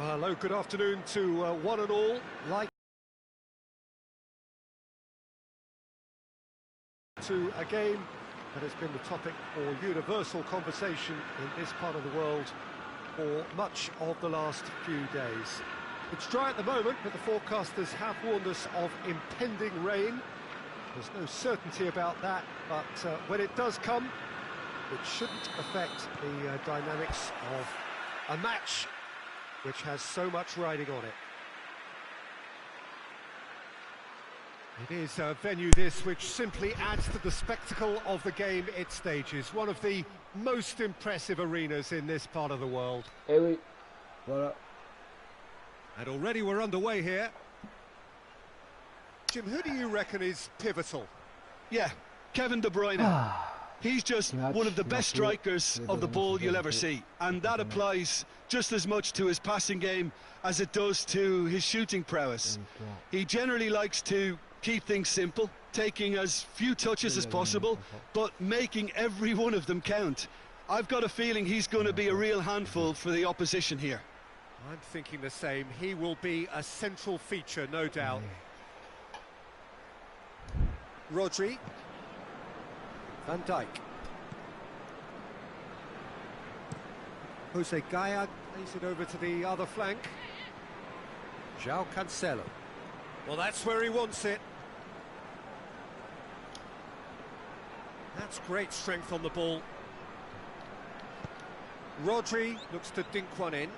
Well, hello, good afternoon to one and all. Like to a game that has been the topic for universal conversation in this part of the world for much of the last few days. It's dry at the moment, but the forecasters have warned us of impending rain. There's no certainty about that, but when it does come, it shouldn't affect the dynamics of a match which has so much riding on it. It is a venue this which simply adds to the spectacle of the game it stages. One of the most impressive arenas in this part of the world. Eh oui, voilà. And already we're underway here. Jim, who do you reckon is pivotal? Yeah, Kevin De Bruyne. He's just one of the best strikers of the ball you'll ever see, and that applies just as much to his passing game as it does to his shooting prowess. He generally likes to keep things simple, taking as few touches as possible, but making every one of them count. I've got a feeling he's going to be a real handful for the opposition here. I'm thinking the same. He will be a central feature, no doubt. Rodri. Van Dijk. Jose Gaya plays it over to the other flank. João Cancelo. Well, that's where he wants it. That's great strength on the ball. Rodri looks to dink one in.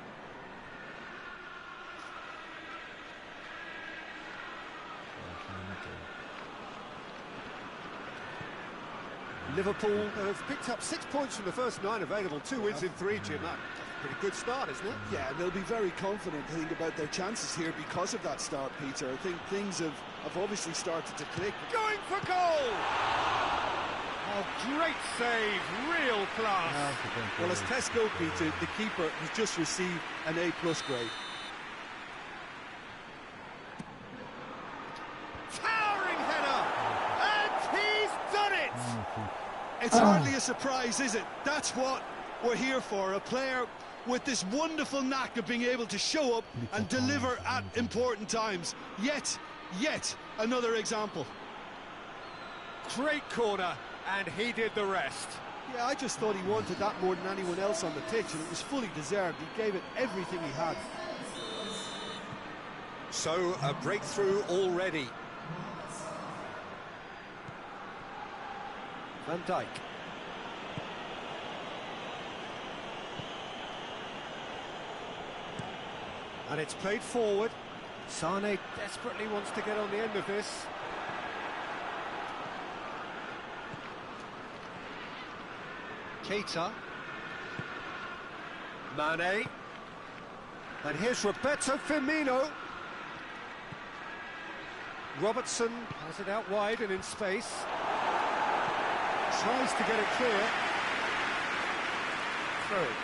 Liverpool have picked up 6 points from the first 9 available, 2 wins in 3, Jim. That's a pretty good start, isn't it? Yeah, they'll be very confident, I think, about their chances here because of that start, Peter. I think things have obviously started to click. Going for goal! Oh, great save, real class. Well, as Tesco, Peter, the keeper has just received an A+ grade. Towering header! And he's done it! It's hardly a surprise, is it? That's what we're here for, a player with this wonderful knack of being able to show up and deliver at important times. Yet another example. Great corner, and he did the rest. Yeah, I just thought he wanted that more than anyone else on the pitch, and it was fully deserved. He gave it everything he had. So, a breakthrough already. Van Dijk. And it's played forward. Sane desperately wants to get on the end of this. Keita. Mane. And here's Roberto Firmino. Robertson has it out wide and in space. Tries to get it clear. Through.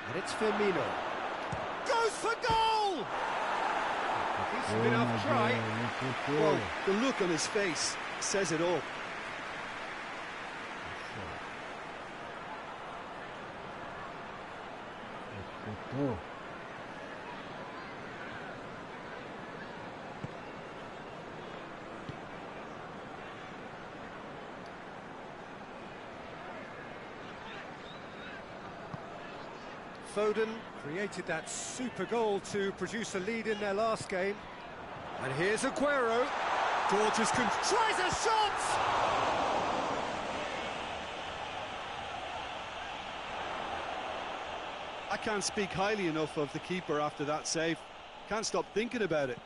And it's Firmino. Goes for goal! Decent enough try. Well, the look on his face says it all. Foden created that super goal to produce a lead in their last game. And here's Aguero. Georges tries a shot! I can't speak highly enough of the keeper after that save. Can't stop thinking about it.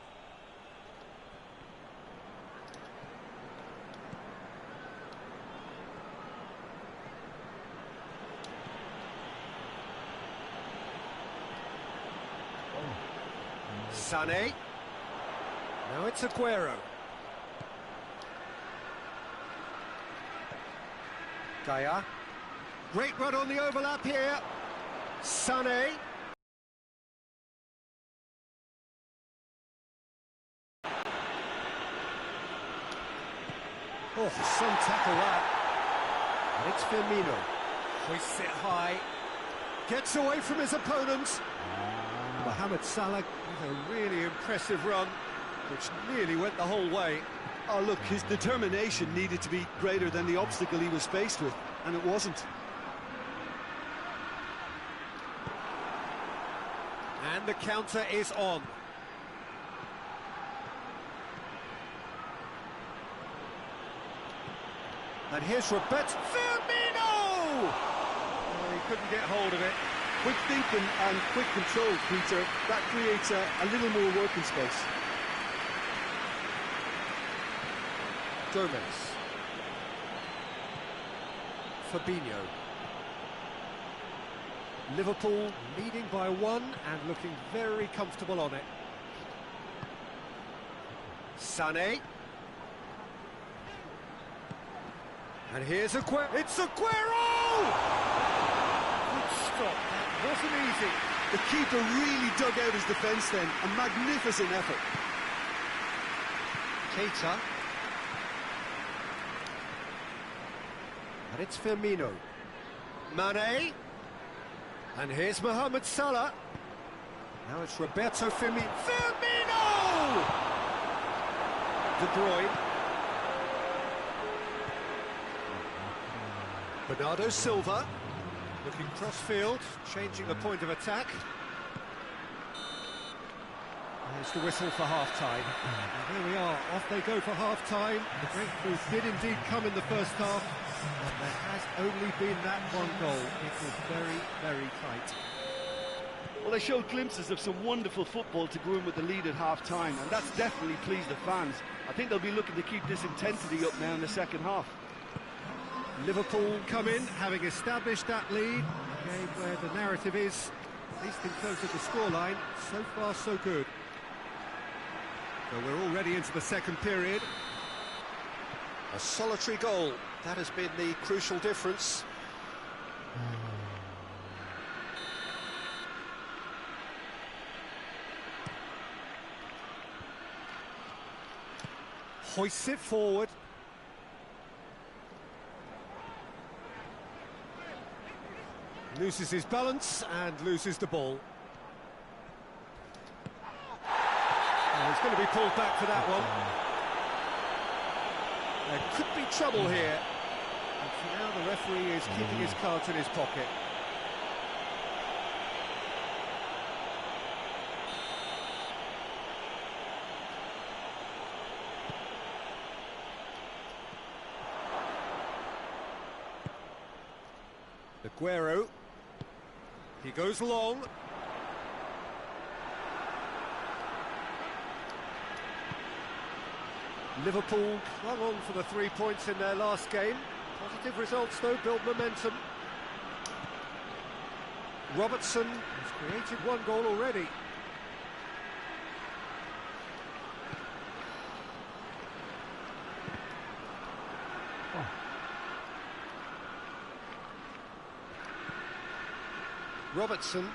Sané. Now it's Aguero. Gaya. Great run on the overlap here. Sané. Oh, some tackle that. And it's Firmino. Hoists it high. Gets away from his opponent. Mohamed Salah with a really impressive run, which nearly went the whole way. Oh, look, his determination needed to be greater than the obstacle he was faced with, and it wasn't. And the counter is on. And here's Roberto Firmino! Oh, he couldn't get hold of it. Quick thinking and quick control, Peter. That creates a little more working space. Gomez. Fabinho. Liverpool leading by one and looking very comfortable on it. Sané. And here's Aguero. It's Aguero! Good stop. That wasn't easy. The keeper really dug out his defence then. A magnificent effort. Keita. And it's Firmino. Mane. And here's Mohamed Salah. Now it's Roberto Firmino. Firmino! De Bruyne. Bernardo Silva. Looking cross-field, changing the point of attack. There's the whistle for half-time. And here we are, off they go for half-time. The breakthrough did indeed come in the first half, but there has only been that one goal. It was very, very tight. Well, they showed glimpses of some wonderful football to go in with the lead at half-time, and that's definitely pleased the fans. I think they'll be looking to keep this intensity up now in the second half. Liverpool come in, having established that lead. A game where the narrative is, at least in terms of the scoreline, so far so good. So we're already into the second period. A solitary goal, that has been the crucial difference. Hoists it forward. Loses his balance and loses the ball. Oh, he's going to be pulled back for that one. There could be trouble here. And for now the referee is keeping his cards in his pocket. Aguero. He goes long. Liverpool clung on for the 3 points in their last game. Positive results though, build momentum. Robertson has created one goal already. Robertson,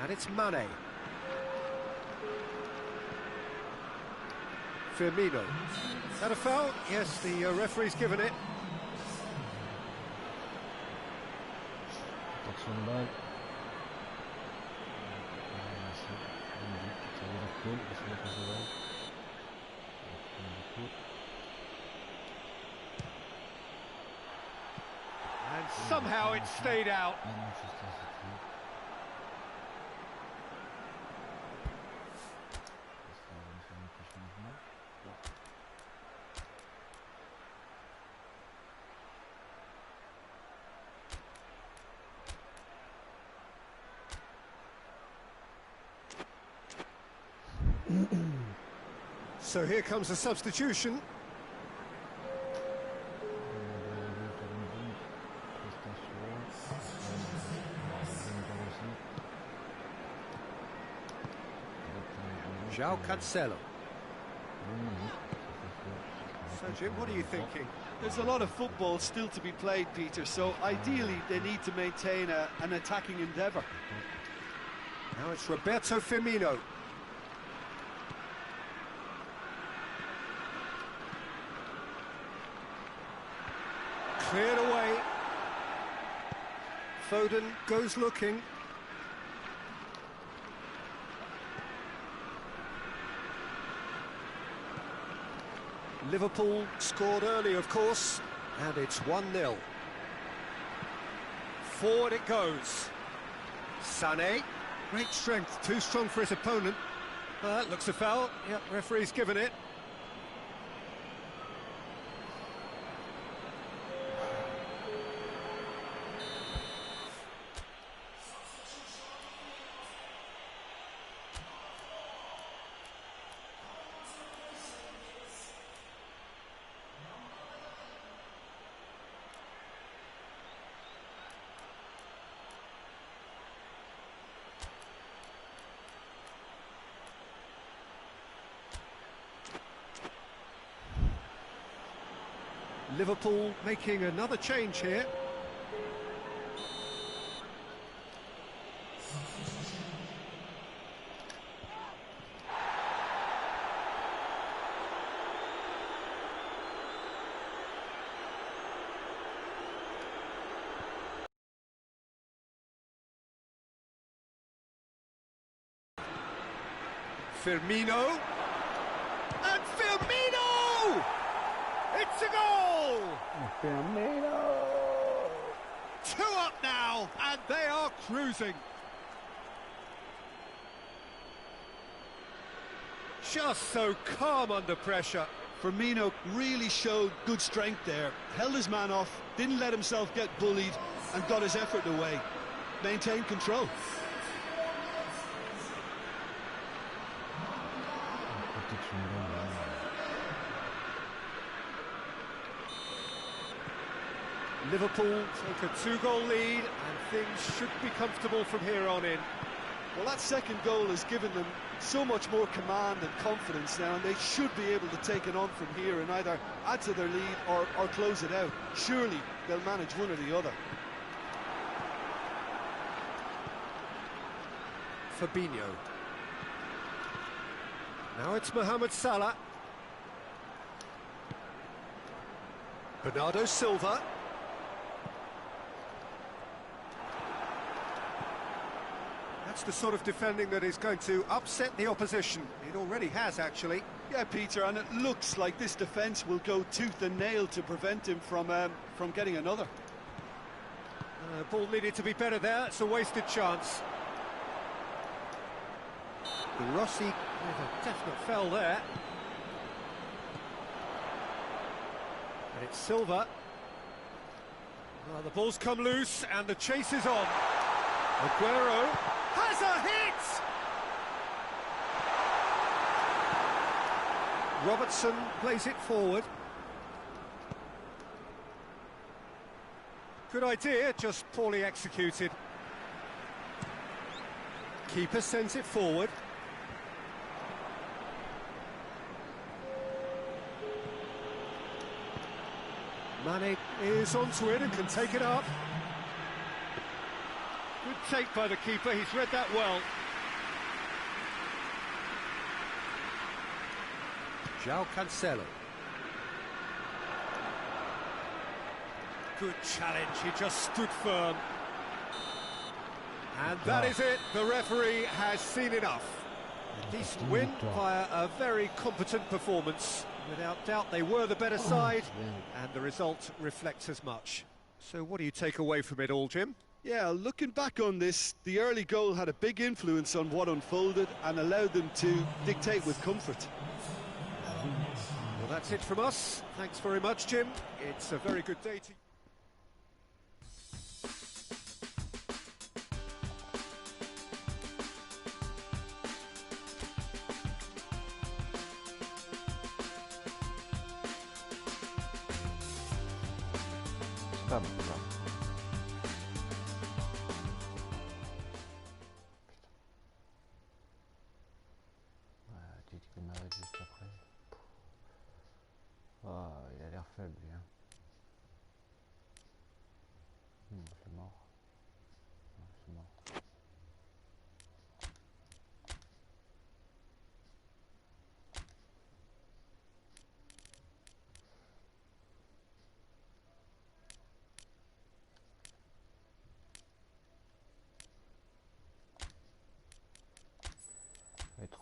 and it's Mane. Firmino. Is that a foul? Yes, the referee's given it. And somehow it stayed out. So here comes a substitution. João Cancelo. So Jim, what are you thinking? There's a lot of football still to be played, Peter, so ideally they need to maintain an attacking endeavour. Now it's Roberto Firmino. Cleared away. Foden goes looking. Liverpool scored early, of course, and it's 1-0. Forward it goes. Sané. Great strength, too strong for his opponent. That looks a foul. Yep, referee's given it. Liverpool making another change here. Firmino. And Firmino! It's a goal! Firmino! 2 up now, and they are cruising. Just so calm under pressure. Firmino really showed good strength there, held his man off, didn't let himself get bullied, and got his effort away. Maintained control. Liverpool take a 2-goal lead, and things should be comfortable from here on in. Well, that second goal has given them so much more command and confidence now, and they should be able to take it on from here and either add to their lead or close it out. Surely they'll manage one or the other. Fabinho. Now it's Mohamed Salah. Bernardo Silva. That's the sort of defending that is going to upset the opposition. It already has, actually. Yeah, Peter, and it looks like this defence will go tooth and nail to prevent him from getting another. Ball needed to be better there. It's a wasted chance. Rossi with a definite foul there. And it's Silva. Well, the ball's come loose and the chase is on. Aguero has a hit! Robertson plays it forward. Good idea, just poorly executed. Keeper sends it forward. Mane is onto it and can take it up. Good take by the keeper, he's read that well. João Cancelo. Good challenge, he just stood firm. And that is it, the referee has seen enough. A decent win via a very competent performance. Without doubt they were the better side, and the result reflects as much. So what do you take away from it all, Jim? Yeah, looking back on this, the early goal had a big influence on what unfolded and allowed them to dictate with comfort. Well, that's it from us. Thanks very much, Jim. It's a very good day to you. Tá bom, tá. Tu dis qu'il m'arrête juste après. Oh, il a l'air faible, lui, hein.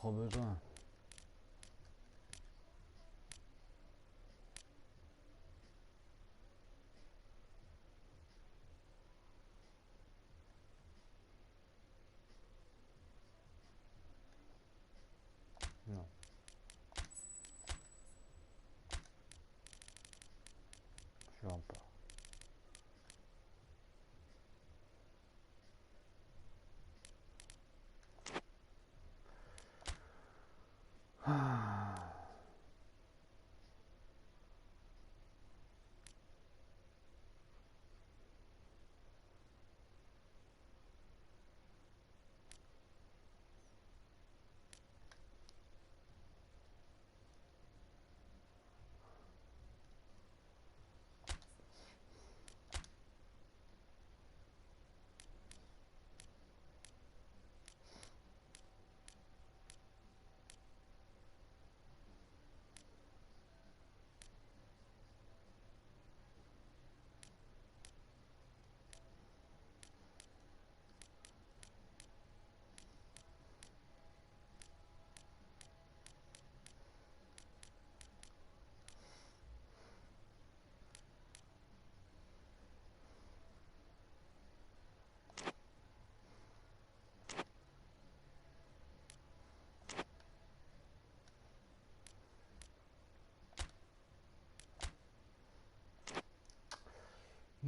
trop besoin. Non. Je vends pas.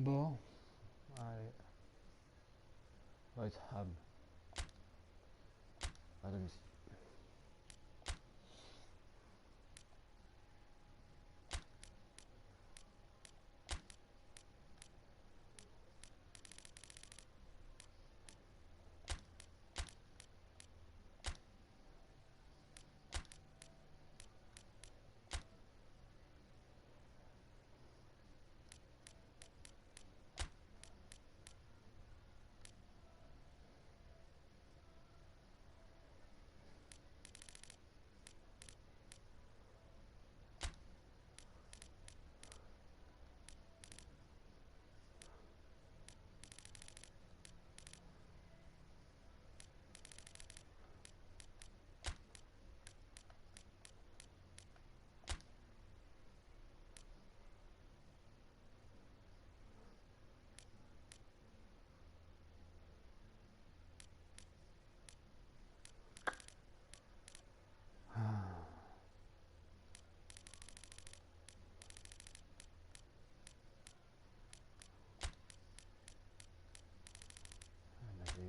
Bon, allez. West Ham. À domicile.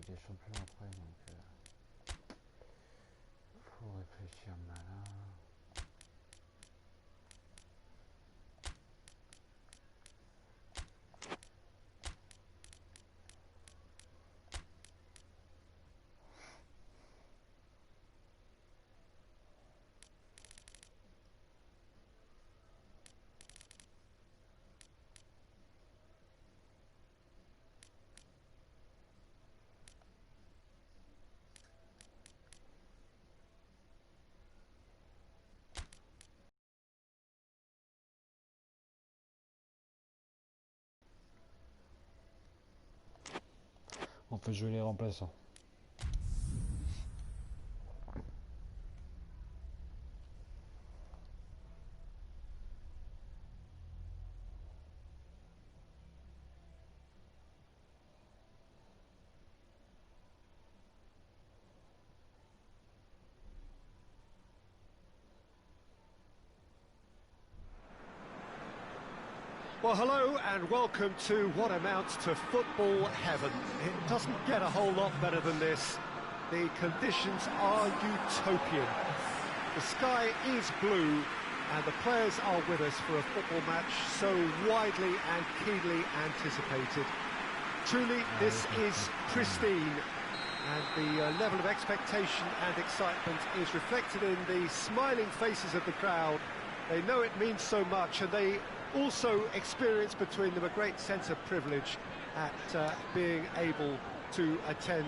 Des champions après, donc faut réfléchir malin. On peut jouer les remplaçants. Well, hello and welcome to what amounts to football heaven. It doesn't get a whole lot better than this. The conditions are utopian. The sky is blue and the players are with us for a football match so widely and keenly anticipated. Truly, this is pristine, and the level of expectation and excitement is reflected in the smiling faces of the crowd. They know it means so much, and they also experience between them a great sense of privilege at being able to attend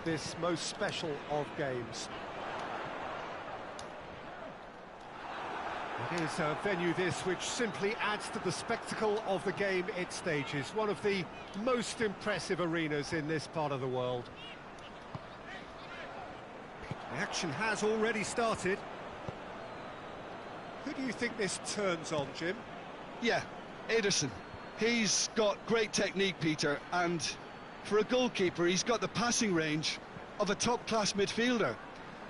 this most special of games. It is a venue this which simply adds to the spectacle of the game it stages, one of the most impressive arenas in this part of the world. The action has already started. Who do you think this turns on, Jim? Yeah, Ederson. He's got great technique, Peter, and for a goalkeeper, he's got the passing range of a top-class midfielder.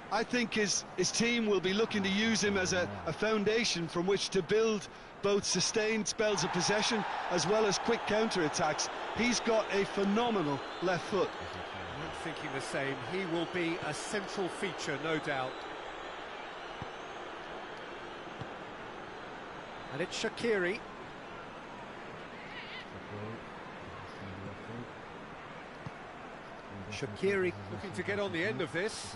I think his team will be looking to use him as a foundation from which to build both sustained spells of possession as well as quick counter-attacks. He's got a phenomenal left foot. I'm thinking the same. He will be a central feature, no doubt. And it's Shaqiri. Shaqiri looking to get on the end of this.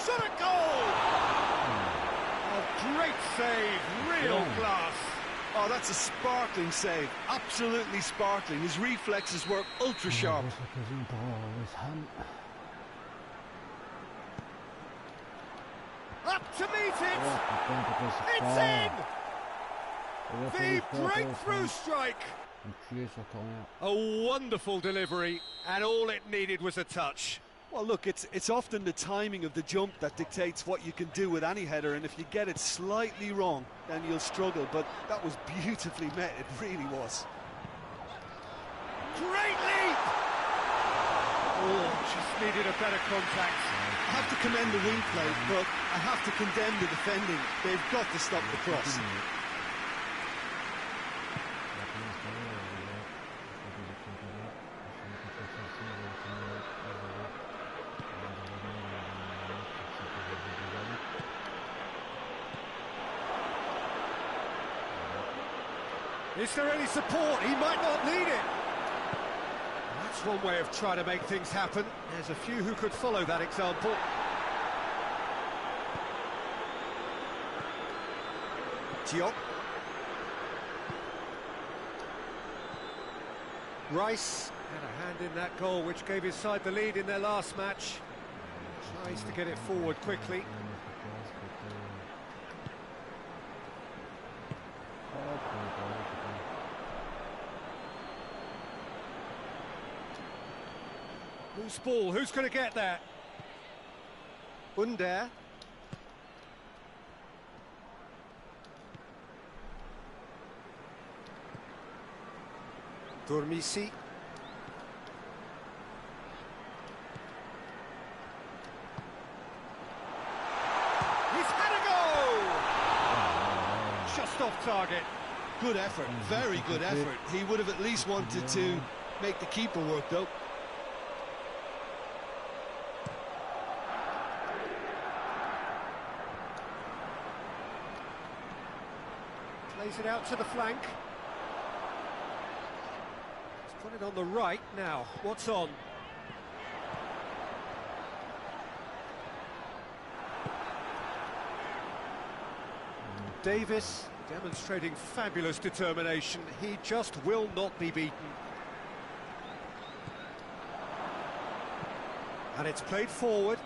Shot a goal! A great save, real class. Oh, that's a sparkling save, absolutely sparkling. His reflexes were ultra sharp. Up to meet it! It's in! The breakthrough strike! A wonderful delivery, and all it needed was a touch. Well, look, it's often the timing of the jump that dictates what you can do with any header, and if you get it slightly wrong, then you'll struggle, but that was beautifully met, it really was. Great leap! Oh, just needed a better contact. I have to commend the wing play, but I have to condemn the defending. They've got to stop the cross. Is there any support? He might not need it. That's one way of trying to make things happen. There's a few who could follow that example. Diop. Rice had a hand in that goal which gave his side the lead in their last match. Tries to get it forward quickly. Loose ball, who's going to get that? Under. Dormisi. He's had a goal! Just off target. Good effort, very good effort. He would have at least wanted to make the keeper work, though. Plays it out to the flank. He's put it on the right now. What's on? Davis demonstrating fabulous determination. He just will not be beaten. And it's played forward.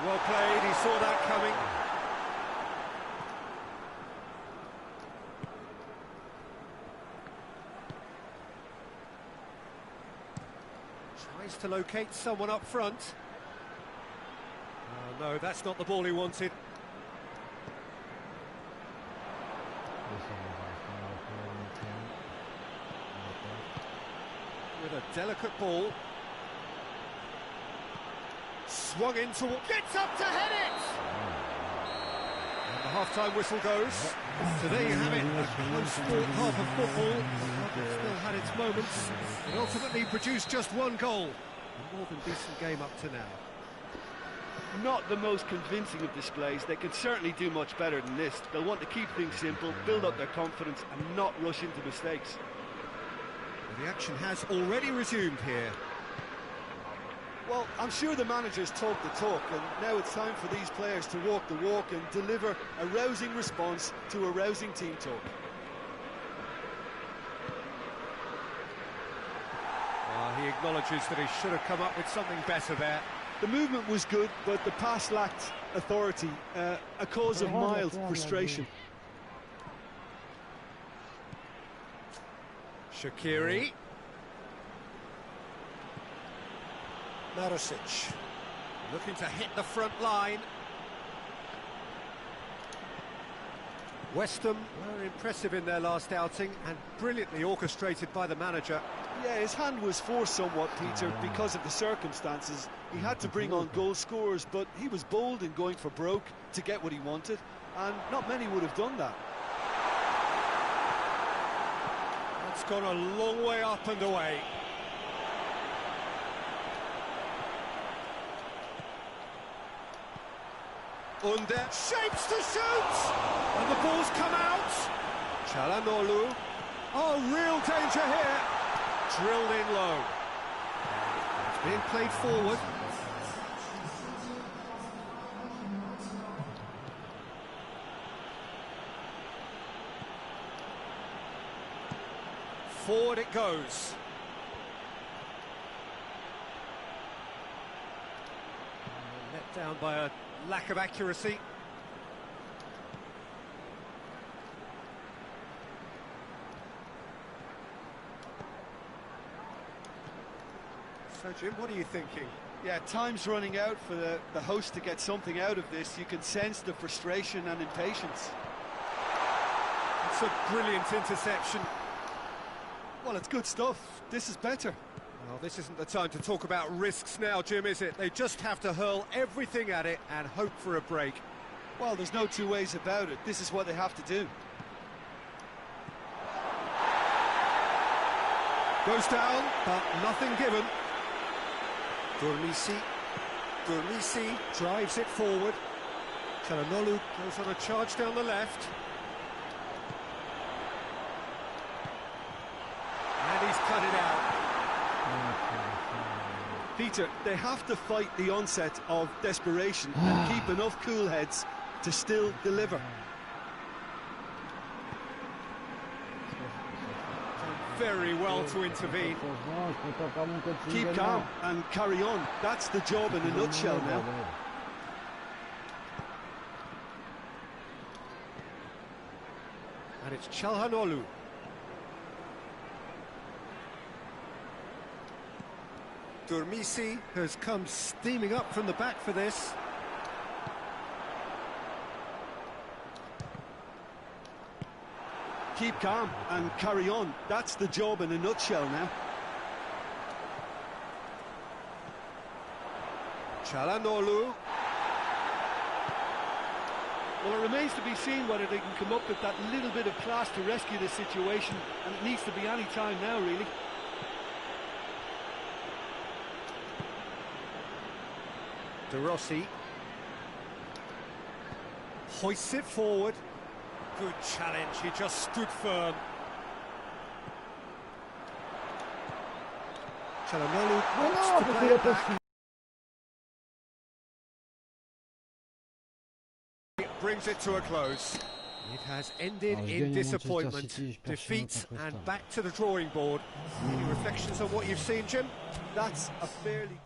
Well played, he saw that coming. Tries to locate someone up front. Oh, no, that's not the ball he wanted. With a delicate ball. Swung into, gets up to head it! And the half-time whistle goes. So there you have it, a close-fought half of football. It still had its moments. It ultimately produced just one goal. A more than decent game up to now. Not the most convincing of displays. They could certainly do much better than this. They'll want to keep things simple, build up their confidence and not rush into mistakes. Well, the action has already resumed here. Well, I'm sure the managers talk the talk, and now it's time for these players to walk the walk and deliver a rousing response to a rousing team talk. He acknowledges that he should have come up with something better there. The movement was good, but the pass lacked authority, a cause of mild frustration. Shaqiri. Marosic. Looking to hit the front line. West Ham were impressive in their last outing and brilliantly orchestrated by the manager. Yeah, his hand was forced somewhat, Peter, because of the circumstances. He had to bring on goal scorers, but he was bold in going for broke to get what he wanted, and not many would have done that. That's gone a long way up and away. Under shapes to shoot, and the ball's come out. Çalhanoğlu. Oh, real danger here. Drilled in low. It's being played forward. Forward it goes. Let down by a lack of accuracy. So, Jim, what are you thinking? Yeah, time's running out for the host to get something out of this. You can sense the frustration and impatience. It's a brilliant interception. Well, it's good stuff. This is better. Well, this isn't the time to talk about risks now, Jim, is it? They just have to hurl everything at it and hope for a break. Well, there's no two ways about it. This is what they have to do. Goes down, but nothing given. Durmisi drives it forward. Çalhanoğlu goes on a charge down the left. And he's cut it out. Peter, they have to fight the onset of desperation and keep enough cool heads to still deliver. Very well to intervene. Keep calm and carry on. That's the job in a nutshell now. And it's Çalhanoğlu. Durmisi has come steaming up from the back for this. Keep calm and carry on. That's the job in a nutshell now. Çalhanoğlu. Well, it remains to be seen whether they can come up with that little bit of class to rescue this situation, and it needs to be any time now, really. De Rossi hoists it forward. Good challenge, he just stood firm. Çalhanoğlu wants to play it back. Brings it to a close. It has ended in disappointment, defeat, and back to the drawing board. Any reflections on what you've seen, Jim? That's a fairly...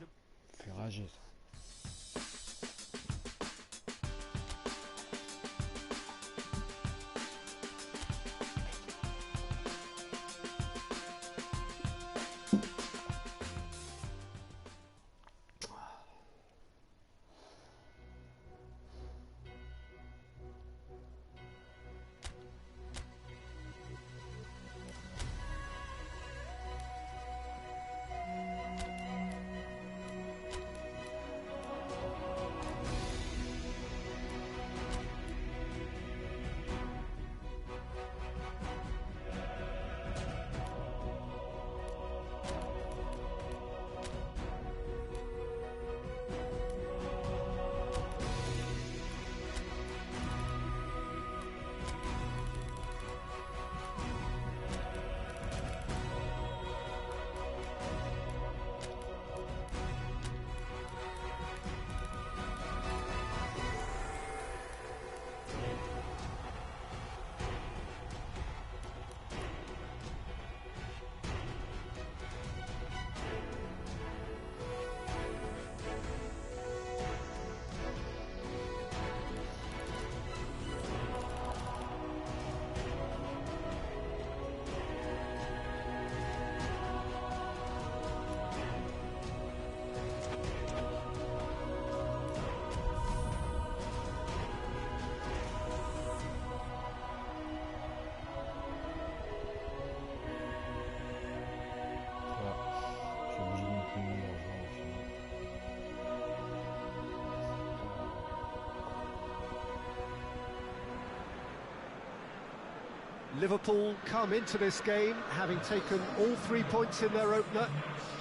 Liverpool come into this game having taken all 3 points in their opener.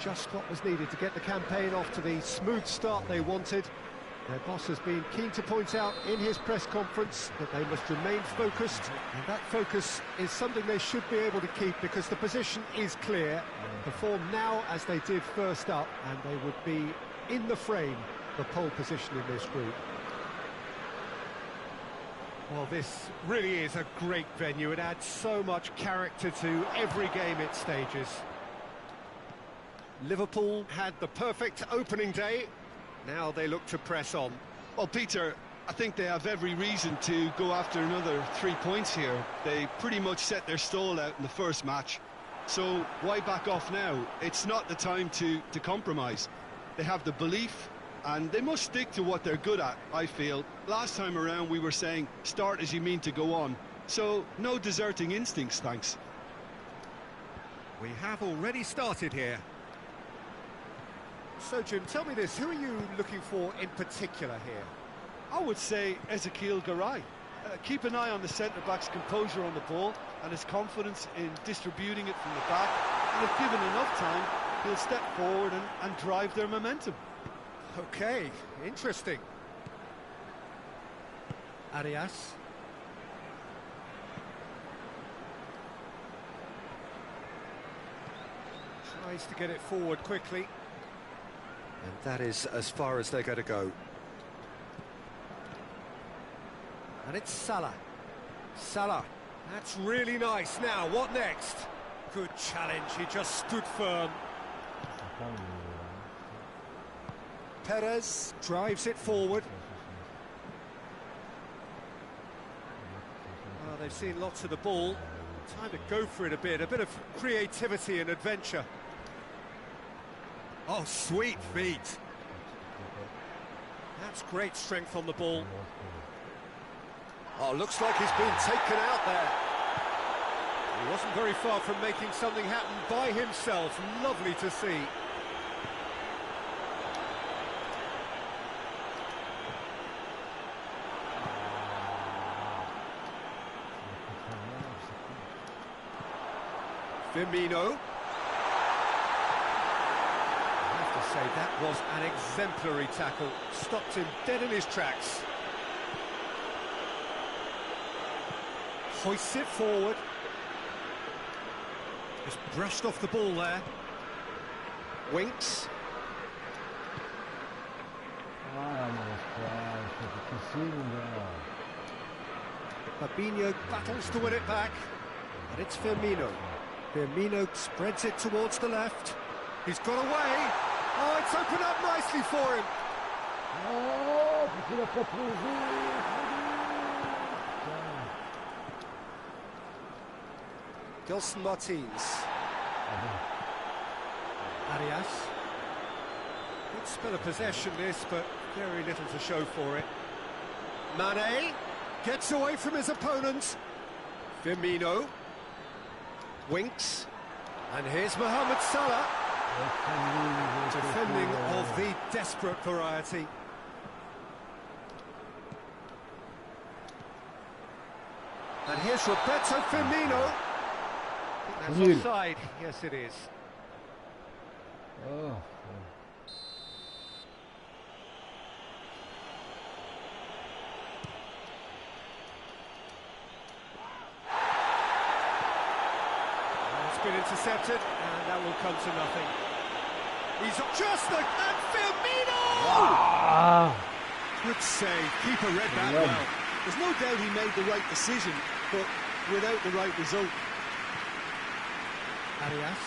Just what was needed to get the campaign off to the smooth start they wanted. Their boss has been keen to point out in his press conference that they must remain focused, and that focus is something they should be able to keep because the position is clear. Perform now as they did first up, and they would be in the frame for pole position in this group. Well, this really is a great venue. It adds so much character to every game it stages. Liverpool had the perfect opening day. Now they look to press on. Well, Peter, I think they have every reason to go after another 3 points here. They pretty much set their stall out in the first match. So why back off now? It's not the time to compromise. They have the belief, and they must stick to what they're good at, I feel. Last time around we were saying, start as you mean to go on. So no deserting instincts, thanks. We have already started here. So, Jim, tell me this, who are you looking for in particular here? I would say Ezekiel Garay. Keep an eye on the centre-back's composure on the ball and his confidence in distributing it from the back. And if given enough time, he'll step forward and drive their momentum. Okay, interesting. Arias. Tries to get it forward quickly. And that is as far as they're going to go. And it's Salah. Salah. That's really nice. Now, what next? Good challenge. He just stood firm. Perez drives it forward. Well, they've seen lots of the ball. Time to go for it a bit of creativity and adventure. Oh, sweet feet. That's great strength on the ball. Oh, looks like he's been taken out there. He wasn't very far from making something happen by himself. Lovely to see. Firmino. Say that was an exemplary tackle, stopped him dead in his tracks. Hoists it forward. Just brushed off the ball there. Winks. Fabinho battles to win it back, and it's Firmino. Firmino spreads it towards the left. He's got away. Oh, it's opened up nicely for him. Gelson Martins. Arias. Good spell of possession this, but very little to show for it. Mane gets away from his opponent. Firmino. Winks. And here's Mohamed Salah. Defending of the desperate variety. And here's Roberto Firmino. I think that's offside. Yes, it is. Oh. It's been intercepted, and that will come to nothing. He's just and Firmino! Wow. Good save. Keeper read that well. There's no doubt he made the right decision, but without the right result. Arias.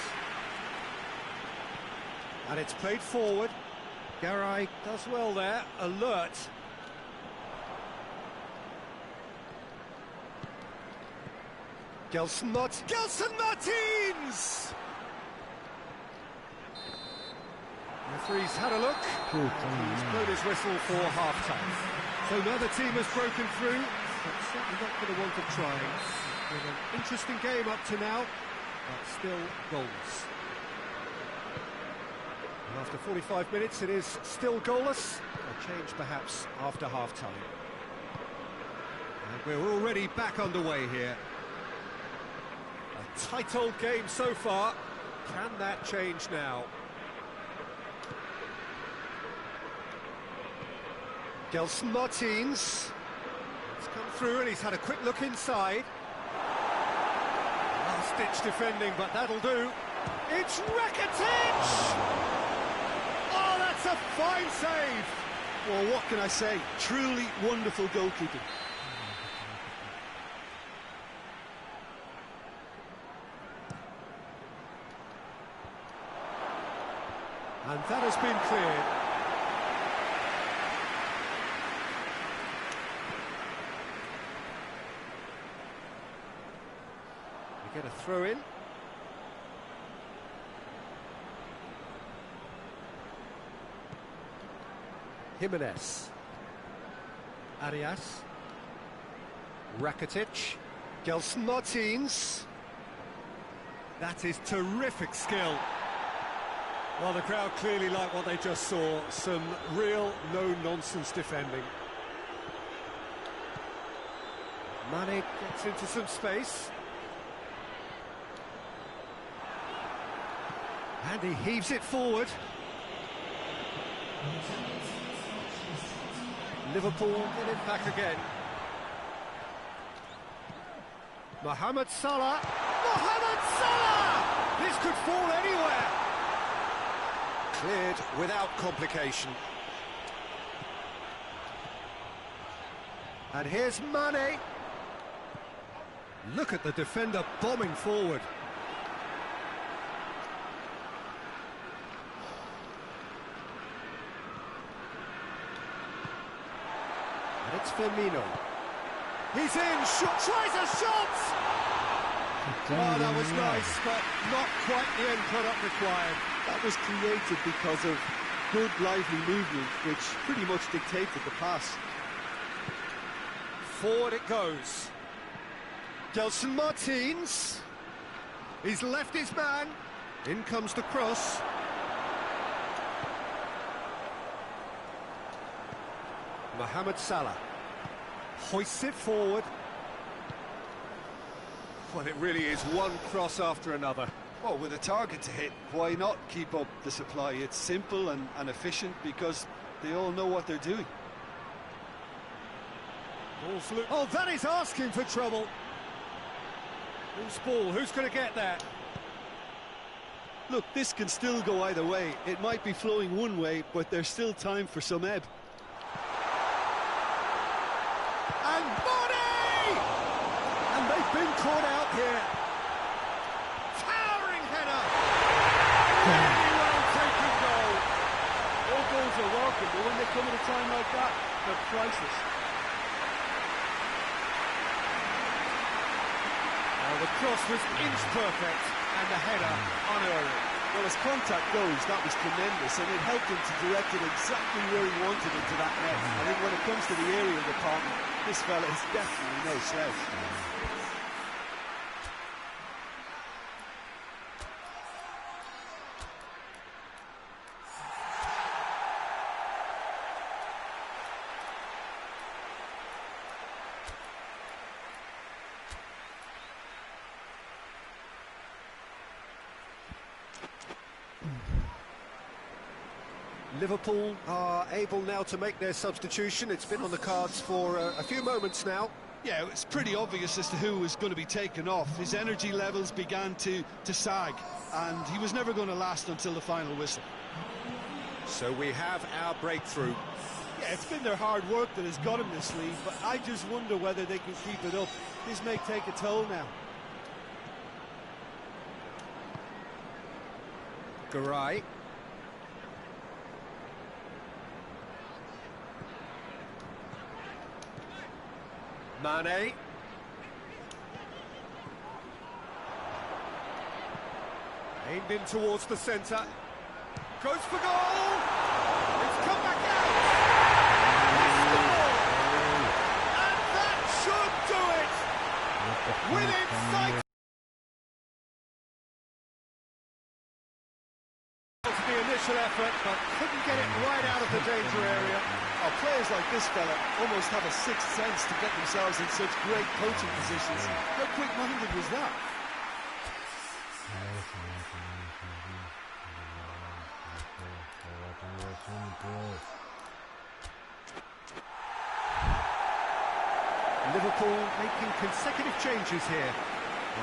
And it's played forward. Garay does well there, alert. Gelson Martins! Referee's had a look. He's blown his whistle for half-time. So now the team has broken through, but certainly not for the want of trying. With an interesting game up to now, but still goals. And after 45 minutes, it is still goalless. A change perhaps after half-time. And we're already back underway here. Tight old game so far. Can that change now? Gelson Martins. He's come through and he's had a quick look inside. Last-ditch defending, but that'll do. It's Rakitic! Oh, that's a fine save! Well, what can I say? Truly wonderful goalkeeping. And that has been cleared. We get a throw in. Jimenez. Arias. Rakitic. Gelson Martins. That is terrific skill. Well, the crowd clearly like what they just saw. Some real no-nonsense defending. Mane gets into some space. And he heaves it forward. Liverpool get it back again. Mohamed Salah. Mohamed Salah! This could fall anywhere. Cleared without complication. And here's Mane. Look at the defender bombing forward. And it's Firmino. He's in, tries a shot! Oh, that was nice, but not quite the end product required. That was created because of good, lively movement, which pretty much dictated the pass. Forward it goes. Gelson Martins. He's left his man. In comes the cross. Mohamed Salah hoists it forward. Well, it really is one cross after another. Well, with a target to hit, why not keep up the supply? It's simple and efficient because they all know what they're doing. Oh, that is asking for trouble. Loose ball, who's going to get that? Look, this can still go either way. It might be flowing one way, but there's still time for some ebb. And Mane! And they've been caught out here. Towering header! Really well taken goal. All goals are welcome, but when they come at a time like that, they're priceless. Well, the cross was inch perfect and the header unerring. Well, as contact goes, that was tremendous, and it helped him to direct it exactly where he wanted it to that net. I think when it comes to the aerial department, this fella is definitely no slouch. Liverpool are able now to make their substitution. It's been on the cards for a few moments now. Yeah, it's pretty obvious as to who was going to be taken off. His energy levels began to sag, and he was never going to last until the final whistle. So we have our breakthrough. Yeah, it's been their hard work that has got him this lead, but I just wonder whether they can keep it up. This may take a toll now. Garay. Mane. Aimed in towards the centre. Goes for goal! It's come back out! Missed the ball! And that should do it! Within sight! The initial effort, but couldn't get it right out of the danger area. Oh, players like this fella almost have a sixth sense to get themselves in such great coaching positions. How quick-minded was that? Liverpool making consecutive changes here.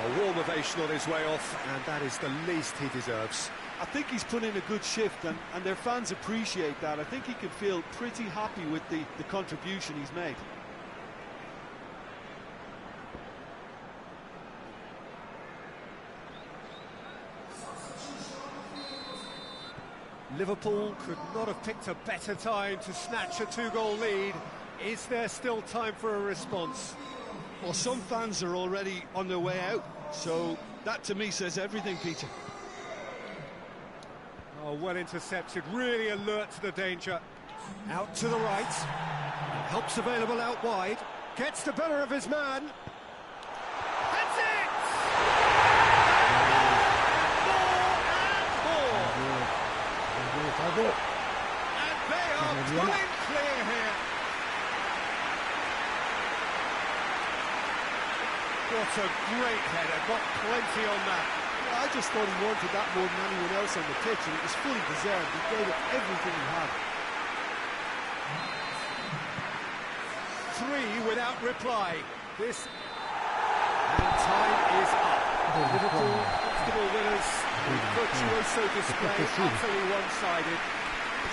A warm ovation on his way off, and that is the least he deserves. I think he's put in a good shift, and their fans appreciate that. I think he can feel pretty happy with the contribution he's made. Liverpool could not have picked a better time to snatch a two-goal lead. Is there still time for a response? Well, some fans are already on their way out, so that to me says everything, Peter. Oh, well intercepted, really alert to the danger. Out to the right. Help's available out wide. Gets the better of his man. That's it! And more. And they are pulling clear here. What a great header, got plenty on that. I just thought he wanted that more than anyone else on the pitch, and it was fully deserved. He gave it everything he had. 3 without reply. This... And time is up. Liverpool, comfortable winners. Virtuoso display, utterly one-sided.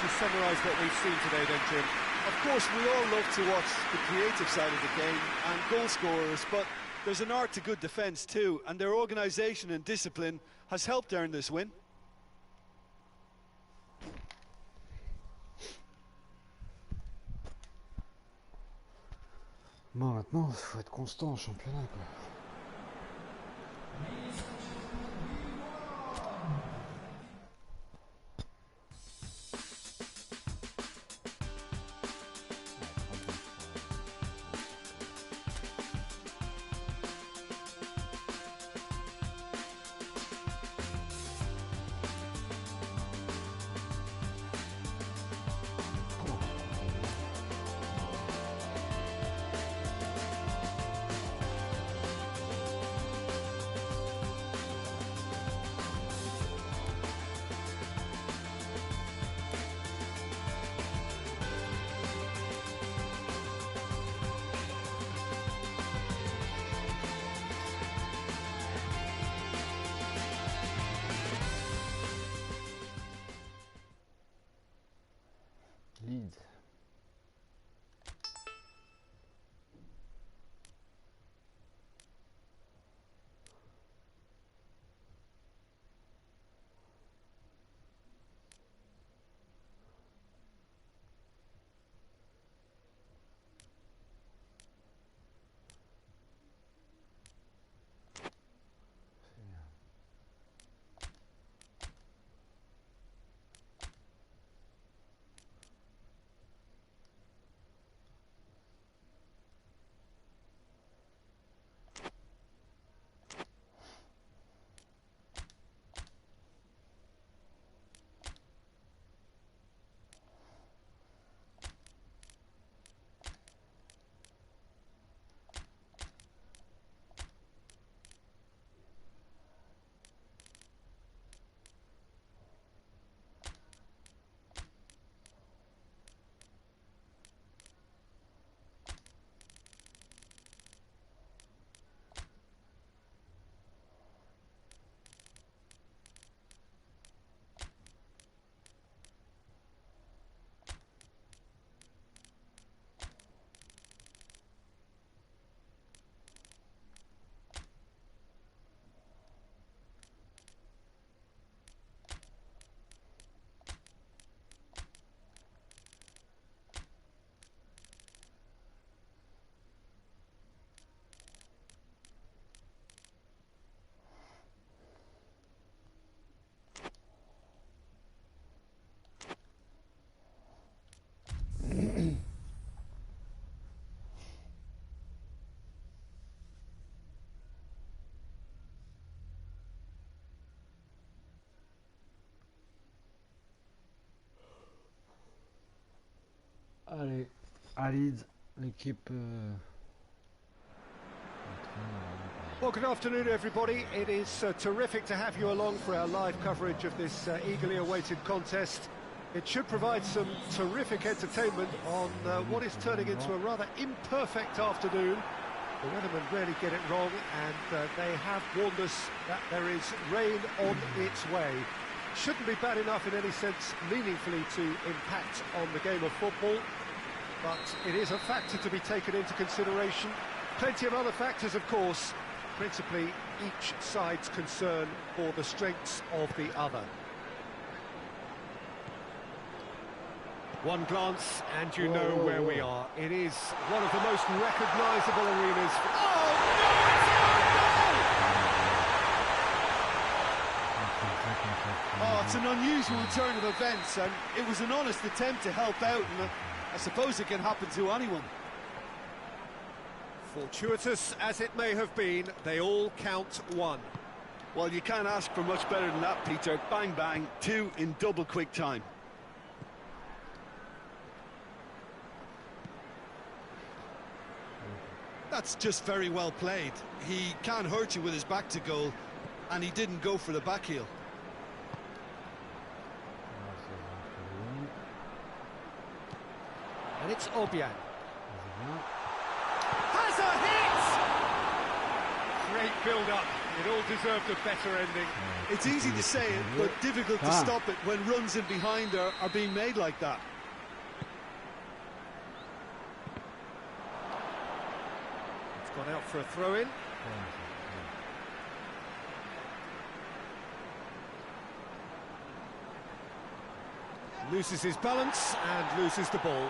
To summarise what we've seen today then, Jim. Of course, we all love to watch the creative side of the game and goal scorers, but there's an art to good defence too, and their organisation and discipline has helped earn this win. Bon, maintenant, il faut être constant en championnat, quoi. Lead. Allez, à Leeds, l'équipe... Well, good afternoon, everybody. It is terrific to have you along for our live coverage of this eagerly awaited contest. It should provide some terrific entertainment on what is turning into a rather imperfect afternoon. The weathermen rarely get it wrong, and they have warned us that there is rain on its way. Shouldn't be bad enough in any sense meaningfully to impact on the game of football, but it is a factor to be taken into consideration. Plenty of other factors, of course, principally each side's concern for the strengths of the other. One glance and you know where we are. It is one of the most recognisable arenas. Oh, no, it's a goal! Oh, it's an unusual turn of events, and it was an honest attempt to help out, and I suppose it can happen to anyone. Fortuitous as it may have been, they all count one. Well, you can't ask for much better than that, Peter. Bang, bang, two in double quick time. That's just very well played. He can't hurt you with his back to goal, and he didn't go for the back heel. And it's Obiang. Has a hit! Great build-up. It all deserved a better ending. It's easy to say it, but difficult to stop it when runs in behind are being made like that. It's gone out for a throw-in. Loses his balance and loses the ball.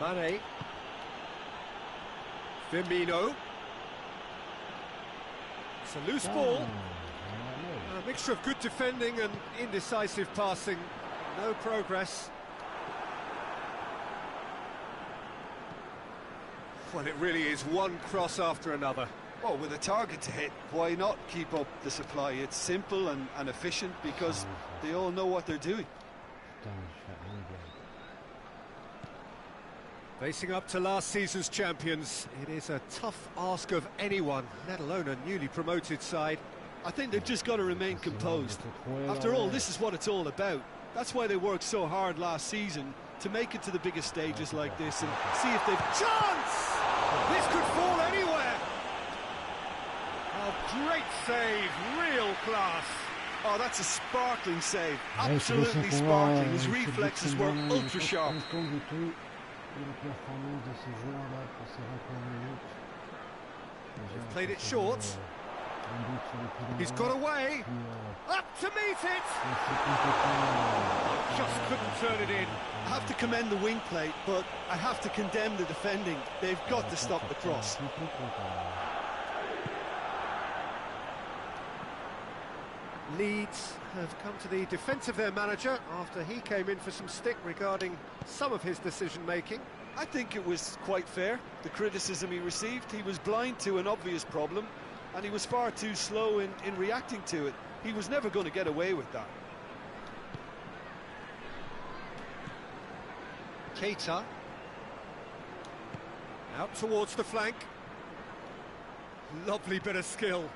Mane. Firmino. It's a loose ball. A mixture of good defending and indecisive passing. No progress. Well, it really is one cross after another. Well, with a target to hit, why not keep up the supply? It's simple and efficient because they all know what they're doing. Facing up to last season's champions, it is a tough ask of anyone, let alone a newly promoted side. I think they've just got to remain composed. After all, this is what it's all about. That's why they worked so hard last season to make it to the biggest stages like this and see if they've... Chance! This could fall anywhere! Oh, great save, real class. Oh, that's a sparkling save, absolutely sparkling. His reflexes were ultra sharp. They've played it short. He's got away. Up to meet it. Just couldn't turn it in. I have to commend the wing play, but I have to condemn the defending. They've got to stop the cross. Leeds have come to the defence of their manager after he came in for some stick regarding some of his decision-making. I think it was quite fair, the criticism he received. He was blind to an obvious problem, and he was far too slow in reacting to it. He was never going to get away with that. Keita. Out towards the flank. Lovely bit of skill.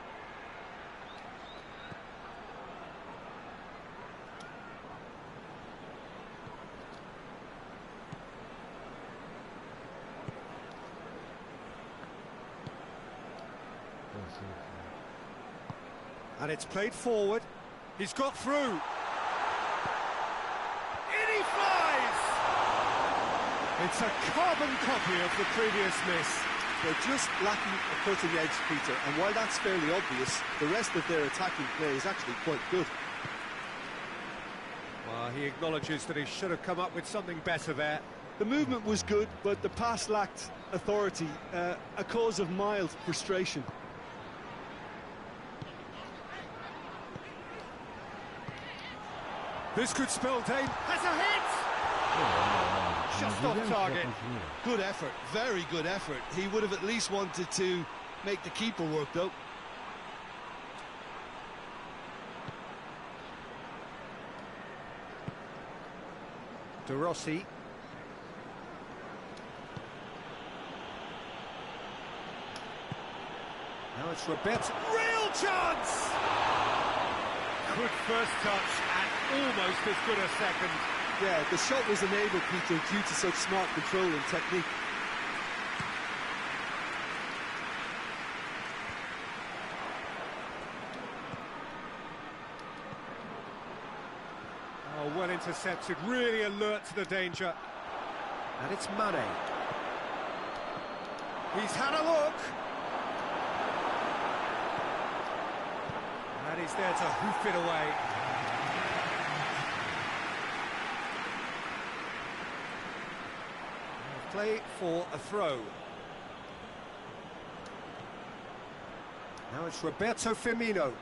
And it's played forward. He's got through. In he flies! It's a carbon copy of the previous miss. They're just lacking a cutting edge, Peter, and while that's fairly obvious, the rest of their attacking play is actually quite good. Well, he acknowledges that he should have come up with something better there. The movement was good, but the pass lacked authority, a cause of mild frustration. This could spell danger. Has a hit! Just off target. Good effort, very good effort. He would have at least wanted to make the keeper work, though. De Rossi. Now it's Roberto. Real chance! Good first touch and almost as good a second. Yeah, the shot was enabled, Peter, due to such smart control and technique. Oh, well intercepted, really alert to the danger. And it's Mane. He's had a look. And he's there to hoof it away. Play for a throw. Now it's Roberto Firmino.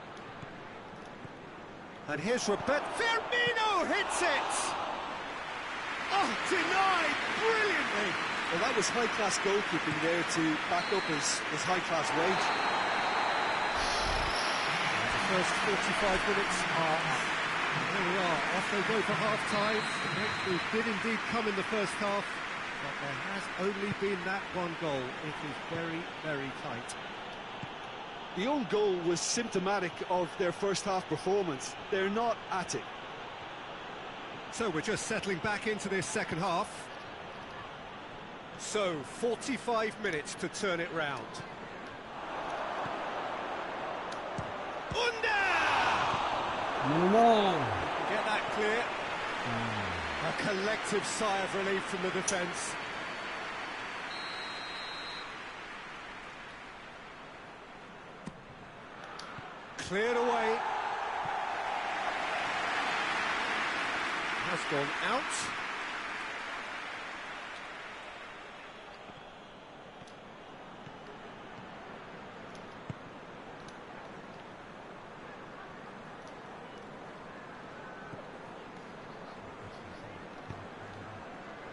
And here's Roberto. Firmino hits it! Oh, denied brilliantly! Well, that was high-class goalkeeping there to back up his high-class wage. The first 45 minutes are up. There we are, off they go for half-time. The breakthrough did indeed come in the first half, but there has only been that one goal. It is very, very tight. The own goal was symptomatic of their first-half performance. They're not at it. So we're just settling back into this second half. So, 45 minutes to turn it round. Under! Get that clear. A collective sigh of relief from the defence. Cleared away. Has gone out.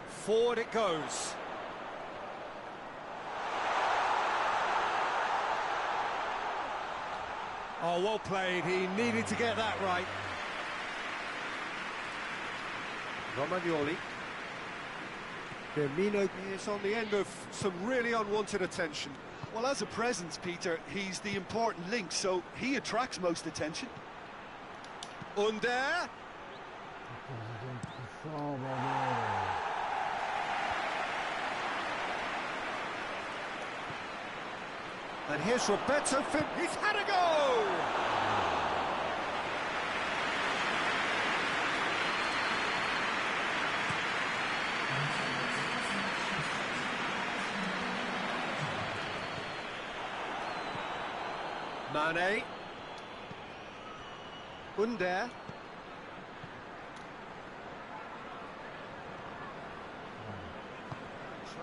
Forward it goes. Oh, well played. He needed to get that right. Romagnoli. Firmino is on the end of some really unwanted attention. Well, as a presence, Peter, he's the important link, so he attracts most attention. Under. And here's Roberto Firmino. He's had a go! Mane. Under.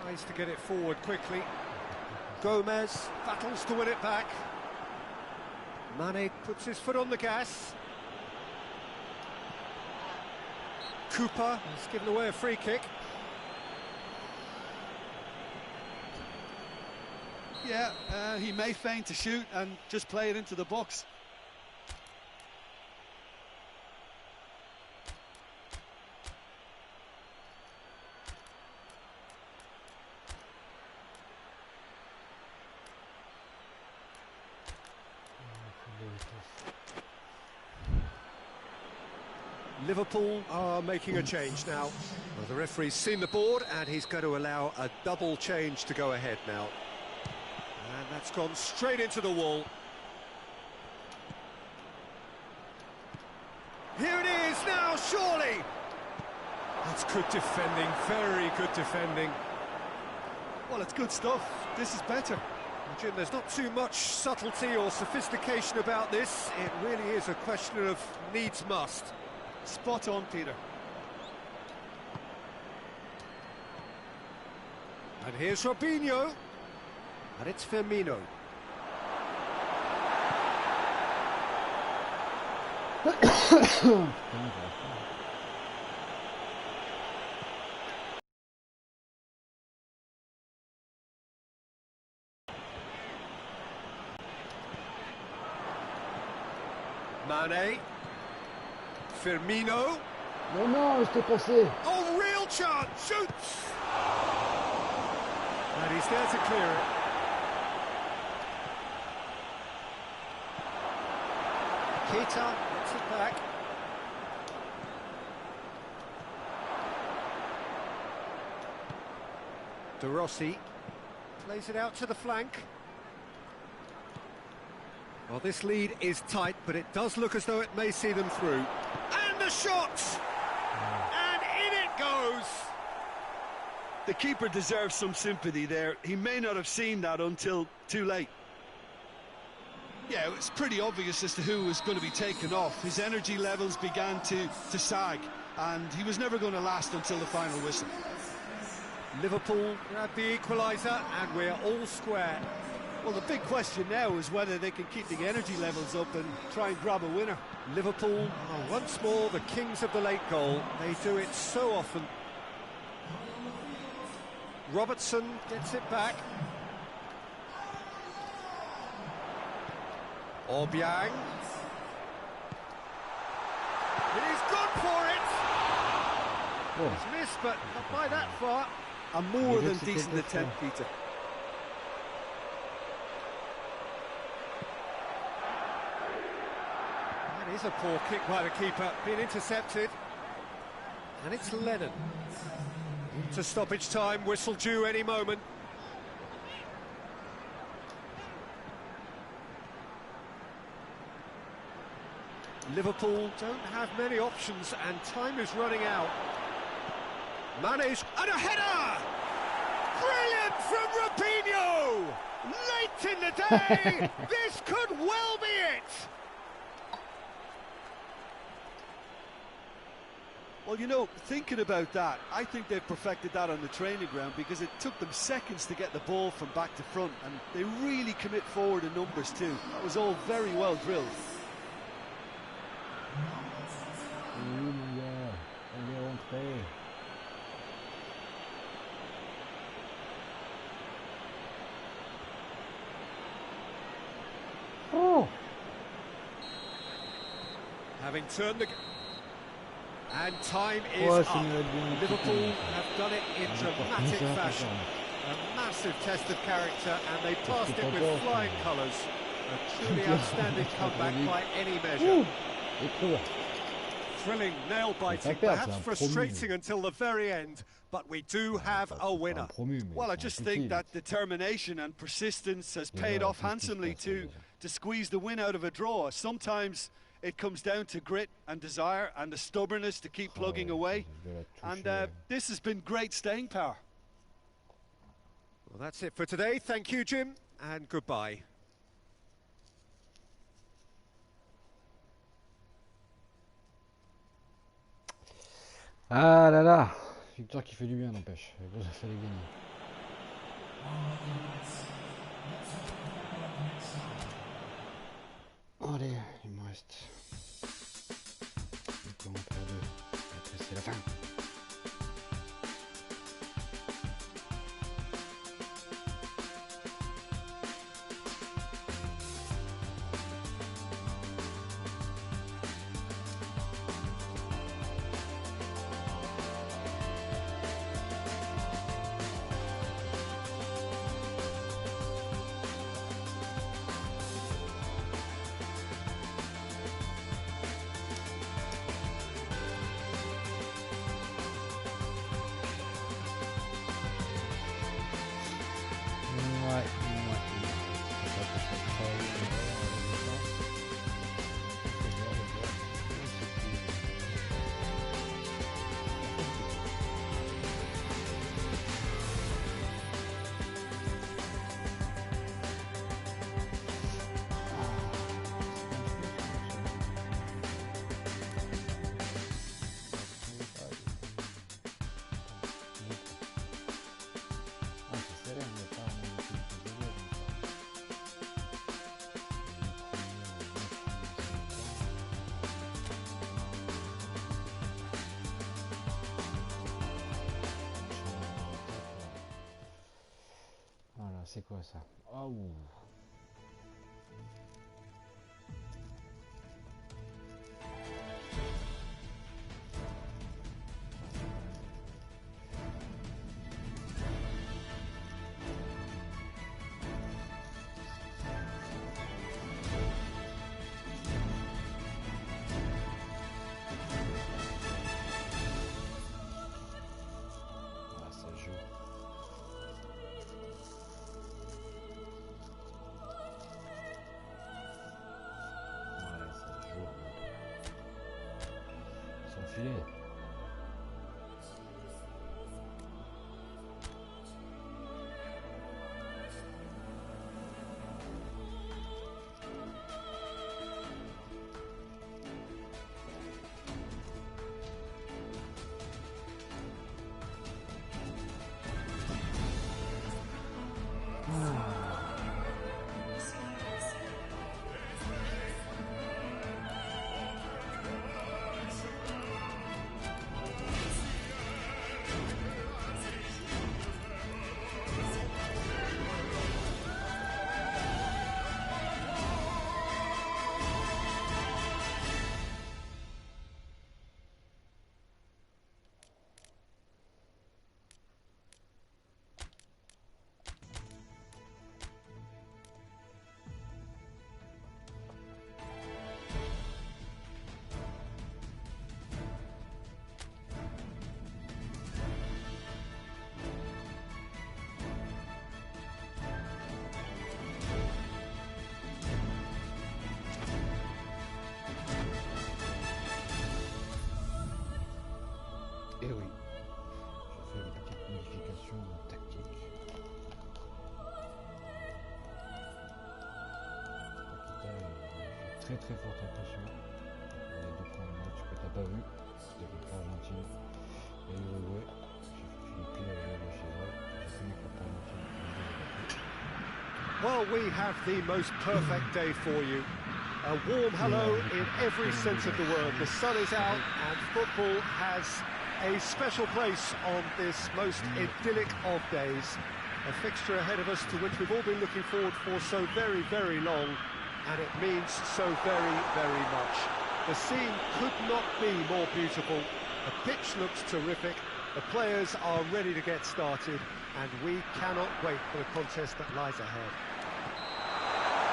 Tries to get it forward quickly. Gomez battles to win it back. Mane puts his foot on the gas. Cooper has given away a free kick. Yeah, he may feign to shoot and just play it into the box. Liverpool are making a change now. Well, the referee's seen the board and he's going to allow a double change to go ahead now. And that's gone straight into the wall. Here it is now, surely! That's good defending, very good defending. Well, it's good stuff. This is better. Jim, there's not too much subtlety or sophistication about this. It really is a question of needs must. Spot on, Peter. And here's Robinho. And it's Firmino. Mane. Firmino. Non, je t'ai passé. Oh, real chance! Shoots! And he's there to clear it. Keita gets it back. De Rossi plays it out to the flank. Well, this lead is tight, but it does look as though it may see them through. And the shot! And in it goes! The keeper deserves some sympathy there. He may not have seen that until too late. Yeah, it was pretty obvious as to who was going to be taken off. His energy levels began to sag, and he was never going to last until the final whistle. Liverpool grab the equaliser, and we're all square. Well, the big question now is whether they can keep the energy levels up and try and grab a winner. Liverpool are once more the kings of the late goal. They do it so often. Robertson gets it back. Obiang. He's gone for it! He's missed, but not by that far. A more than decent attempt, Peter. That is a poor kick by the keeper, being intercepted. And it's Lennon. To stoppage time, whistle due any moment. Liverpool don't have many options, and time is running out. Managed, and a header! Brilliant from Rapinho! Late in the day, this could well be it! Well, you know, thinking about that, I think they've perfected that on the training ground, because it took them seconds to get the ball from back to front, and they really commit forward in numbers too. That was all very well drilled. Oh! Having turned the... And time is up. Liverpool have done it in dramatic fashion. A massive test of character, and they passed it with flying colours. A truly outstanding comeback by any measure. Thrilling, nail-biting, perhaps frustrating until the very end, but we do have a winner. Well, I just think that determination and persistence has paid off handsomely to squeeze the win out of a draw. Sometimes it comes down to grit and desire and the stubbornness to keep plugging away. And this has been great staying power. Well, that's it for today. Thank you, Jim, and goodbye. Ah là là, victoire qui fait du bien, n'empêche. Il fallait gagner. Allez, il me reste. Encore un peu de. Après, c'est la fin. C'est quoi ça? Oh. filet. Et oui. Je fais une petite modification tactique. Paquita fait très forte impression. Il y a 2 points de match que t'as pas vu. C'était contre l'Argentine et l'Uruguay. J'ai fait Philippe chez eux. J'ai fini contre l'Argentine. Well, we have the most perfect day for you. A warm hello in every sense of the word. The sun is out and football has a special place on this most idyllic of days. A fixture ahead of us to which we've all been looking forward for so very, very long, and it means so very, very much. The scene could not be more beautiful. The pitch looks terrific. The players are ready to get started, and we cannot wait for the contest that lies ahead.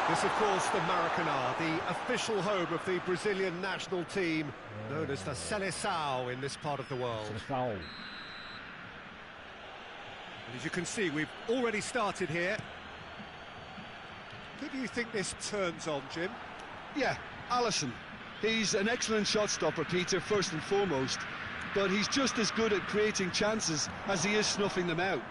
This, of course, the Maracanã, the official home of the Brazilian national team, known as the Seleção in this part of the world. And as you can see, we've already started here. Who do you think this turns on, Jim? Yeah, Alisson. He's an excellent shot stopper, Peter, first and foremost, but he's just as good at creating chances as he is snuffing them out.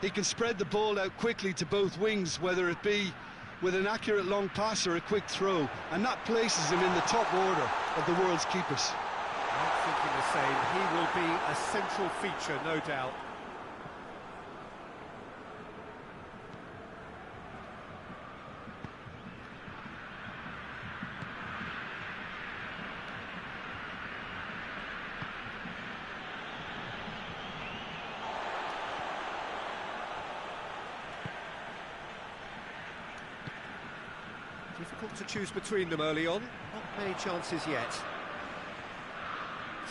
He can spread the ball out quickly to both wings, whether it be with an accurate long pass or a quick throw, and that places him in the top order of the world's keepers. I'm thinking the same. He will be a central feature, no doubt. Difficult to choose between them early on. Not many chances yet.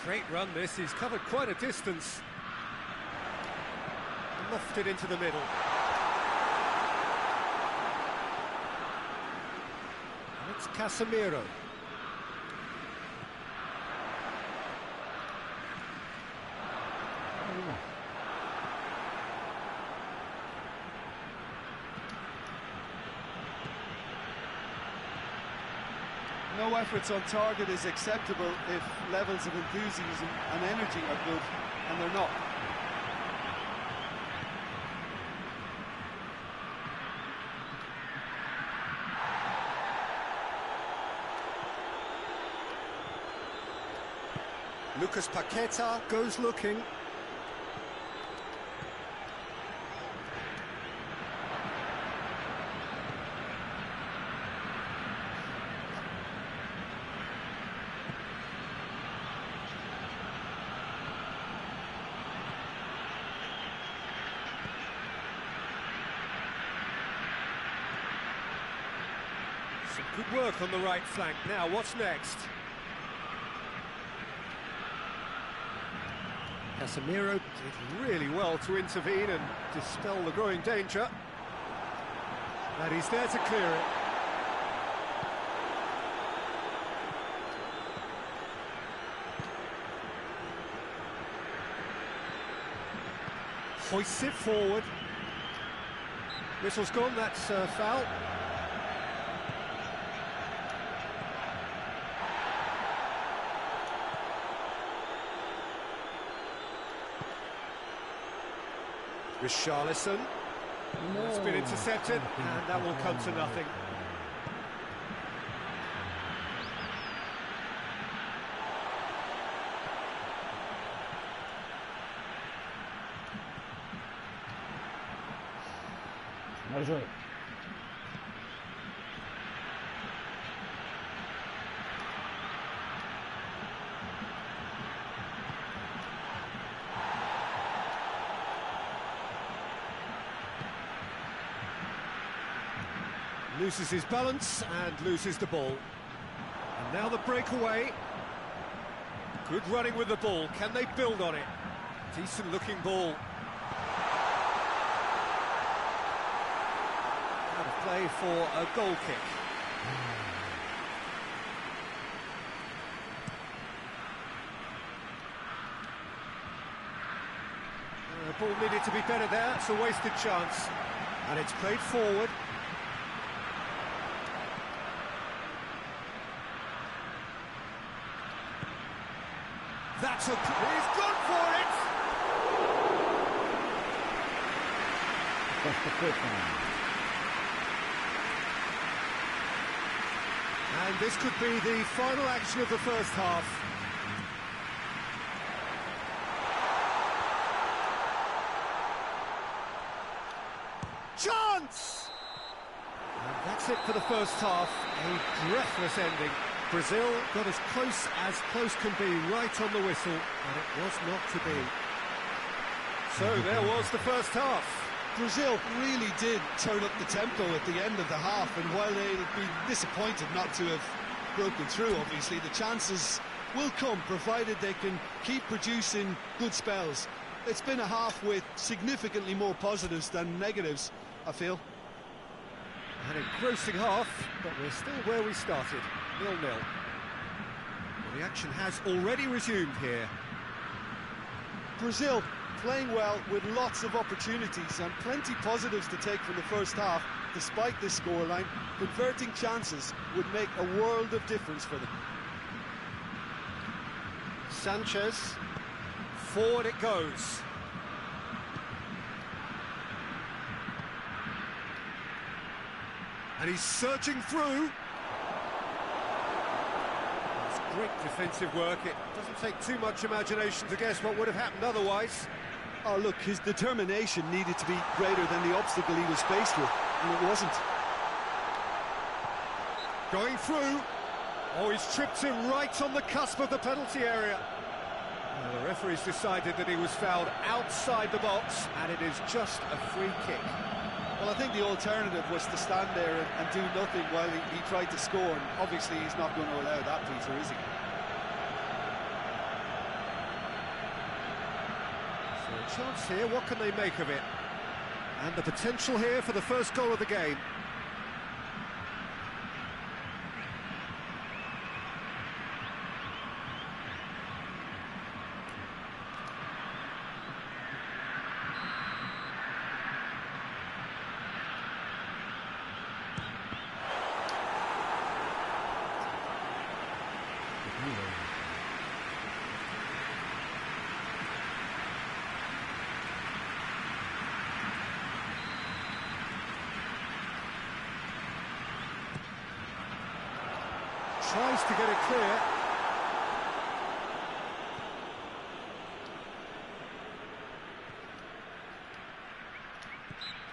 Great run this, he's covered quite a distance. Lofted into the middle. And it's Casemiro. No efforts on target is acceptable if levels of enthusiasm and energy are good, and they're not. Lucas Paqueta goes looking. Some good work on the right flank. Now, what's next? Casemiro did really well to intervene and dispel the growing danger. And he's there to clear it. Hoists it forward. Whistle's gone, that's foul. Richarlison. It's been intercepted, and that will come to nothing. Mal joué. Loses his balance and loses the ball. And now the breakaway. Good running with the ball. Can they build on it? Decent looking ball. Out of play for a goal kick. The ball needed to be better there. It's a wasted chance. And it's played forward. That's a... He's gone for it! That's the quick one. And this could be the final action of the first half. Chance! And that's it for the first half. A breathless ending. Brazil got as close can be, right on the whistle, and it was not to be. So there was the first half. Brazil really did turn up the tempo at the end of the half, and while they'll be disappointed not to have broken through, obviously, the chances will come, provided they can keep producing good spells. It's been a half with significantly more positives than negatives, I feel. An engrossing half, but we're still where we started, 0-0. Well, the action has already resumed here. Brazil playing well with lots of opportunities and plenty positives to take from the first half, despite this scoreline. Converting chances would make a world of difference for them. Sanchez, forward it goes. And he's surging through. It's great defensive work. It doesn't take too much imagination to guess what would have happened otherwise. Oh, look, his determination needed to be greater than the obstacle he was faced with, and it wasn't. Going through. Oh, he's tripped him right on the cusp of the penalty area. Well, the referee's decided that he was fouled outside the box, and it is just a free kick. Well, I think the alternative was to stand there and do nothing while he tried to score, and obviously he's not going to allow that, Peter, is he? So a chance here, what can they make of it? And the potential here for the first goal of the game. Tries to get it clear.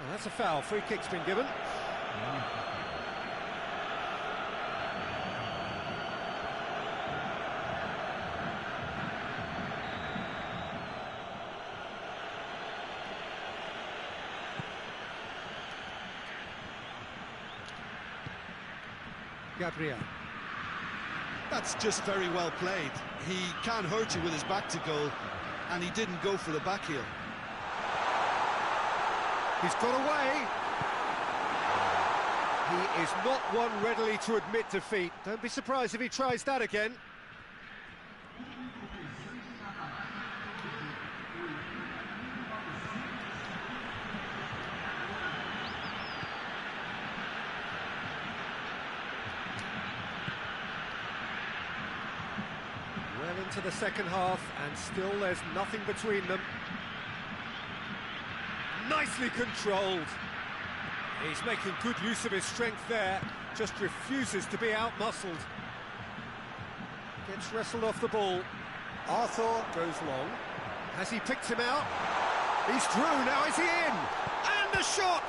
Oh, that's a foul. Free kick's been given. Gabriel. That's just very well played. He can hurt you with his back to goal, and he didn't go for the back heel. He's got away. He is not one readily to admit defeat. Don't be surprised if he tries that again. Into the second half, and still there's nothing between them. nicely controlled. He's making good use of his strength there, just refuses to be out-muscled. Gets wrestled off the ball. Arthur goes long. Has he picked him out? He's through, now is he in? And the shot!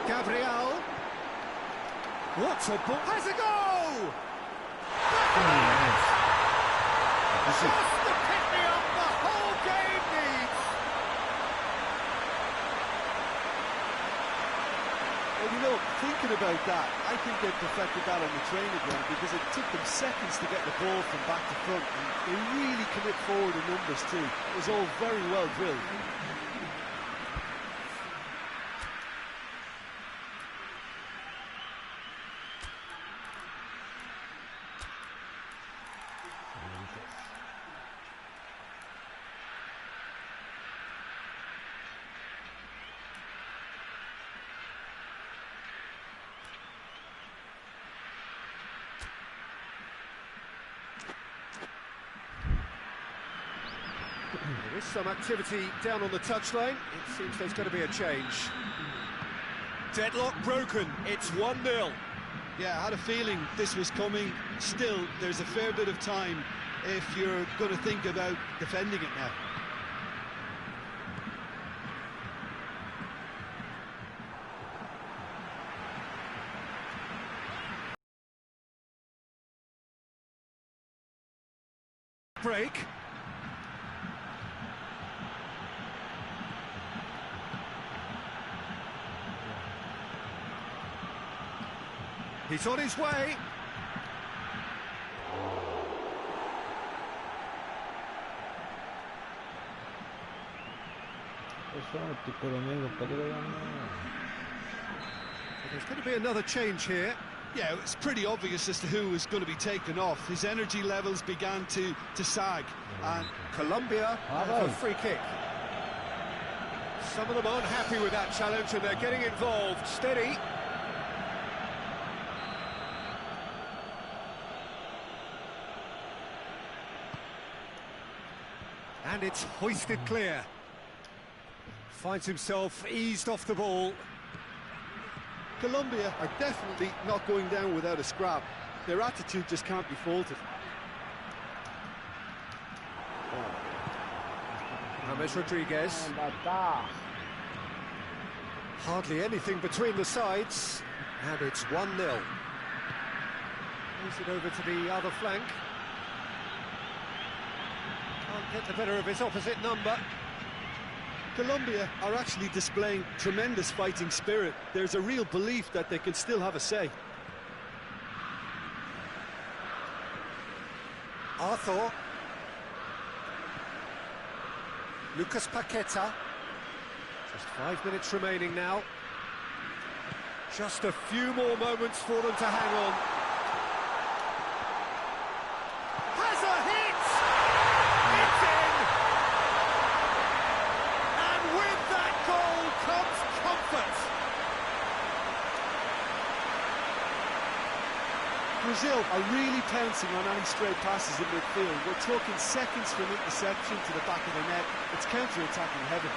Gabriel. What a ball! Has a go! Just the pick-me-up the whole game needs! Well, you know, thinking about that, I think they perfected that on the training ground because it took them seconds to get the ball from back to front, and they really commit forward in numbers too. It was all very well drilled. There is some activity down on the touchline. It seems there's going to be a change. Deadlock broken. It's 1-0. Yeah, I had a feeling this was coming. Still, there's a fair bit of time if you're going to think about defending it now. Break. He's on his way. There's going to be another change here. Yeah, it's pretty obvious as to who was going to be taken off. His energy levels began to sag. And Colombia have a free kick. Some of them aren't happy with that challenge and they're getting involved. Steady. And it's hoisted clear. Finds himself eased off the ball. Colombia are definitely not going down without a scrap. Their attitude just can't be faulted. James Rodriguez. Hardly anything between the sides. And it's 1-0. Moves it over to the other flank. Can't get the better of his opposite number. Colombia are actually displaying tremendous fighting spirit. There's a real belief that they can still have a say. Arthur. Lucas Paqueta. Just 5 minutes remaining now. Just a few more moments for them to hang on. Has a hit! It's in! And with that goal comes comfort. Brazil are really pouncing on any stray passes in midfield. We're talking seconds from interception to the back of the net. It's counter-attacking heaven.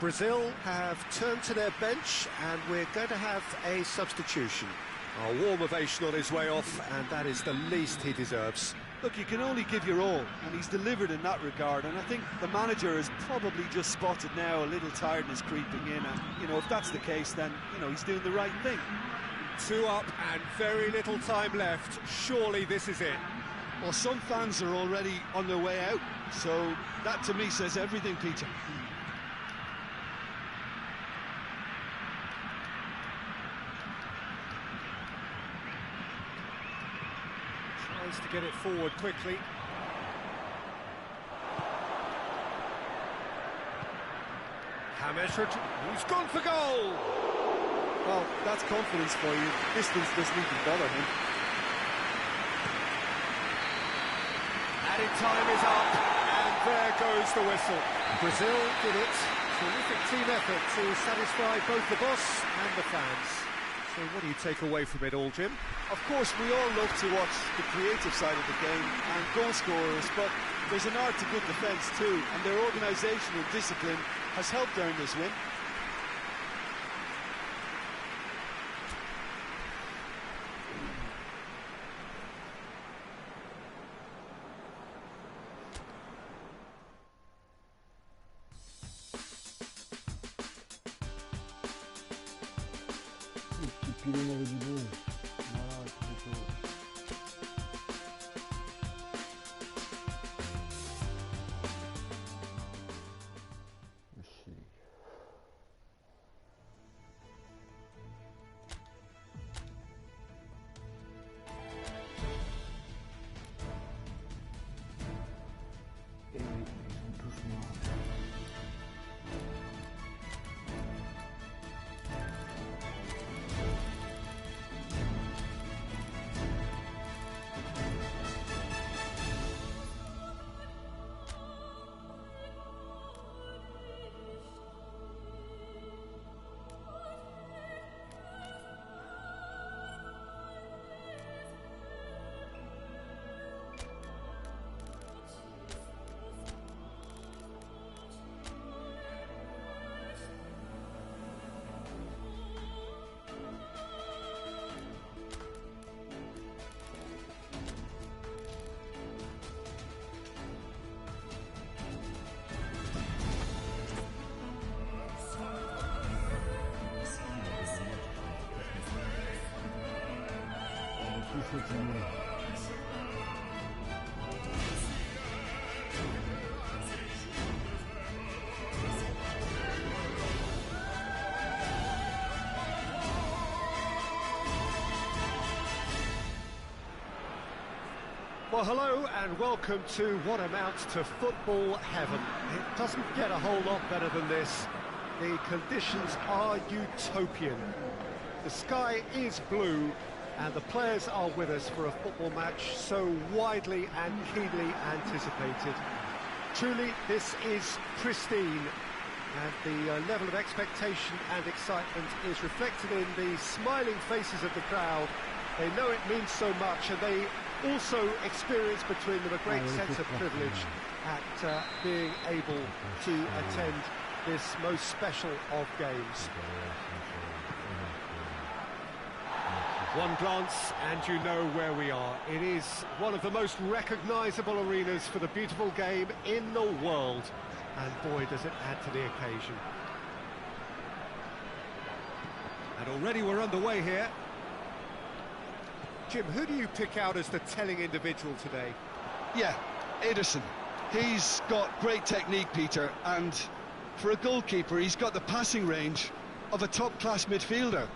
Brazil have turned to their bench and we're going to have a substitution. A warm ovation on his way off, and that is the least he deserves. Look, you can only give your all, and he's delivered in that regard, and I think the manager has probably just spotted now a little tiredness creeping in, and, you know, if that's the case, then, you know, he's doing the right thing. 2 up and very little time left. Surely this is it. Well, some fans are already on their way out, so that to me says everything, Peter. To get it forward quickly. Time measured. He's gone for goal. Well, that's confidence for you. Distance doesn't even bother him. Added time is up, and there goes the whistle. Brazil did it. Terrific team effort to satisfy both the boss and the fans. So what do you take away from it all, Jim? Of course, we all love to watch the creative side of the game and goal scorers, but there's an art to good defence too, and their organisation and discipline has helped earn this win. Puis il avait du beau. Voilà, tout est Et oui, ils sont tous noirs. Well, hello and welcome to what amounts to football heaven. It doesn't get a whole lot better than this. The conditions are utopian. The sky is blue and the players are with us for a football match so widely and keenly anticipated. Truly, this is pristine, and the level of expectation and excitement is reflected in the smiling faces of the crowd. They know it means so much, and they also experience between them a great sense of privilege at being able to attend this most special of games. One glance and you know where we are. It is one of the most recognisable arenas for the beautiful game in the world, and boy does it add to the occasion. And already we're underway here. Jim, who do you pick out as the telling individual today? Yeah, Ederson. He's got great technique, Peter, and for a goalkeeper, he's got the passing range of a top-class midfielder.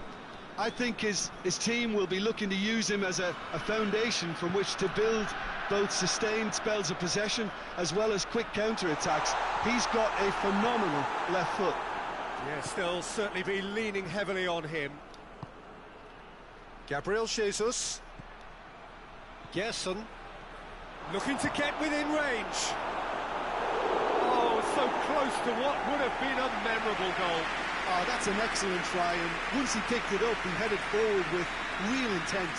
I think his team will be looking to use him as a foundation from which to build both sustained spells of possession as well as quick counter-attacks. He's got a phenomenal left foot. Yes, they'll certainly be leaning heavily on him. Gabriel Jesus. Gerson. Looking to get within range. Oh, so close to what would have been a memorable goal. Oh, that's an excellent try, and once he picked it up, he headed forward with real intent.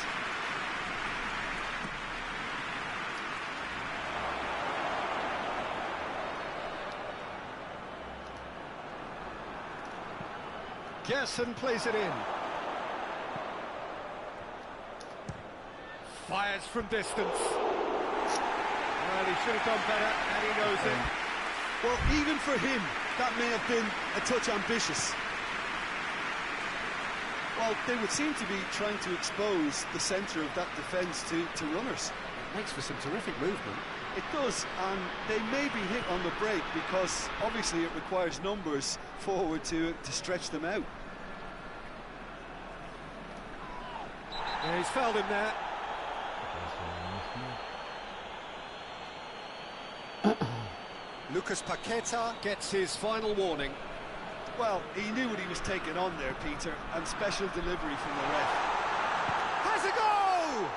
Gerson plays it in. Fires from distance. Well, he should have done better, and he knows it. Well, even for him, that may have been a touch ambitious. Well, they would seem to be trying to expose the centre of that defence to runners. Makes for some terrific movement. It does, and they may be hit on the break because obviously it requires numbers forward to stretch them out. Yeah, he's fouled him there. Lucas Paqueta gets his final warning. Well, he knew what he was taking on there, Peter, and special delivery from the ref. Has a go!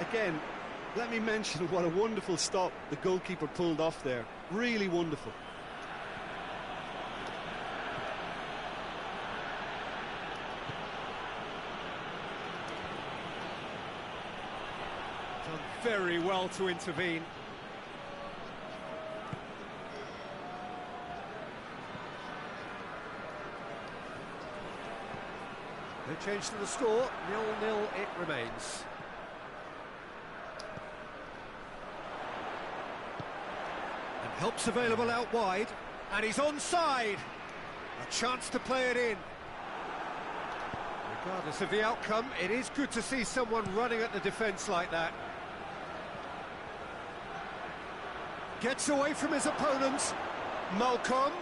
Again, let me mention what a wonderful stop the goalkeeper pulled off there. Really wonderful. Done very well to intervene. No change to the score, 0-0 it remains. And help's available out wide, and he's onside. A chance to play it in. Regardless of the outcome, it is good to see someone running at the defence like that. Gets away from his opponents. Malcolm.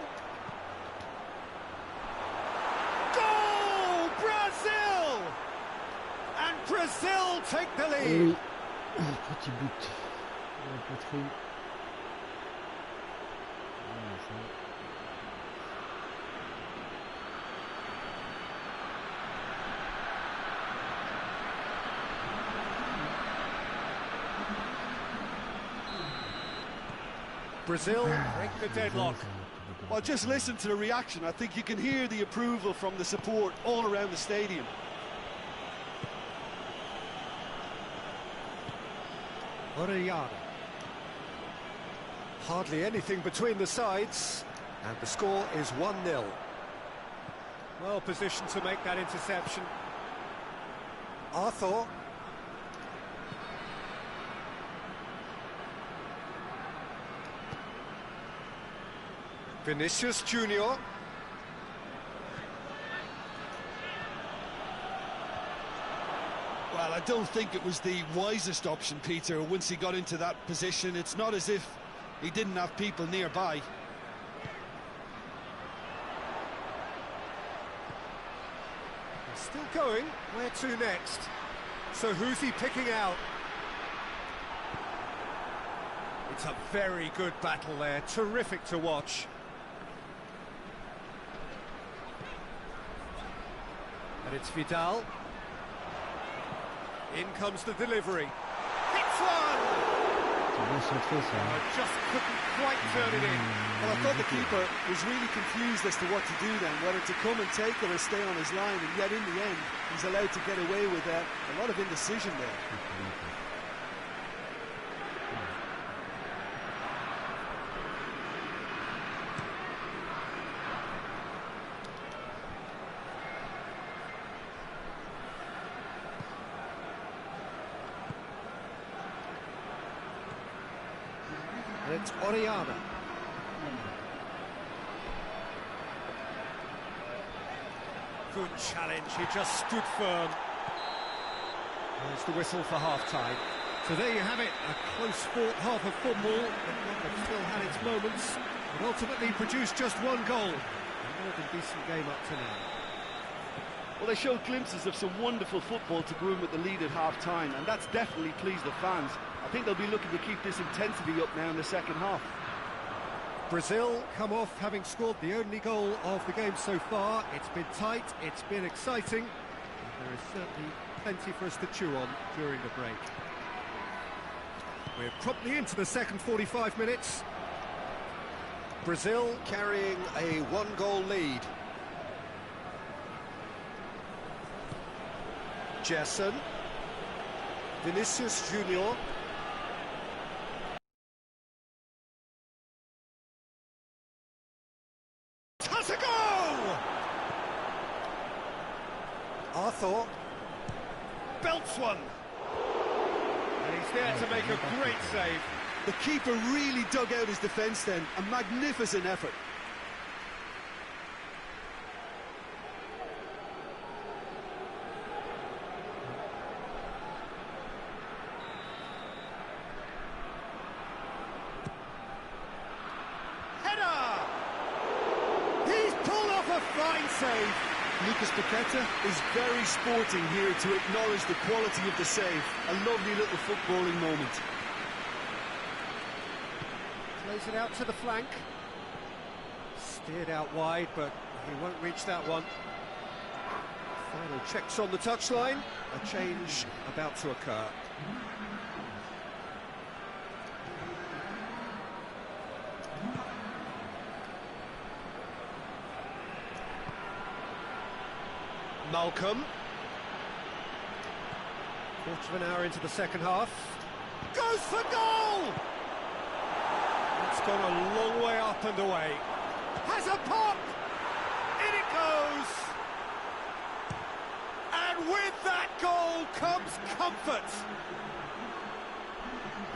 Goal! Brazil! And Brazil take the lead. Oui, petit but. La poitrine. Brazil break the deadlock. Well, just listen to the reaction. I think you can hear the approval from the support all around the stadium. Orellana. Hardly anything between the sides, and the score is 1-0. Well positioned to make that interception. Arthur. Vinicius Junior. Well, I don't think it was the wisest option, Peter, once he got into that position. It's not as if he didn't have people nearby. He's still going. Where to next? So who's he picking out? It's a very good battle there. Terrific to watch. And it's Vidal. In comes the delivery. Hits one! Just couldn't quite turn it in. Well, I thought the keeper was really confused as to what to do then, whether to come and take it or stay on his line, and yet in the end, he's allowed to get away with a lot of indecision there. And it's Orellana. Good challenge, he just stood firm. There's the whistle for half-time. So there you have it, a close fought half of football, but one that still had its moments, but ultimately produced just one goal. A more than decent game up to now. Well, they showed glimpses of some wonderful football to go in with the lead at half-time, and that's definitely pleased the fans. I think they'll be looking to keep this intensity up now in the second half. Brazil come off having scored the only goal of the game so far. It's been tight, it's been exciting, and there is certainly plenty for us to chew on during the break. We're promptly into the second 45 minutes. Brazil carrying a one-goal lead. Jason. Vinicius Junior. Has a go! Arthur. Belts one. And he's there to make a great save. The keeper really dug out his defence then, a magnificent effort. Save. Lucas Paqueta is very sporting here to acknowledge the quality of the save. A lovely little footballing moment. Plays it out to the flank. Steered out wide, but he won't reach that one. Final checks on the touchline. A change about to occur. Malcolm. Quarter of an hour into the second half. Goes for goal! It's gone a long way up and away. Has a pop! In it goes! And with that goal comes comfort!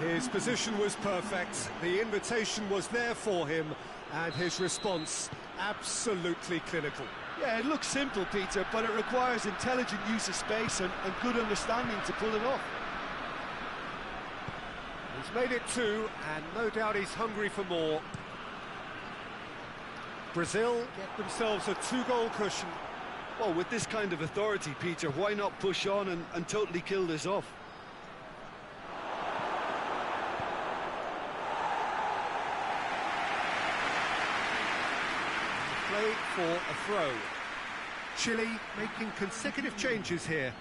His position was perfect, the invitation was there for him, and his response absolutely clinical. Yeah, it looks simple, Peter, but it requires intelligent use of space and good understanding to pull it off. He's made it two, and no doubt he's hungry for more. Brazil get themselves a two-goal cushion. Well, with this kind of authority, Peter, why not push on and totally kill this off? Play for a throw. Chile making consecutive changes here.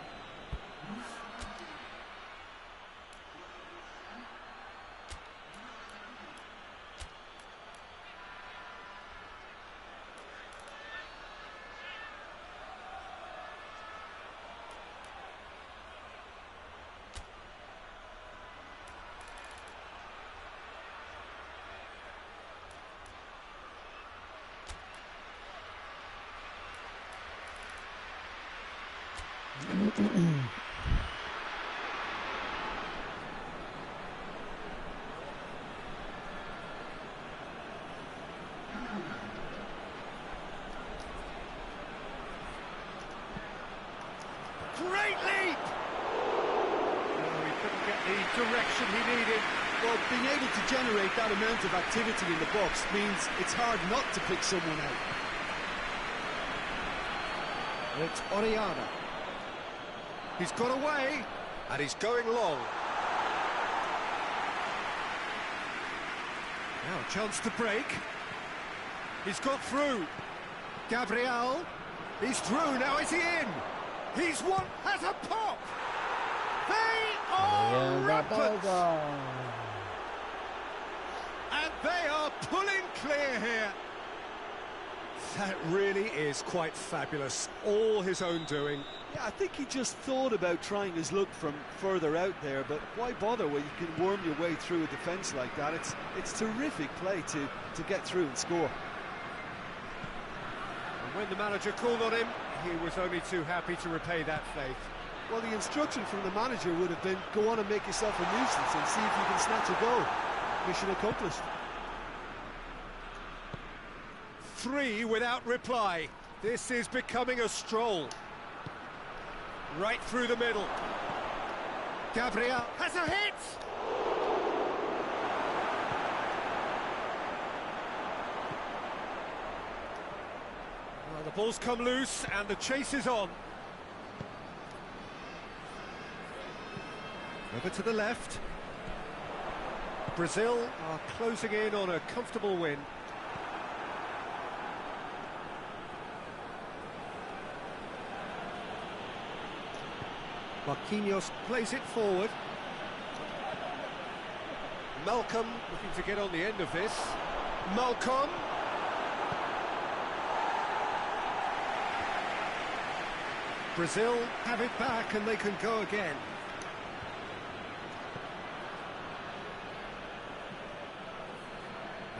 Great leap! Oh, he couldn't get the direction he needed. Well, being able to generate that amount of activity in the box means it's hard not to pick someone out. It's Oriana. He's got away, and he's going long. Now a chance to break. He's got through. Gabriel. He's through, now is he in? He's one, has a pop! They are rampant! And they are pulling clear here. That really is quite fabulous. All his own doing. Yeah, I think he just thought about trying his luck from further out there, but why bother when you can worm your way through a defence like that? It's terrific play to get through and score. And when the manager called on him, he was only too happy to repay that faith. Well, the instruction from the manager would have been, go on and make yourself a nuisance and see if you can snatch a goal. Mission accomplished. 3 without reply. This is becoming a stroll. Right through the middle. Gabriel has a hit! Well, the ball's come loose and the chase is on. Over to the left. Brazil are closing in on a comfortable win. Marquinhos plays it forward. Malcolm looking to get on the end of this. Malcolm. Brazil have it back and they can go again.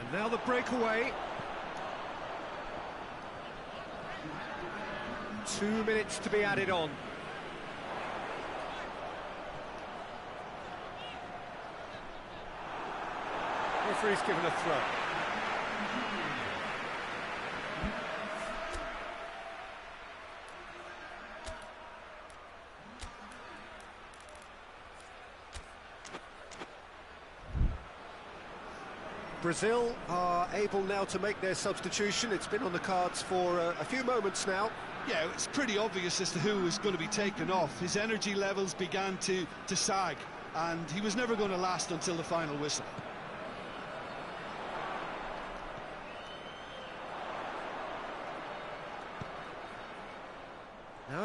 And now the breakaway. 2 minutes to be added on. Referee's given a throw. Brazil are able now to make their substitution. It's been on the cards for a few moments now. Yeah, it's pretty obvious as to who was going to be taken off. His energy levels began to sag, and he was never going to last until the final whistle.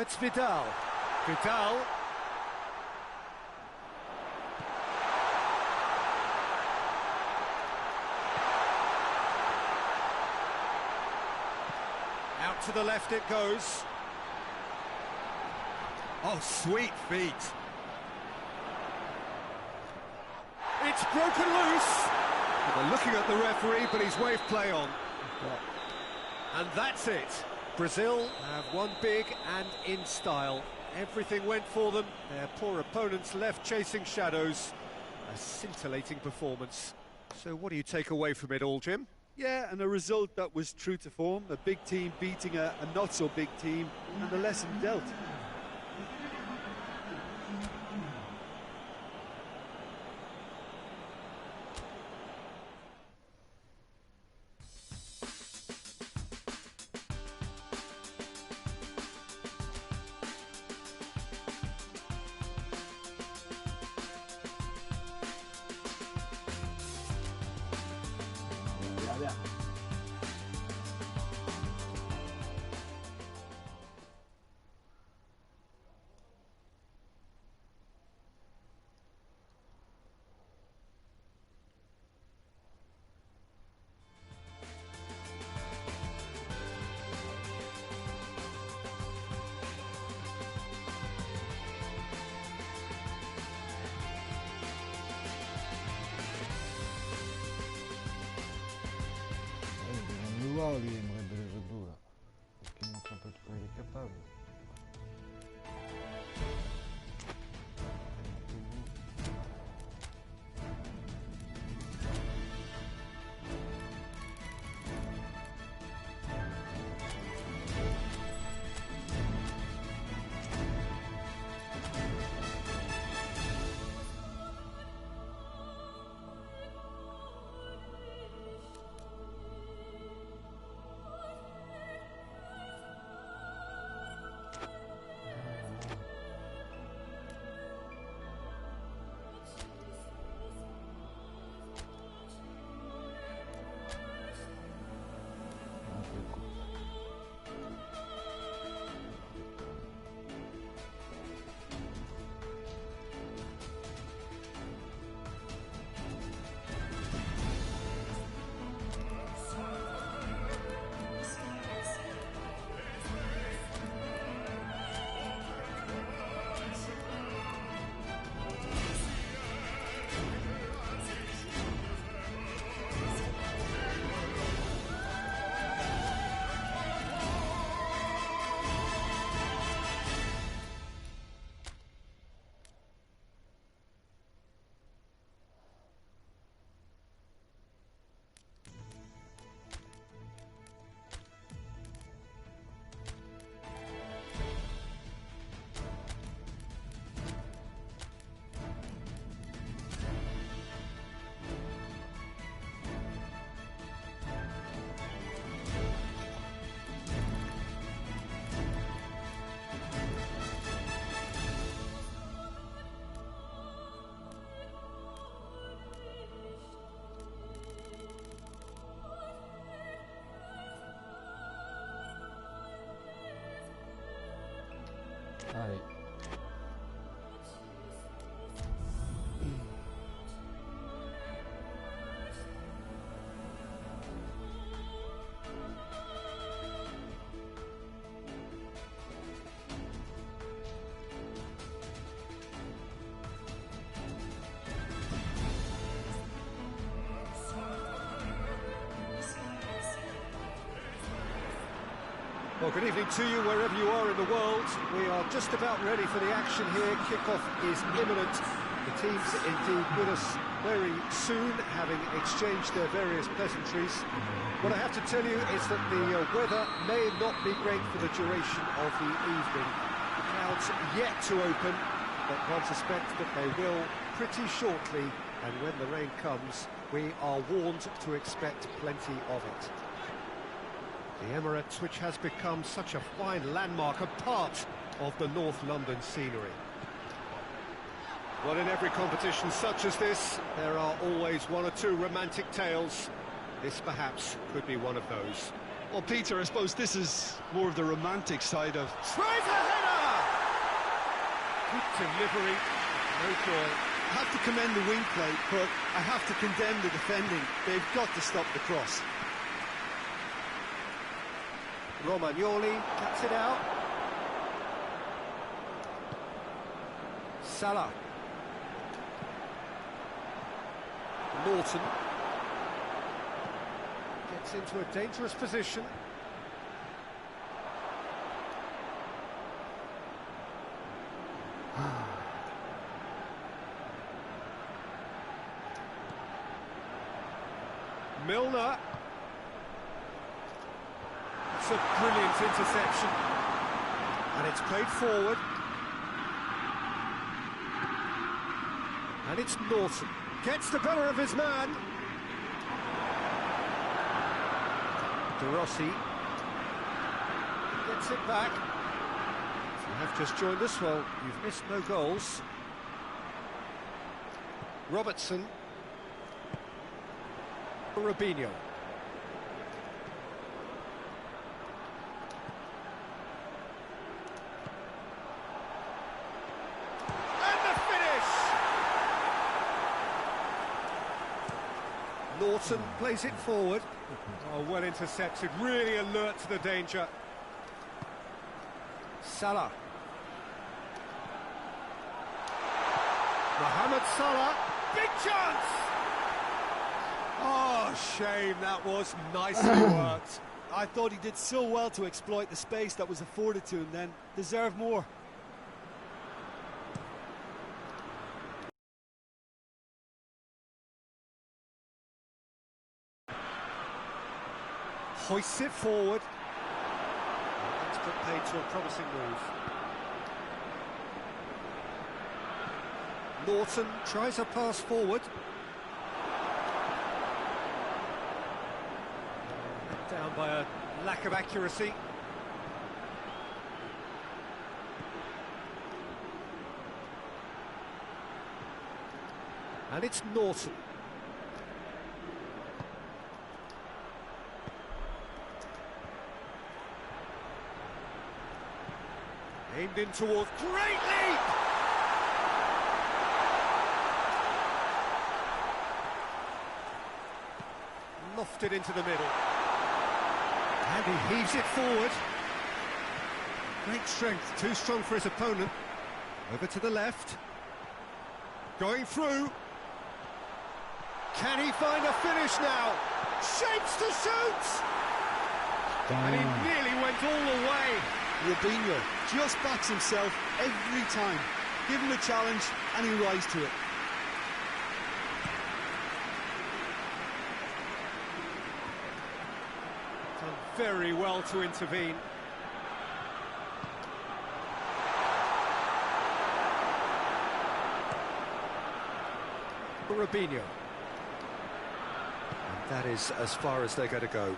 it's Vidal. Vidal. Out to the left it goes. Oh, sweet feet. It's broken loose. They're looking at the referee, but he's waved play on. And that's it. Brazil have won big and in style. Everything went for them. Their poor opponents left chasing shadows. A scintillating performance. So what do you take away from it all, Jim? Yeah, and a result that was true to form. A big team beating a not-so-big team, and a lesson dealt. Lui aimerait le jeu d'eau là, parce qu'il montre un peu de quoi il est capable. Allez. Well, good evening to you wherever you are in the world. We are just about ready for the action here. Kickoff is imminent. The teams indeed with us very soon, having exchanged their various pleasantries. What I have to tell you is that the weather may not be great for the duration of the evening. The clouds yet to open, but one suspects that they will pretty shortly. And when the rain comes, we are warned to expect plenty of it. The Emirates, which has become such a fine landmark, a part of the North London scenery. Well, in every competition such as this, there are always one or two romantic tales. This perhaps could be one of those. Well, Peter, I suppose this is more of the romantic side of... Tries a header! delivery, no joy. I have to commend the wing play, but I have to condemn the defending. They've got to stop the cross. Romagnoli cuts it out. Salah. Norton gets into a dangerous position. Milner. It's a brilliant interception. And it's played forward. And it's Norton. Gets the better of his man. De Rossi gets it back. If you have just joined us, well, you've missed no goals. Robertson. Robinho. And the finish! Norton plays it forward. Oh, well intercepted, really alert to the danger. Salah. Mohamed Salah, big chance! Oh, shame, that was nicely worked. I thought he did so well to exploit the space that was afforded to him then. Deserved more. Hoists it forward. That's put paid to a promising move. Norton tries a pass forward. Down by a lack of accuracy. And it's Norton. Aimed in towards... Great leap! Lofted into the middle. And he heaves it forward. Great strength, too strong for his opponent. Over to the left. Going through. Can he find a finish now? Shapes to shoot! And he nearly went all the way. Robinho just backs himself every time. Give him a challenge and he'll rise to it. Done very well to intervene. Robinho. And that is as far as they're going to go.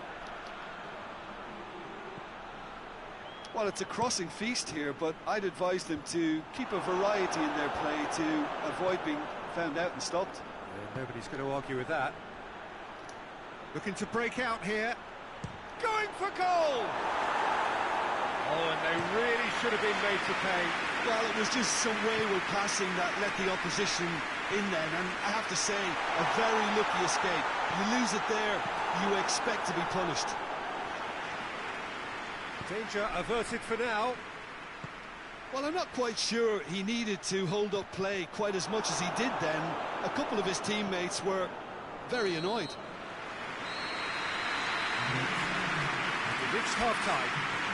Well, it's a crossing feast here, but I'd advise them to keep a variety in their play to avoid being found out and stopped. Yeah, nobody's going to argue with that. Looking to break out here. Going for goal! Oh, and they really should have been made to pay. Well, it was just some wayward passing that let the opposition in then, and I have to say, a very lucky escape. You lose it there, you expect to be punished. Danger averted for now. Well, I'm not quite sure he needed to hold up play quite as much as he did then. A couple of his teammates were very annoyed. It reached half-time,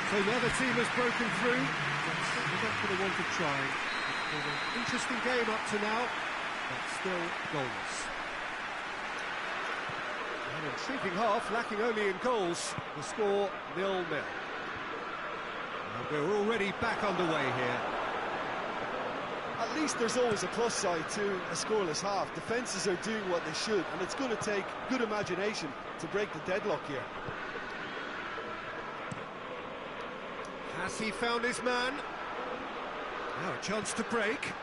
so the team has broken through. They're certainly not going to want to try. It's been an interesting game up to now, but still goals. An intriguing half, lacking only in goals. The score 0-0. And we're already back underway here. At least there's always a plus side to a scoreless half. Defences are doing what they should, and it's going to take good imagination to break the deadlock here. Has he found his man? Now a chance to break.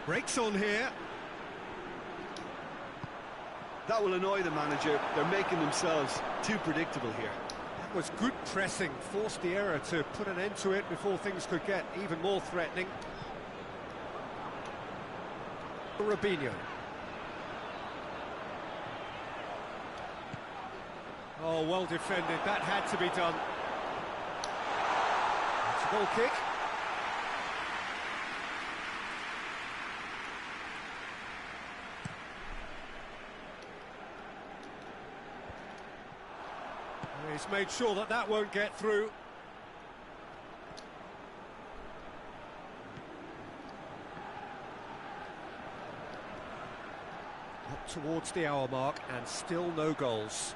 Breaks on here. That will annoy the manager. They're making themselves too predictable here. That was good pressing, forced the error to put an end to it before things could get even more threatening. Robinho. Oh, well defended, that had to be done. It's a goal kick. He's made sure that that won't get through. Up towards the hour mark and still no goals.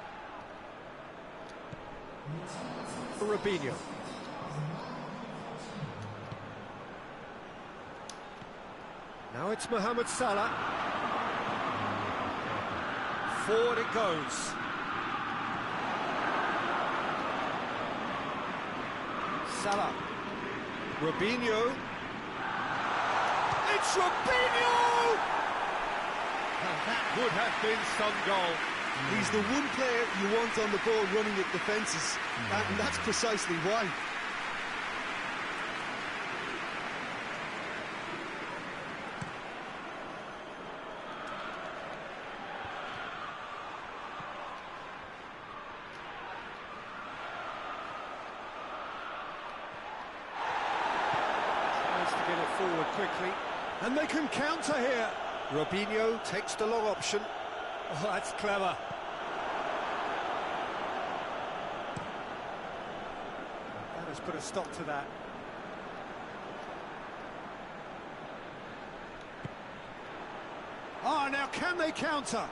Robinho. Now it's Mohamed Salah. Forward it goes. Salah. Robinho. It's Robinho! And that would have been some goal. He's the one player you want on the ball running at defences, and that's precisely why. Tries to get it forward quickly, and they can counter here. Robinho takes the long option. Oh, that's clever. That has put a stop to that. Ah, now can they counter?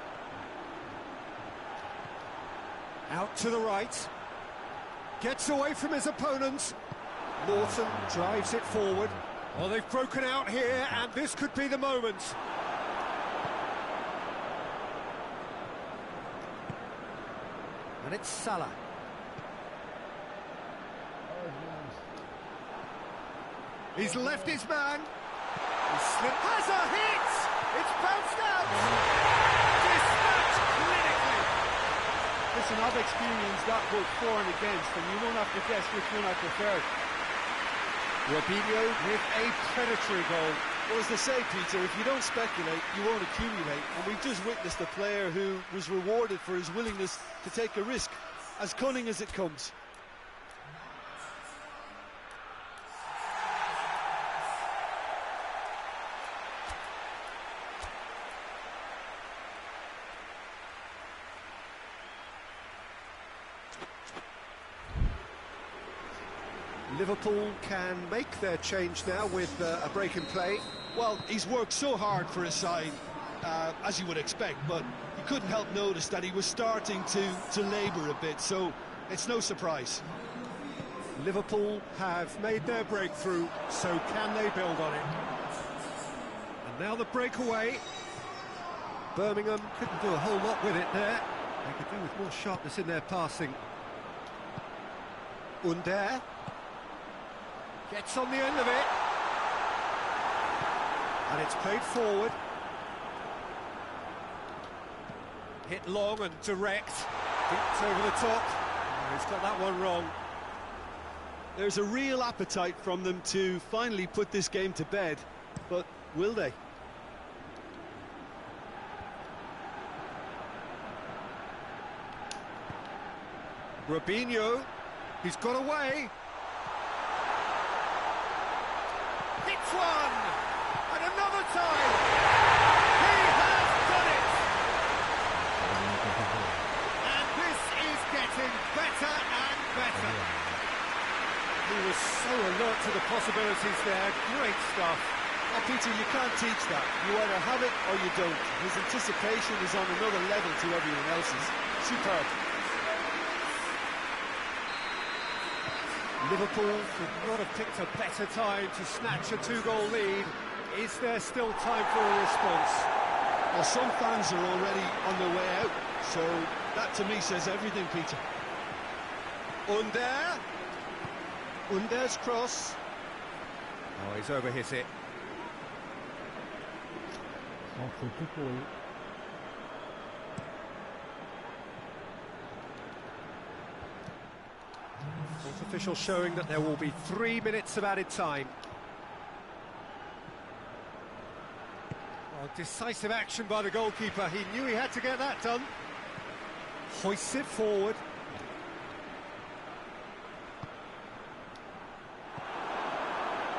Out to the right. Gets away from his opponents. Norton drives it forward. Oh, they've broken out here, and this could be the moment. And it's Salah. He's left his man. He slipped. Has a hit! It's bounced out! Dispatched clinically! Listen, I've experienced that both for and against, and you won't have to guess which one I prefer. Robinho with a predatory goal. Well, as they say, Peter, if you don't speculate, you won't accumulate. And we've just witnessed a player who was rewarded for his willingness to take a risk, as cunning as it comes. Liverpool can make their change now with a break in play. Well, he's worked so hard for his side, as you would expect, but you couldn't help notice that he was starting to labour a bit, so it's no surprise. Liverpool have made their breakthrough, so can they build on it? And now the breakaway. Birmingham couldn't do a whole lot with it there. They could do with more sharpness in their passing. Under gets on the end of it. And it's played forward. Hit long and direct. Dipped over the top. Oh, he's got that one wrong. There's a real appetite from them to finally put this game to bed, but will they? Robinho, he's got away. Hits one! And another time! He has done it! And this is getting better and better. He was so alert to the possibilities there. Great stuff. Oh, Peter, you can't teach that. You either have it or you don't. His anticipation is on another level to everyone else's. Superb. Liverpool could not have picked a better time to snatch a two-goal lead. Is there still time for a response? Well, some fans are already on their way out, so that to me says everything, Peter. Under's cross. Oh, he's overhit it. Centre tout pourri. Both officials showing that there will be 3 minutes of added time. Well, decisive action by the goalkeeper. He knew he had to get that done. Hoists it forward.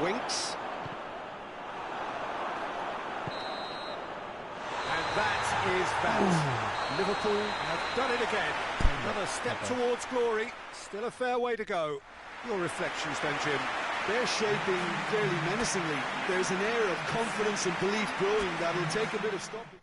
Winks. And that is that. Liverpool have done it again. Another step towards glory. Still a fair way to go. Your reflections then, Jim? They're shaping fairly menacingly. There's an air of confidence and belief growing that'll take a bit of stopping.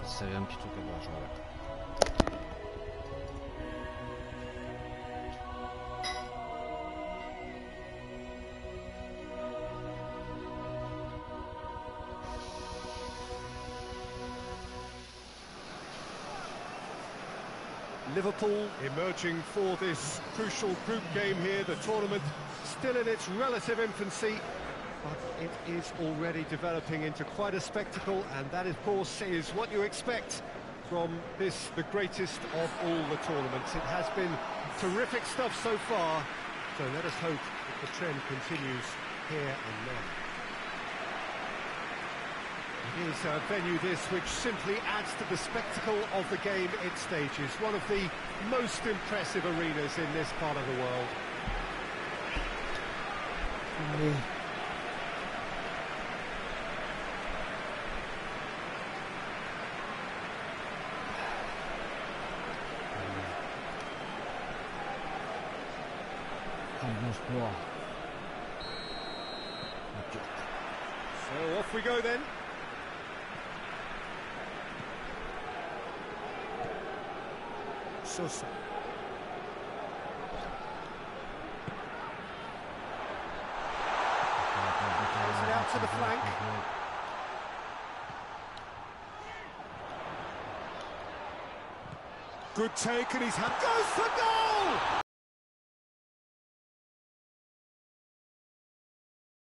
Ça vient plutôt qu'à jouer. Liverpool emerging for this crucial group game here. The tournament still in its relative infancy, but it is already developing into quite a spectacle, and that, of course, is what you expect from this, the greatest of all the tournaments. It has been terrific stuff so far, so let us hope that the trend continues here and now. It is a venue this which simply adds to the spectacle of the game it stages. One of the most impressive arenas in this part of the world. So off we go then. Sosa. Plays it out to the flank. Good take, and he's goes for goal!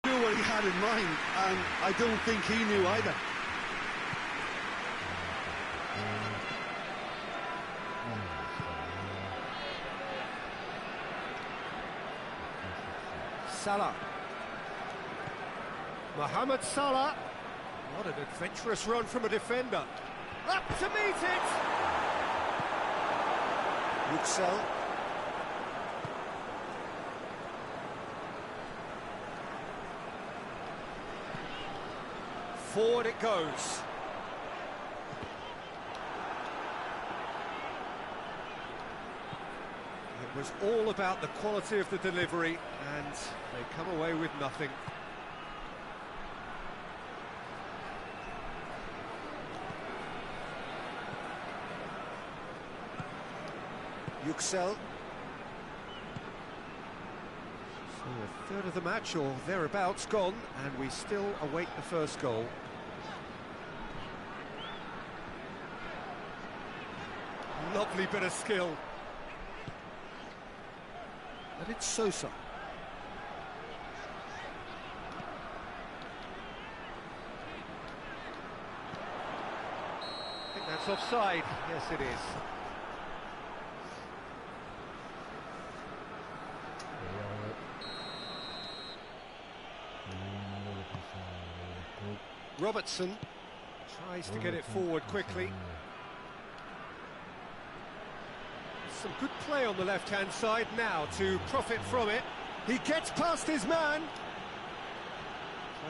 Knew what he had in mind, and I don't think he knew either. Salah. Mohamed Salah. What an adventurous run from a defender. Up to meet it! Yüksel. Forward it goes. It was all about the quality of the delivery, and they come away with nothing. Yüksel. So a third of the match or thereabouts gone, and we still await the first goal. Lovely bit of skill. And it's Sosa. I think that's offside. Yes, it is. Robertson tries to get it forward quickly. Some good play on the left-hand side now to profit from it. He gets past his man.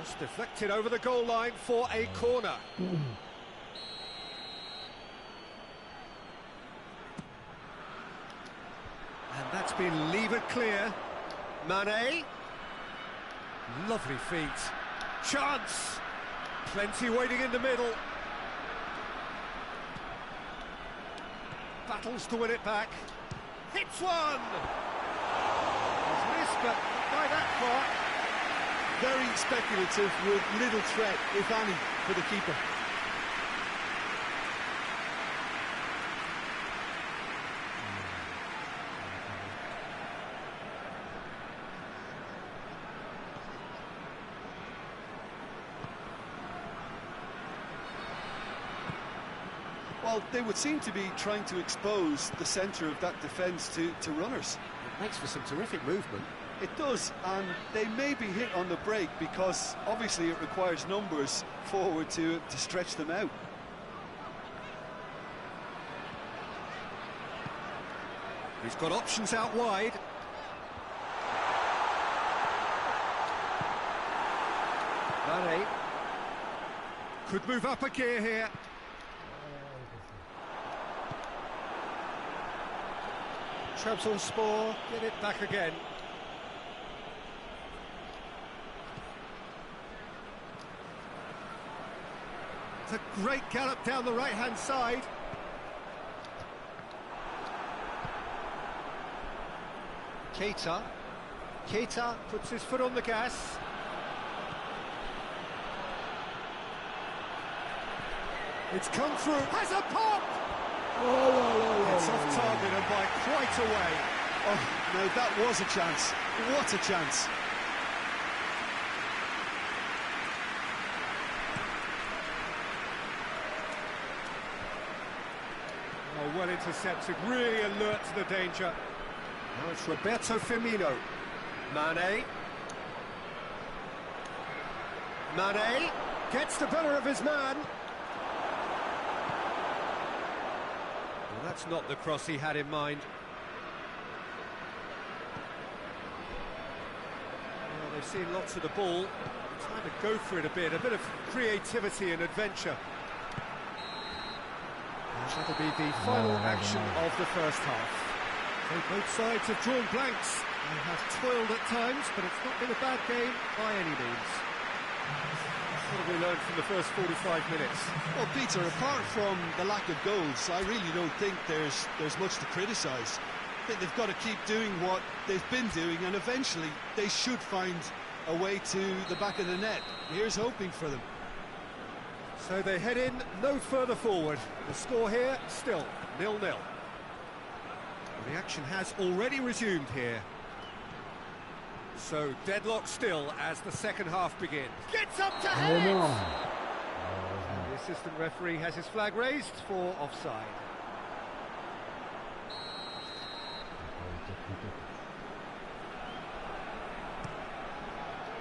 Just deflected over the goal line for a corner. And that's been levered clear. Mane. Lovely feet. Chance. Plenty waiting in the middle. Battles to win it back. Hits one! He's missed, but by that far. Very speculative with little threat, if any, for the keeper. Well, they would seem to be trying to expose the centre of that defence to runners. It makes for some terrific movement. It does, and they may be hit on the break because obviously it requires numbers forward to stretch them out. He's got options out wide. Mane could move up a gear here. Trabzonspor get it back again. It's a great gallop down the right-hand side. Keita puts his foot on the gas. It's come through, has a pop! It's off target and by quite a way. Oh, no, that was a chance. What a chance. Oh, well intercepted, really alert to the danger. Now it's Roberto Firmino. Mane gets the better of his man. Well, that's not the cross he had in mind. Well, they've seen lots of the ball. They're trying to go for it a bit of creativity and adventure. And that'll be the final action of the first half. So both sides have drawn blanks. They have toiled at times, but it's not been a bad game by any means. What have we learned from the first 45 minutes? Well, Peter, apart from the lack of goals, I really don't think there's much to criticise. I think they've got to keep doing what they've been doing, and eventually they should find a way to the back of the net. Here's hoping for them. So they head in no further forward. The score here still 0-0. The action has already resumed here. So deadlock still as the second half begins. Gets up to head it! And the assistant referee has his flag raised for offside.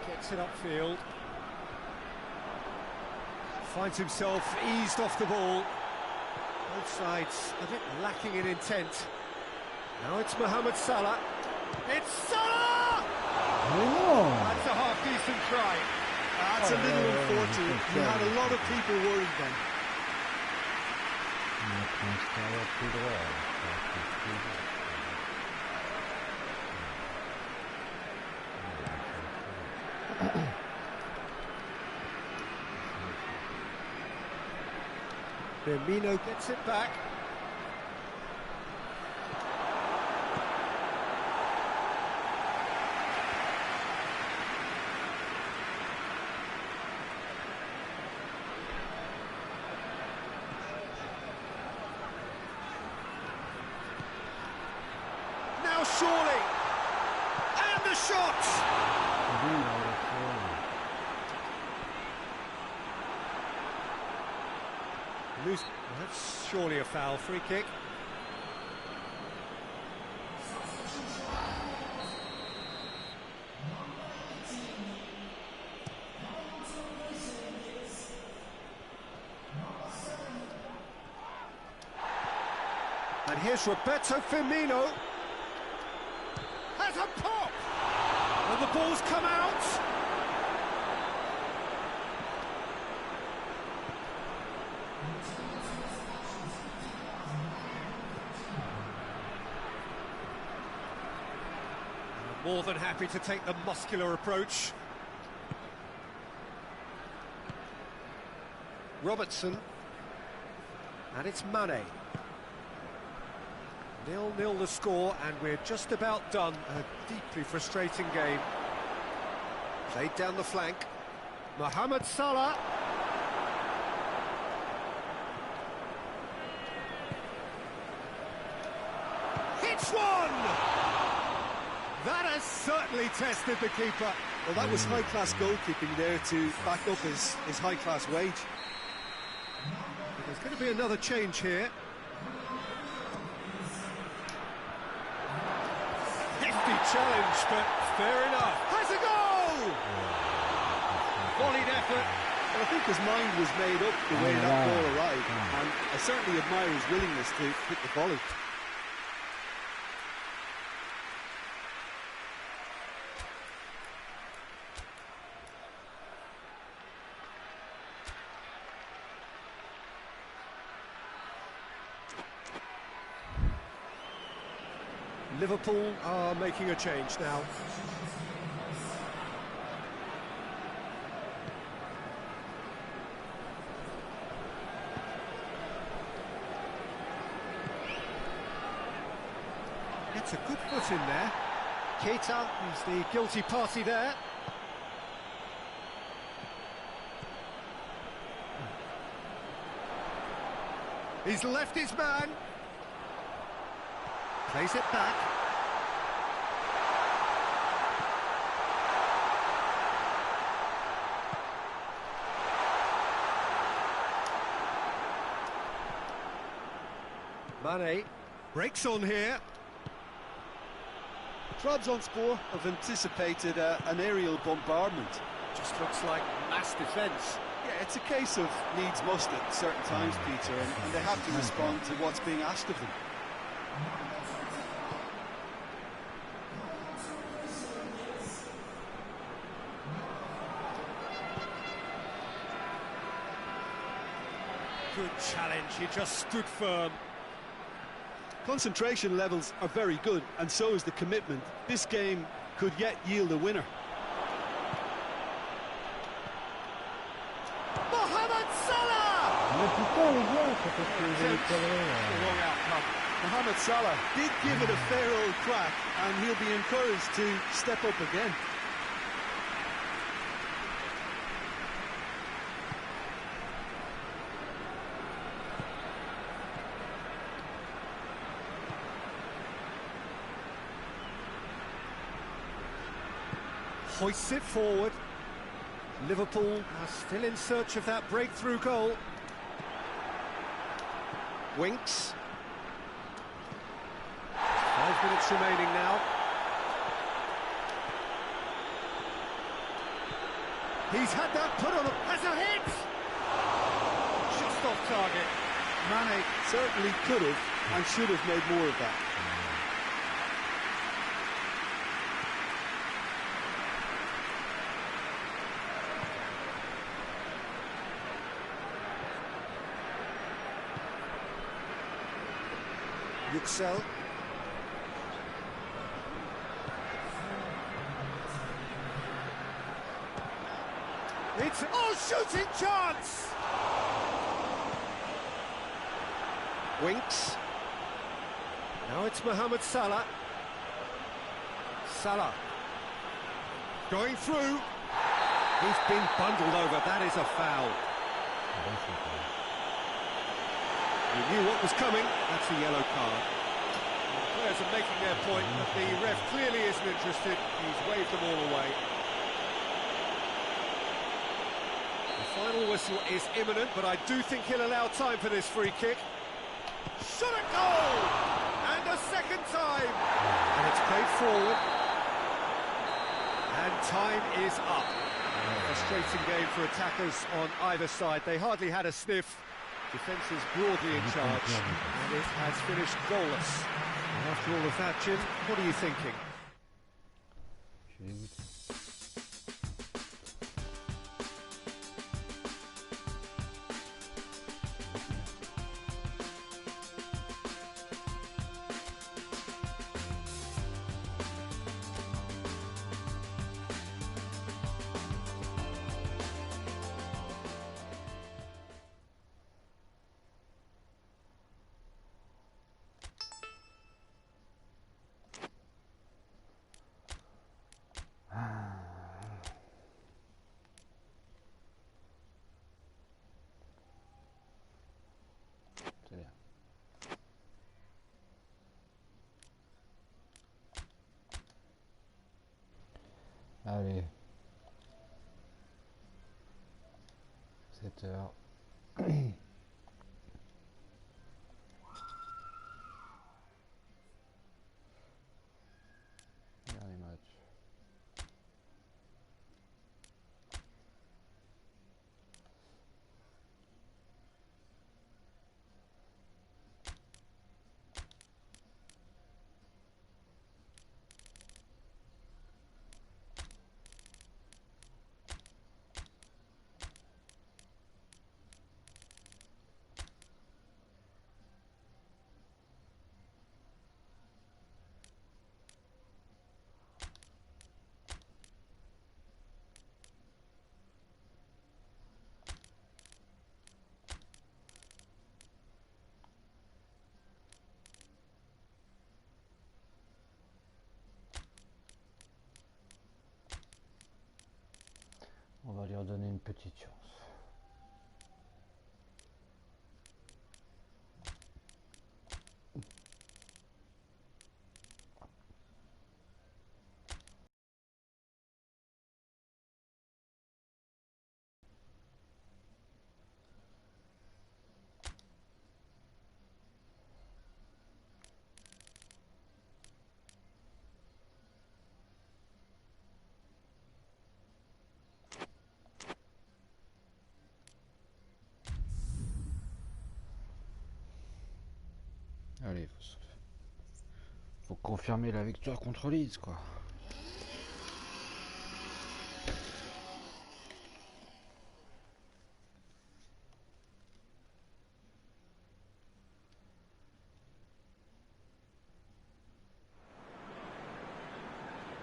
Gets it upfield. Finds himself eased off the ball. Both sides a bit lacking in intent. Now it's Mohamed Salah. It's Salah! Oh. That's a half-decent try. That's a little unfortunate. You had a lot of people worried then. Firmino gets it back. Now surely, and the shot! Loose. That's surely a foul. Free kick. And here's Roberto Firmino. Has a pop! And the ball's come out. More than happy to take the muscular approach. Robertson. And it's Mane. 0-0 the score, and we're just about done. A deeply frustrating game. Played down the flank. Mohamed Salah. Hits one! That has certainly tested the keeper. Well, that was high-class goalkeeping there to back up his high-class wage. There's going to be another change here. Hefty challenge, but fair enough. Has a goal! Volleyed effort. Well, I think his mind was made up the way that ball arrived, and I certainly admire his willingness to hit the volley. Liverpool are making a change now. Gets a good foot in there. Keita is the guilty party there. He's left his man. Plays it back. Mane breaks on here. Trabzonspor have anticipated an aerial bombardment. Just looks like mass defence. Yeah, it's a case of needs must at certain times, Peter, and they have to respond to what's being asked of them. Good challenge, he just stood firm. Concentration levels are very good, and so is the commitment. This game could yet yield a winner. Mohamed Salah! Wrong outcome. Mohamed Salah did give it a fair old crack, and he'll be encouraged to step up again. Hoists it forward. Liverpool are still in search of that breakthrough goal. Winks. 5 minutes remaining now. He's had that put on. Has a hit! Just off target. Mane certainly could have and should have made more of that. Yüksel. It's shooting chance. Winks. Now it's Mohamed Salah. Salah going through. He's been bundled over. That is a foul. He knew what was coming. That's a yellow card. The players are making their point, but the ref clearly isn't interested. He's waved them all away. The final whistle is imminent, but I do think he'll allow time for this free kick. Shot a goal! And a second time! And it's played forward. And time is up. Frustrating game for attackers on either side. They hardly had a sniff. Defence is broadly in charge, and it has finished goalless. And after all of that, Jim, what are you thinking? C'est bien. Allez. 7 heures. Dernier match. On va lui redonner une petite chance. Allez, faut confirmer la victoire contre Leeds, quoi.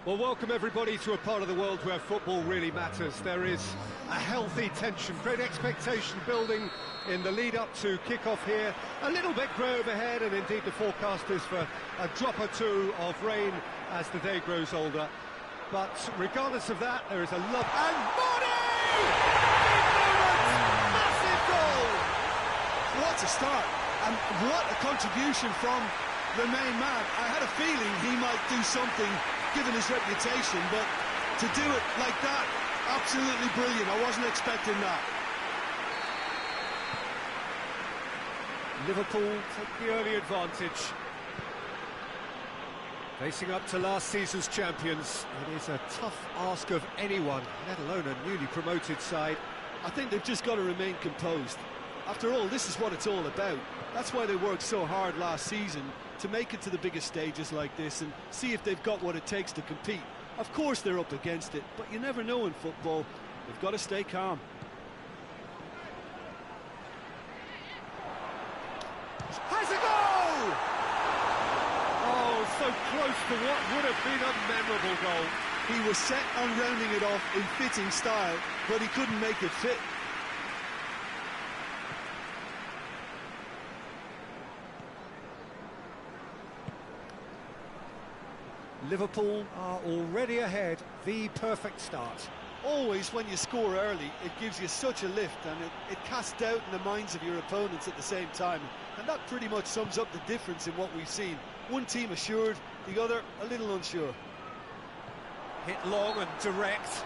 Well, welcome everybody to a part of the world where football really matters. There is a healthy tension, great expectation building in the lead up to kick-off here. A little bit grey overhead, and indeed the forecast is for a drop or two of rain as the day grows older. But regardless of that, there is a love... And Body! Massive goal! What a start, and what a contribution from the main man. I had a feeling he might do something given his reputation, but to do it like that, absolutely brilliant. I wasn't expecting that. Liverpool take the early advantage. Facing up to last season's champions, it is a tough ask of anyone, let alone a newly promoted side. I think they've just got to remain composed. After all, this is what it's all about. That's why they worked so hard last season, to make it to the biggest stages like this and see if they've got what it takes to compete. Of course they're up against it, but you never know in football. They've got to stay calm. Has a goal! so close to what would have been a memorable goal. He was set on rounding it off in fitting style, but he couldn't make it fit. Liverpool are already ahead, the perfect start. Always when you score early, it gives you such a lift, and it casts doubt in the minds of your opponents at the same time. And that pretty much sums up the difference in what we've seen. One team assured, the other a little unsure. Hit long and direct.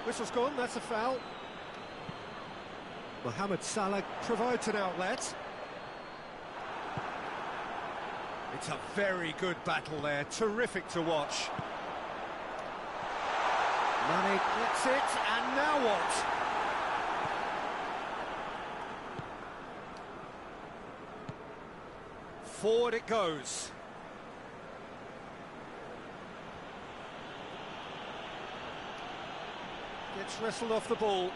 Whistle's gone, that's a foul. Mohamed Salah provides an outlet. It's a very good battle there, terrific to watch. Mane gets it, and now what? Forward it goes. Gets wrestled off the ball.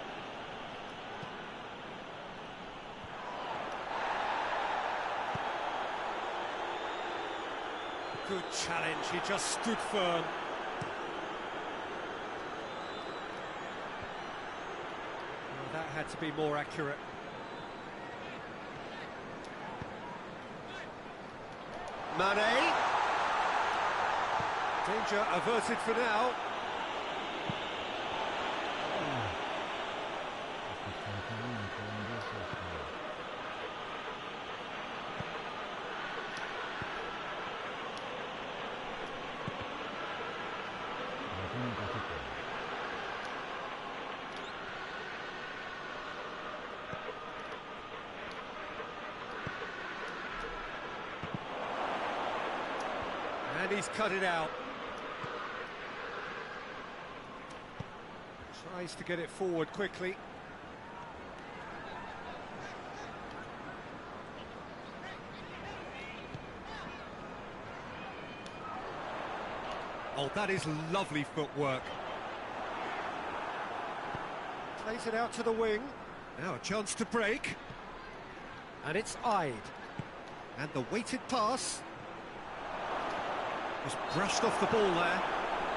Good challenge, he just stood firm. Well, that had to be more accurate. Mane. Danger averted for now. And he's cut it out. Tries to get it forward quickly. Oh, that is lovely footwork. Plays it out to the wing. Now a chance to break. And it's eyed. And the weighted pass. Just brushed off the ball there.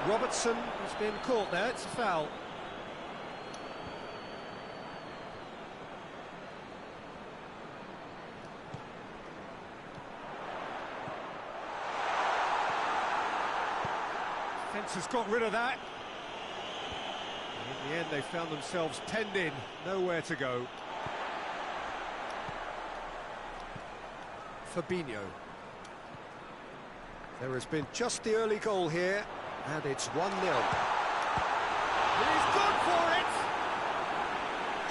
Robertson has been caught there, it's a foul. Defence has got rid of that. And in the end they found themselves penned in, nowhere to go. Fabinho. There has been just the early goal here, and it's 1-0. And he's gone for it!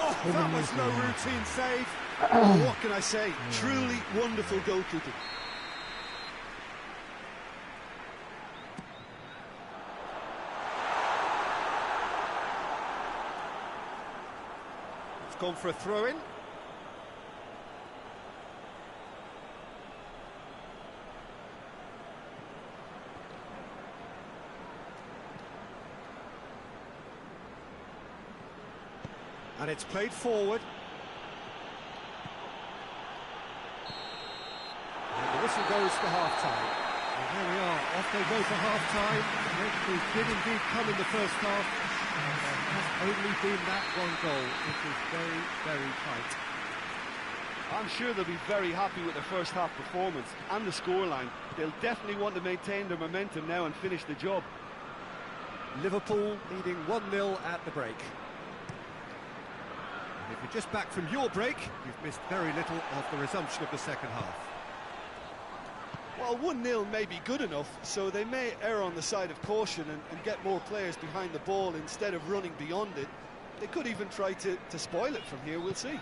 Oh, that was no routine save. Oh, what can I say? Truly wonderful goalkeeping. It's gone for a throw-in. And it's played forward. And the whistle goes for half-time. And there we are, off they go for half-time. It did indeed come in the first half. And there has only been that one goal. It was very, very tight. I'm sure they'll be very happy with their first half performance and the scoreline. They'll definitely want to maintain their momentum now and finish the job. Liverpool leading 1-0 at the break. If you're just back from your break, you've missed very little of the resumption of the second half. Well, 1-0 may be good enough, so they may err on the side of caution and get more players behind the ball instead of running beyond it. They could even try to spoil it from here, we'll see.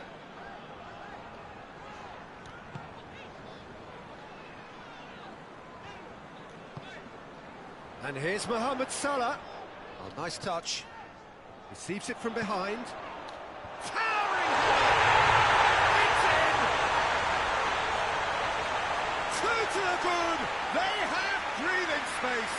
And here's Mohamed Salah. Oh, nice touch. Receives it from behind. Towering header! It's in! 2 to the good! They have breathing space!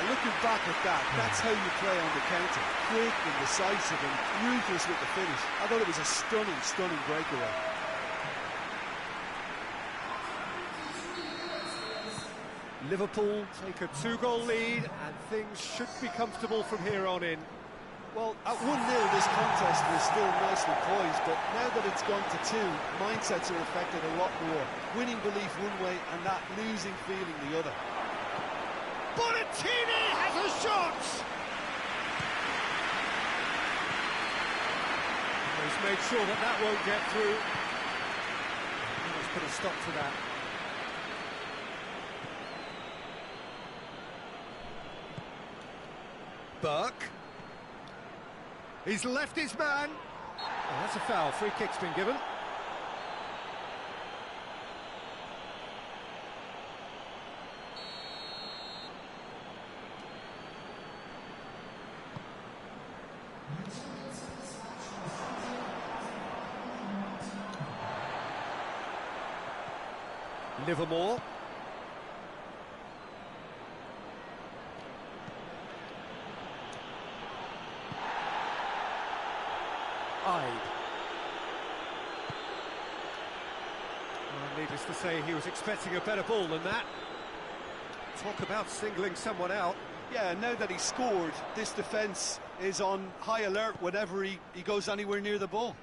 Looking back at that, that's how you play on the counter. Quick and decisive and ruthless with the finish. I thought it was a stunning, stunning breakaway. Liverpool take a 2-goal lead, and things should be comfortable from here on in. Well, at 1-0 this contest was still nicely poised, but now that it's gone to 2, mindsets are affected a lot more. Winning belief one way and that losing feeling the other. Bonatini has a shot! He's made sure that that won't get through. Let's put a stop to that. Burke. He's left his man. Oh, that's a foul. Free kick's been given. Livermore. Well, needless to say, he was expecting a better ball than that. Talk about singling someone out. Yeah, now that he scored, this defence is on high alert whenever he goes anywhere near the ball.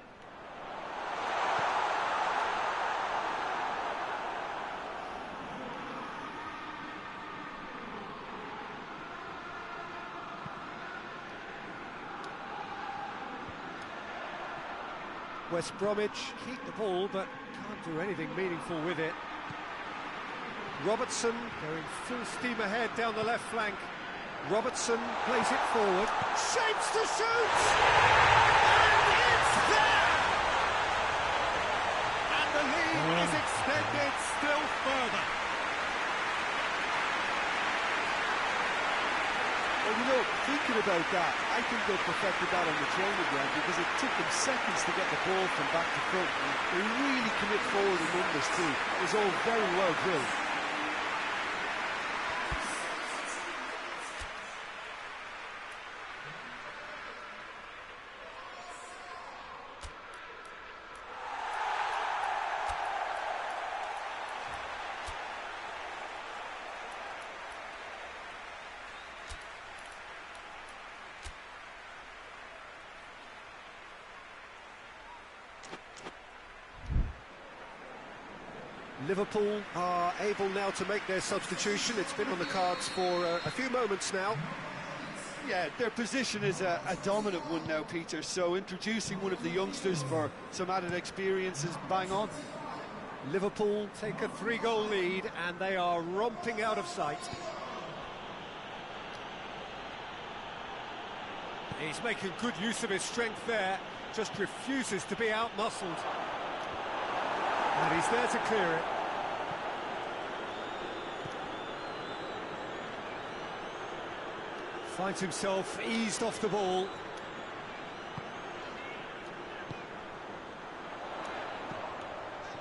West Bromwich keep the ball, but can't do anything meaningful with it. Robertson going full steam ahead down the left flank. Robertson plays it forward, shapes to shoot, and it's there! And the lead is extended still further. Well, you know, thinking about that, I think they perfected that on the training ground because it took them seconds to get the ball from back to front. And they really commit forward in numbers too. It was all very well drilled. Liverpool are able now to make their substitution. It's been on the cards for a few moments now. Yeah, their position is a dominant one now, Peter, so introducing one of the youngsters for some added experience is bang on. Liverpool take a 3-goal lead, and they are romping out of sight. He's making good use of his strength there, just refuses to be out-muscled. And he's there to clear it. Finds himself eased off the ball.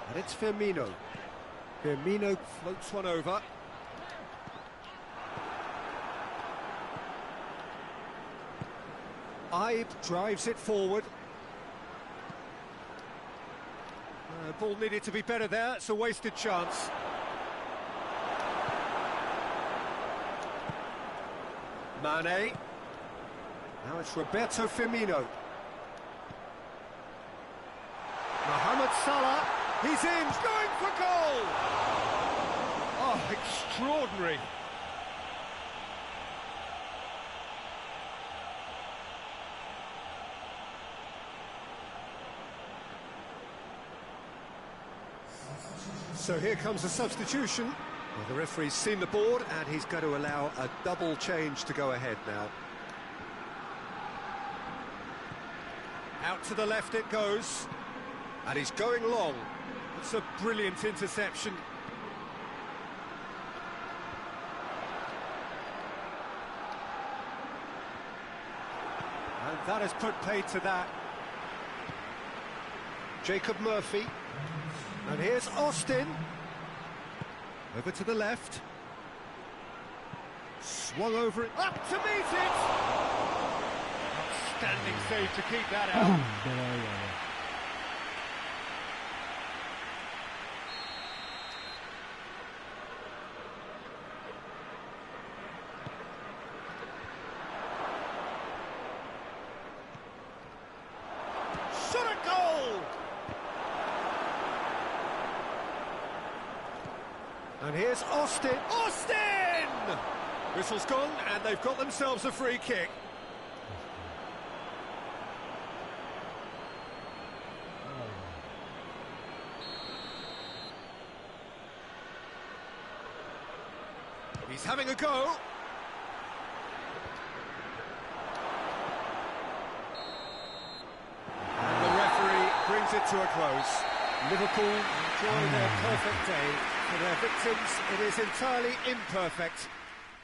And it's Firmino. Firmino floats one over. Ibe drives it forward. Ball needed to be better there. It's a wasted chance. Mane. Now it's Roberto Firmino. Mohamed Salah. He's in. Going for goal. Oh, extraordinary. So here comes the substitution. Well, the referee's seen the board and he's going to allow a double change to go ahead now. Out to the left it goes. And he's going long. It's a brilliant interception. And that has put paid to that. Jacob Murphy. And here's Austin. Over to the left. Swung over it. Up to meet it! Outstanding save to keep that out. And here's Austin. Austin! Whistle's gone, and they've got themselves a free kick. He's having a go. And the referee brings it to a close. Liverpool enjoy their perfect day. For their victims, it is entirely imperfect.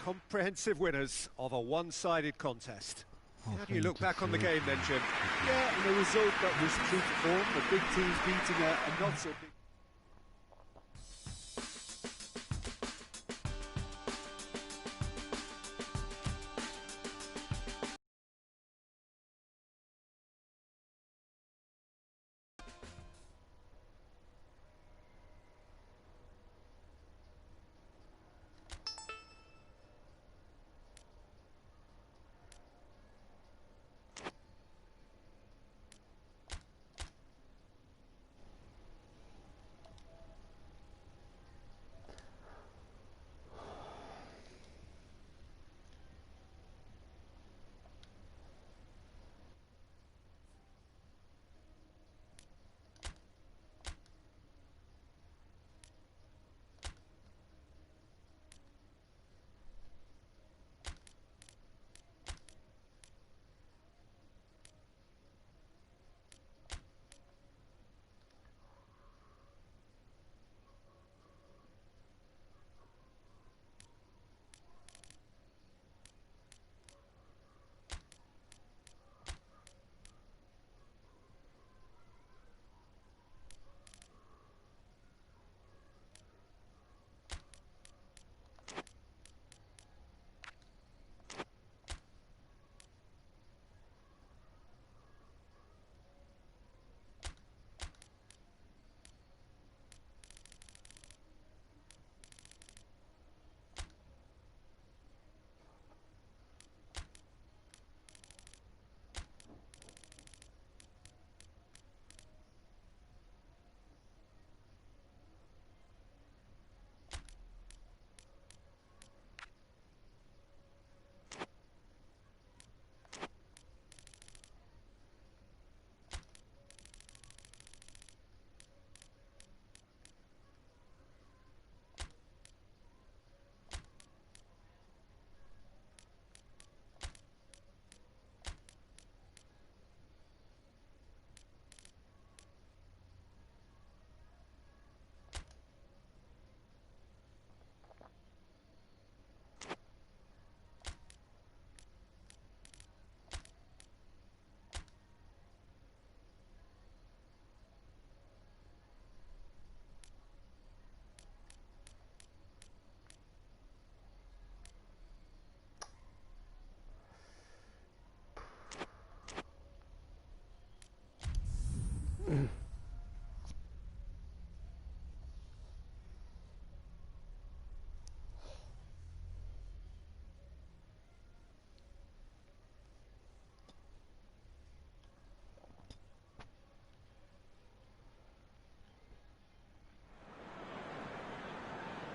Comprehensive winners of a one-sided contest. How do you look back on the game then, Jim? Yeah, and a result that was true to form. The big teams beating a not-so-big...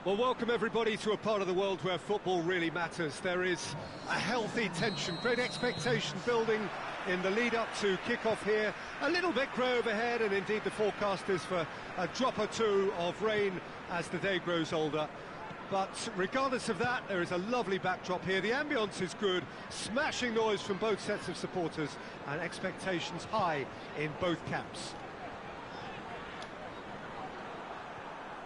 Well, welcome everybody to a part of the world where football really matters. There is a healthy tension, great expectation building in the lead-up to kick-off here. A little bit grey overhead, and indeed the forecast is for a drop or two of rain as the day grows older. But regardless of that, there is a lovely backdrop here. The ambience is good, smashing noise from both sets of supporters, and expectations high in both camps.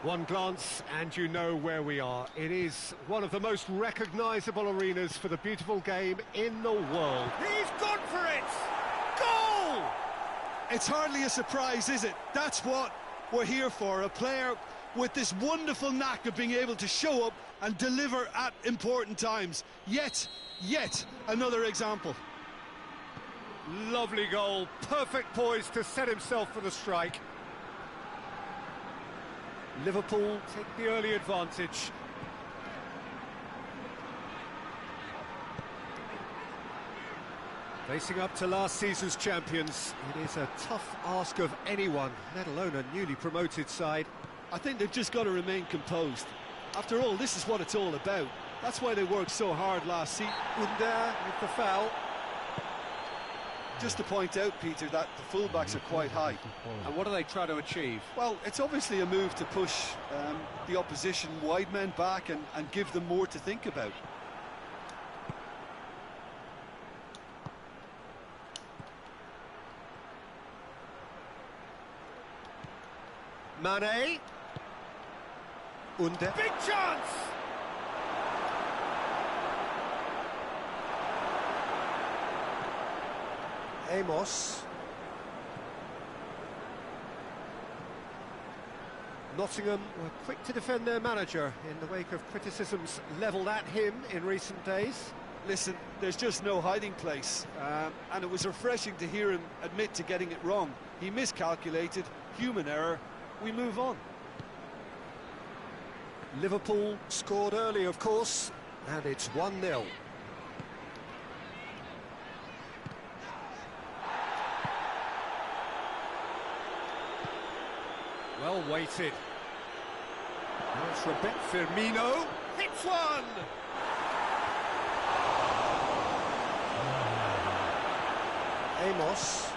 One glance and you know where we are. It is one of the most recognisable arenas for the beautiful game in the world. He's gone for it! Goal! It's hardly a surprise, is it? That's what we're here for, a player with this wonderful knack of being able to show up and deliver at important times. Yet another example. Lovely goal, perfect poise to set himself for the strike. Liverpool take the early advantage. Facing up to last season's champions, it is a tough ask of anyone, let alone a newly promoted side. I think they've just got to remain composed. After all, this is what it's all about. That's why they worked so hard last season. Under with the foul. Just to point out, Peter, that the fullbacks are quite high. And what do they try to achieve? Well, it's obviously a move to push the opposition wide men back and give them more to think about. Mane. Under. Big chance! Amos. Nottingham were quick to defend their manager in the wake of criticisms levelled at him in recent days. Listen, there's just no hiding place, and it was refreshing to hear him admit to getting it wrong. He miscalculated, human error, we move on. Liverpool scored early, of course, and it's 1-0. Well weighted. That's Roberto Firmino. Hits one! Amos.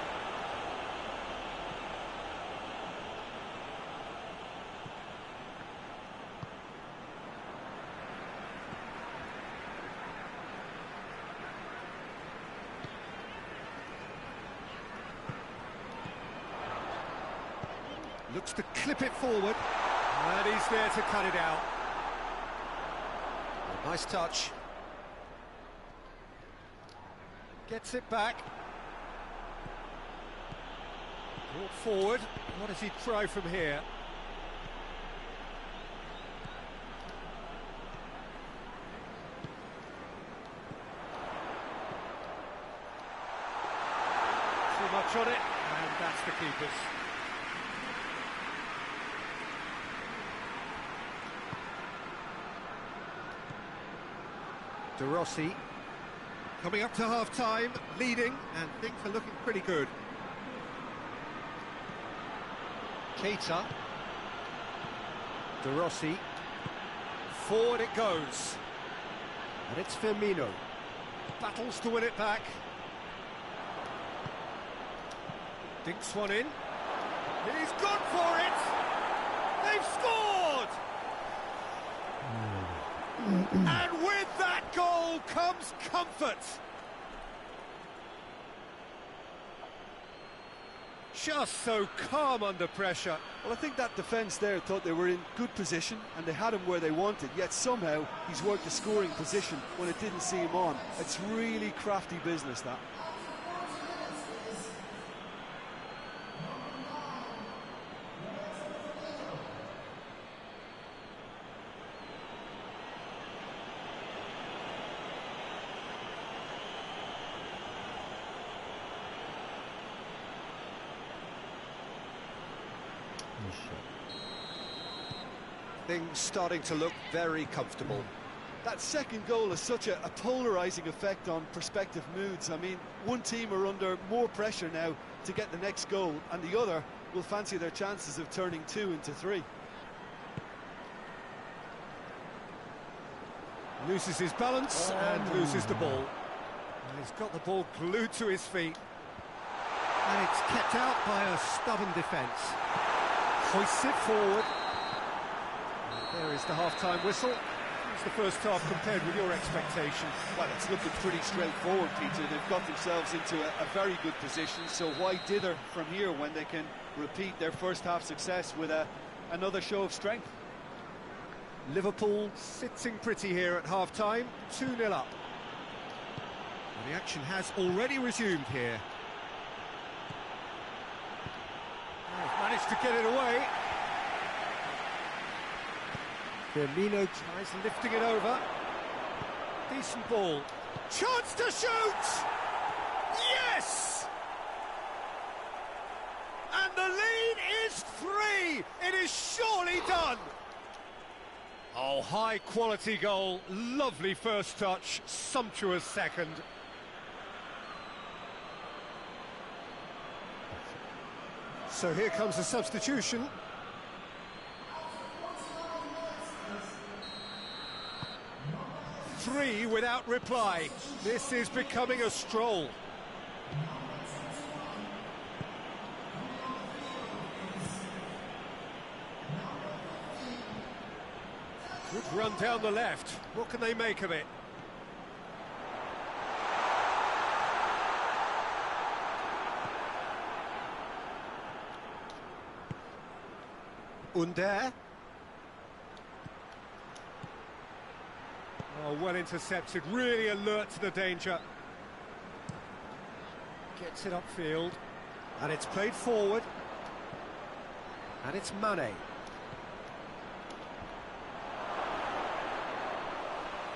Looks to clip it forward, and he's there to cut it out. Nice touch. Gets it back. Brought forward. What does he try from here? Too much on it, and that's the keeper's. De Rossi coming up to half-time, leading, and things are looking pretty good. Keita. De Rossi. Forward it goes. And it's Firmino. Battles to win it back. Dinks one in. He's gone for it! They've scored! And with that goal comes comfort. Just so calm under pressure. Well, I think that defence there thought they were in good position and they had him where they wanted, yet somehow he's worked the scoring position when it didn't see him on. It's really crafty business, that. Things starting to look very comfortable. That second goal has such a polarising effect on prospective moods. I mean, one team are under more pressure now to get the next goal, and the other will fancy their chances of turning 2 into 3. Loses his balance and loses the ball. And he's got the ball glued to his feet. And it's kept out by a stubborn defence. Hoists it forward. And there is the half-time whistle. It's the first half compared with your expectations. Well, it's looking pretty straightforward, Peter. They've got themselves into a very good position, so why dither from here when they can repeat their first half success with another show of strength? Liverpool sitting pretty here at half-time, 2-0 up. And the action has already resumed here. Oh, managed to get it away. Firmino tries lifting it over. Decent ball. Chance to shoot! Yes! And the lead is 3! It is surely done! Oh, high-quality goal. Lovely first touch. Sumptuous second. So here comes the substitution. 3 without reply. This is becoming a stroll. Good run down the left. What can they make of it? Under. Oh, well intercepted, really alert to the danger. Gets it upfield, and it's played forward. And it's Mane.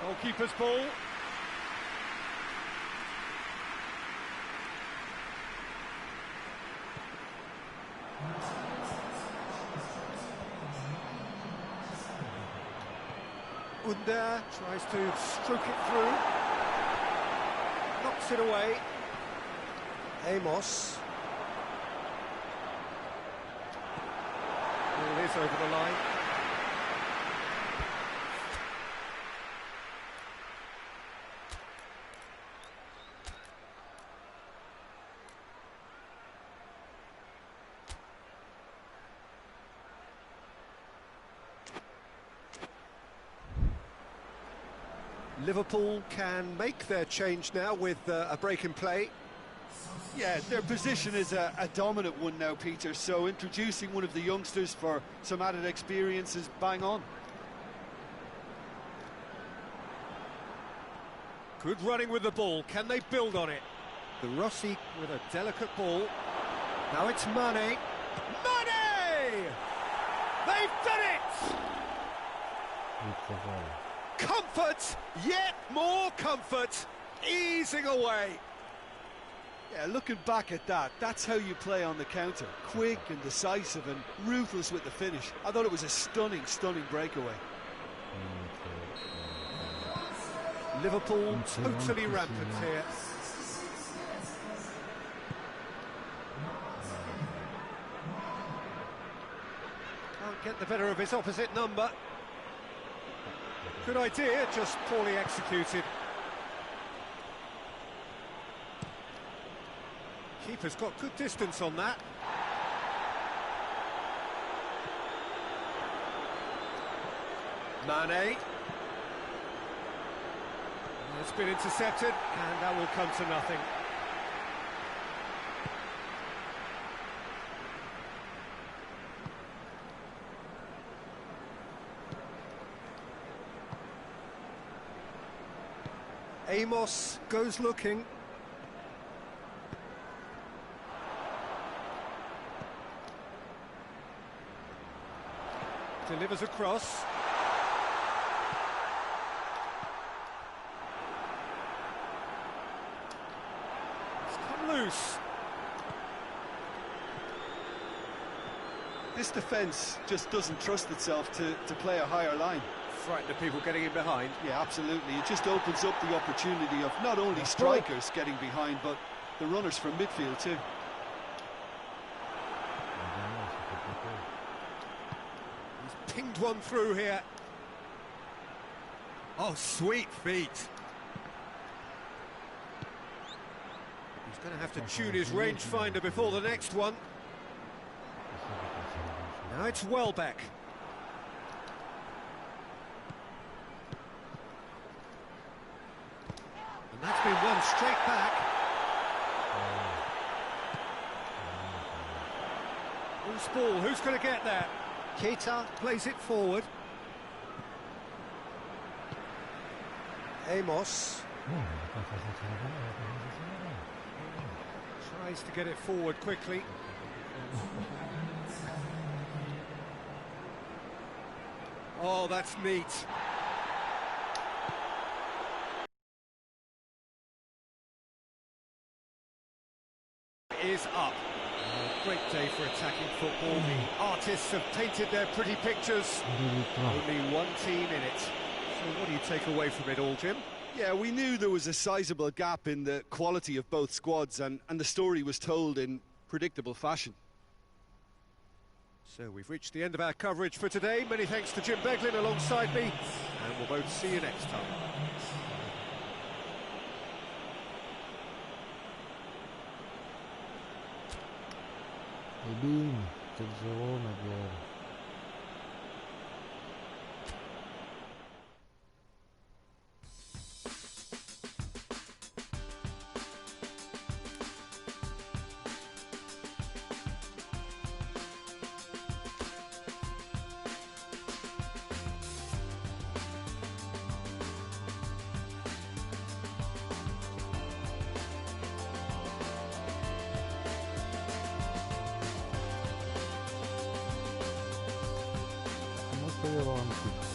Goalkeeper's ball. Under tries to stroke it through, knocks it away. Amos. Ball is over the line. Liverpool can make their change now with a break in play. Yeah, their position is a dominant one now, Peter, so introducing one of the youngsters for some added experience is bang on. Good running with the ball, can they build on it? The Rossi with a delicate ball. Now it's Mane. Mane! They've done it! Comfort, yet more comfort, easing away. Yeah, looking back at that, that's how you play on the counter. Quick and decisive and ruthless with the finish. I thought it was a stunning, stunning breakaway. Liverpool totally rampant here. Can't get the better of his opposite number. Good idea, just poorly executed. Keeper's got good distance on that. Mane. It's been intercepted, and that will come to nothing. Amos goes looking. Delivers across. It's come loose. This defence just doesn't trust itself to play a higher line. Frightened of people getting in behind. Yeah, absolutely. It just opens up the opportunity of not only strikers getting behind, but the runners from midfield too. He's pinged one through here. Oh, sweet feet. He's going to have to tune his rangefinder before the next one. Now it's Welbeck. And that's been won straight back. Loose ball, who's going to get that? Keita plays it forward. Amos. Tries to get it forward quickly. Oh, that's neat. Is up. Great day for attacking football. The artists have painted their pretty pictures. Only one team in it. So what do you take away from it all, Jim? Yeah, we knew there was a sizable gap in the quality of both squads, and the story was told in predictable fashion. So we've reached the end of our coverage for today. Many thanks to Jim Beglin alongside me, and we'll both see you next time. Et bim, 4-0 ma gueule. Il peut y avoir un petit peu.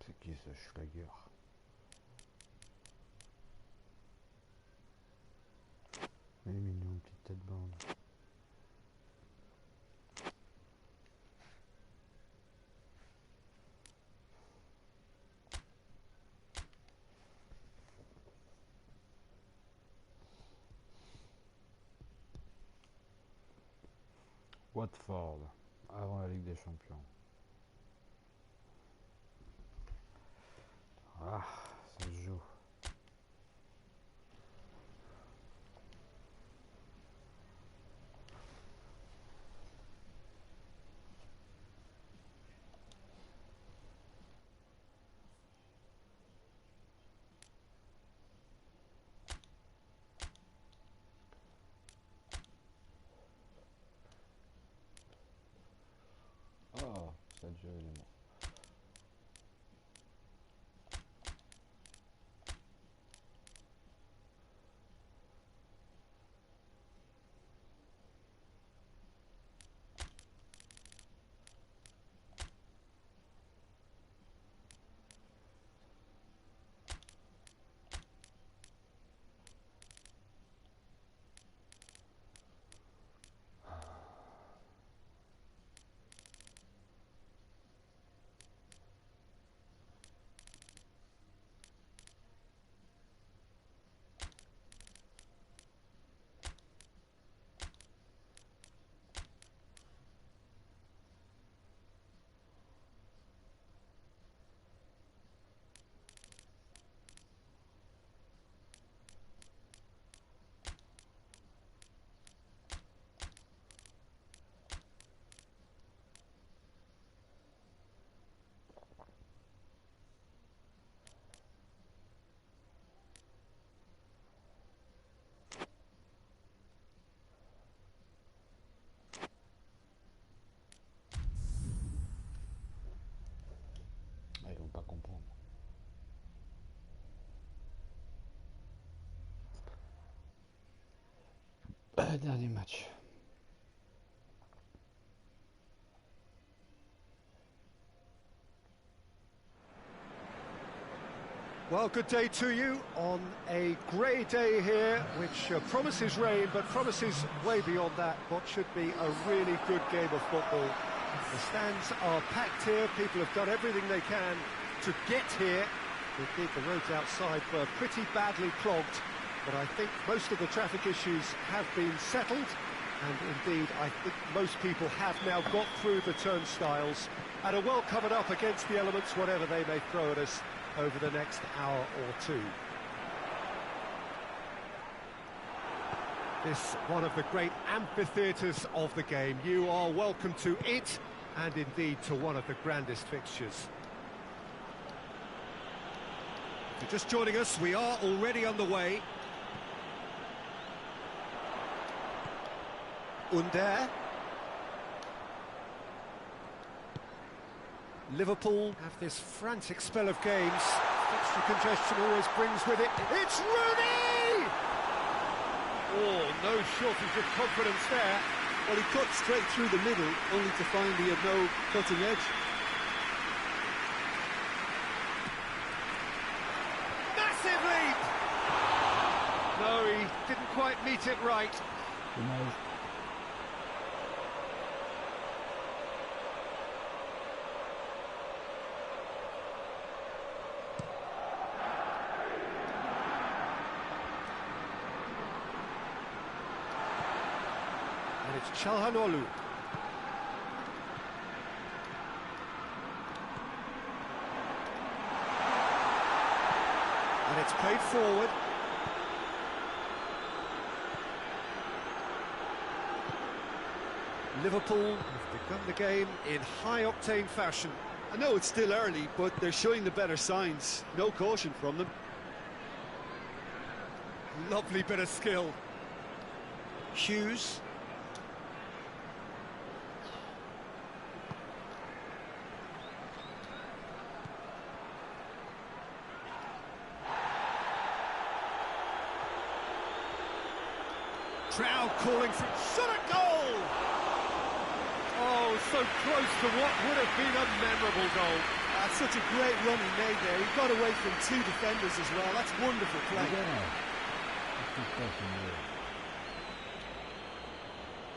C'est qui ce Schlager? Il est mignon, petite tête blonde. Watford, avant la Ligue des Champions. Ah, ça se joue. Ah, ça a duré les mots. Ah, ils vont pas comprendre. Dernier match. Well, good day to you on a grey day here, which promises rain, but promises way beyond that what should be a really good game of football. The stands are packed here, people have done everything they can to get here. Indeed, the roads outside were pretty badly clogged, but I think most of the traffic issues have been settled, and indeed I think most people have now got through the turnstiles and are well covered up against the elements, whatever they may throw at us over the next hour or two. This one of the great amphitheatres of the game. You are welcome to it, and indeed to one of the grandest fixtures. If you're just joining us, we are already underway. Under. Liverpool have this frantic spell of games. Extra congestion always brings with it. It's Rooney! Oh, no shortage of confidence there. Well, he cut straight through the middle, only to find he had no cutting edge. Massive leap! No, he didn't quite meet it right. Dommage. And it's Çalhanoğlu. And it's played forward. Liverpool have begun the game in high-octane fashion. I know it's still early, but they're showing the better signs. No caution from them. Lovely bit of skill. Hughes. Crowd calling for shot at goal! Oh, so close to what would have been a memorable goal. That's such a great run he made there. He got away from two defenders as well. That's wonderful play.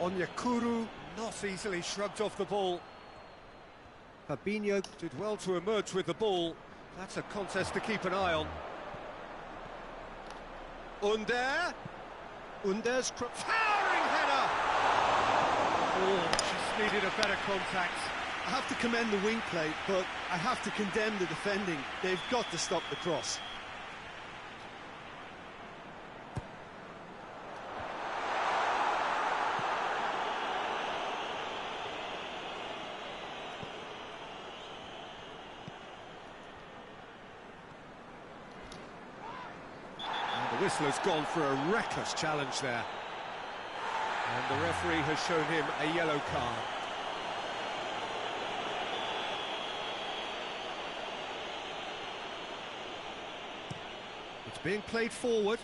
Onyekuru not easily shrugged off the ball. Fabinho did well to emerge with the ball. That's a contest to keep an eye on. Under. Under's towering header! Oh, she's needed a better contact. I have to commend the wing play, but I have to condemn the defending. They've got to stop the cross. The whistler's gone for a reckless challenge there. And the referee has shown him a yellow card. It's being played forward.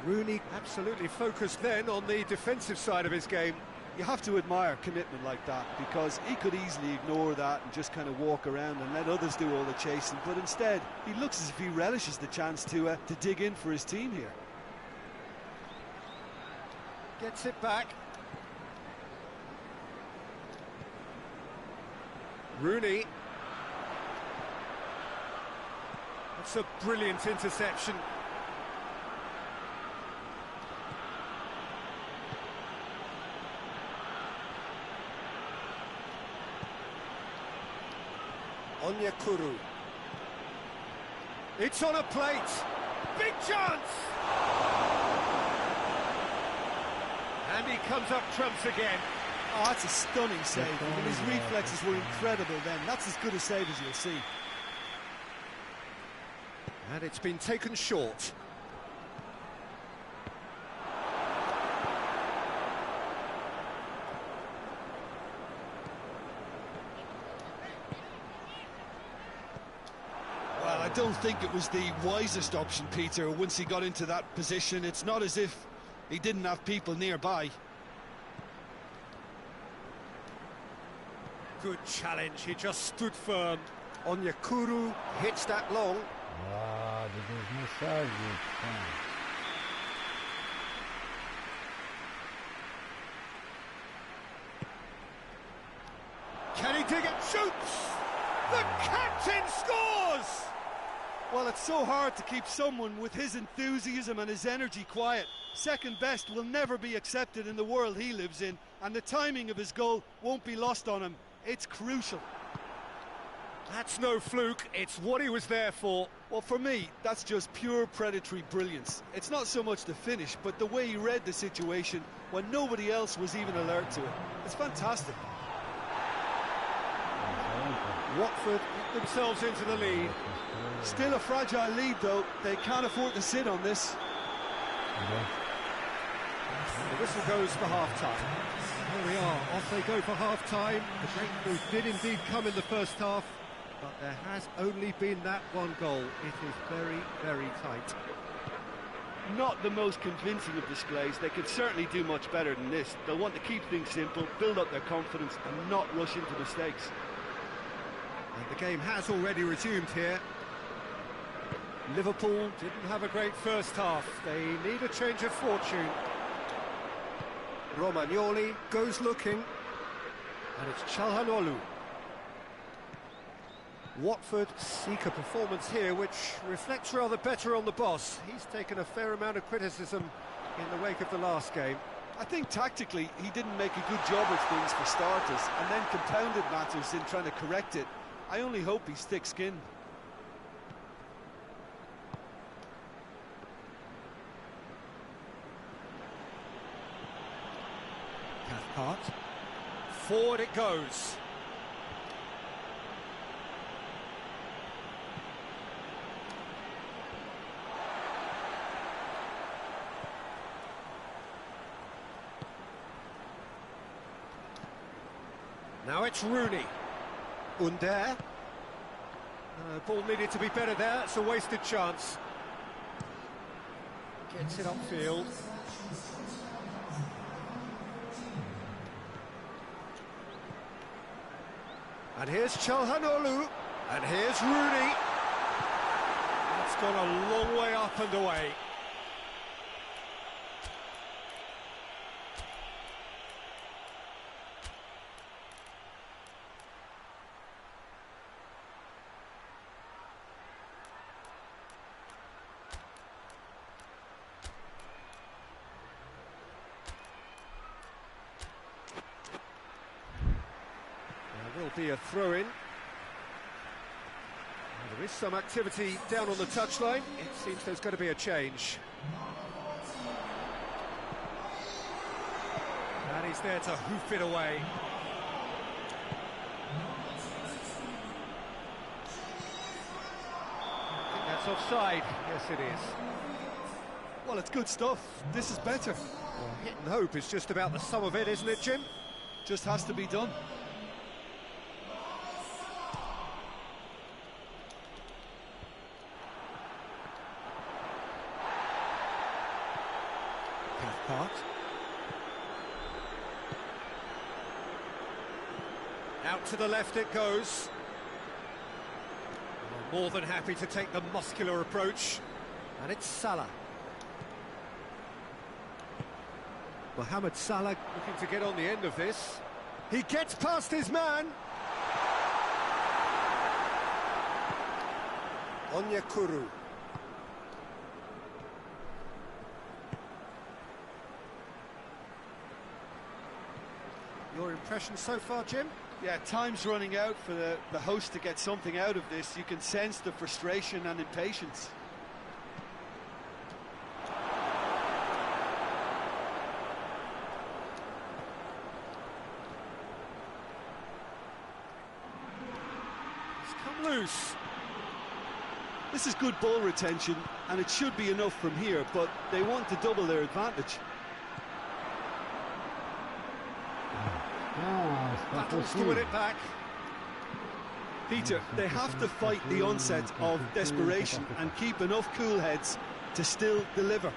Rooney absolutely focused then on the defensive side of his game. You have to admire commitment like that, because he could easily ignore that and just kind of walk around and let others do all the chasing, but instead he looks as if he relishes the chance to dig in for his team here. Gets it back. Rooney. That's a brilliant interception. Onyekuru. It's on a plate. Big chance! And he comes up trumps again. Oh, that's a stunning save. I mean, his reflexes were incredible then. That's as good a save as you'll see. And it's been taken short. Well, I don't think it was the wisest option, Peter, once he got into that position. It's not as if he didn't have people nearby. Good challenge, he just stood firm. Onyekuru hits that long. Ah, dégage-moi ça, putain. Can he dig it? Shoots! The captain scores! Well, it's so hard to keep someone with his enthusiasm and his energy quiet. Second best will never be accepted in the world he lives in, and the timing of his goal won't be lost on him. It's crucial. That's no fluke, it's what he was there for. Well, for me, that's just pure predatory brilliance. It's not so much the finish, but the way he read the situation when nobody else was even alert to it. It's fantastic. Watford get themselves into the lead. Still a fragile lead, though. They can't afford to sit on this. The whistle goes for half-time. Here we are, off they go for half-time. The breakthrough did indeed come in the first half, but there has only been that one goal. It is very, very tight. Not the most convincing of displays. They could certainly do much better than this. They'll want to keep things simple, build up their confidence and not rush into mistakes. And the game has already resumed here. Liverpool didn't have a great first half. They need a change of fortune. Romagnoli goes looking, and it's Çalhanoğlu. Watford seek a performance here which reflects rather better on the boss. He's taken a fair amount of criticism in the wake of the last game. I think tactically he didn't make a good job of things for starters, and then compounded matters in trying to correct it. I only hope he's thick-skinned. Cathcart. Forward it goes. Now it's Rooney. Under. Ball needed to be better there. It's a wasted chance. Gets it upfield. And here's Çalhanoğlu. And here's Rooney. That's gone a long way up and away. Will be a throw-in. There is some activity down on the touchline. It seems there's going to be a change. And he's there to hoof it away. I think that's offside. Yes, it is. Well, it's good stuff. This is better. Well, hit and hope is just about the sum of it, isn't it, Jim? Just has to be done. Cathcart. Out to the left it goes. Well, more than happy to take the muscular approach. And it's Salah. Mohamed Salah looking to get on the end of this. He gets past his man. Onyekuru. Your impression so far, Jim? Yeah, time's running out for the host to get something out of this. You can sense the frustration and impatience. It's come loose. This is good ball retention, and it should be enough from here, but they want to double their advantage. Battles to win it back. Peter, they have to fight the onset of desperation and keep enough cool heads to still deliver.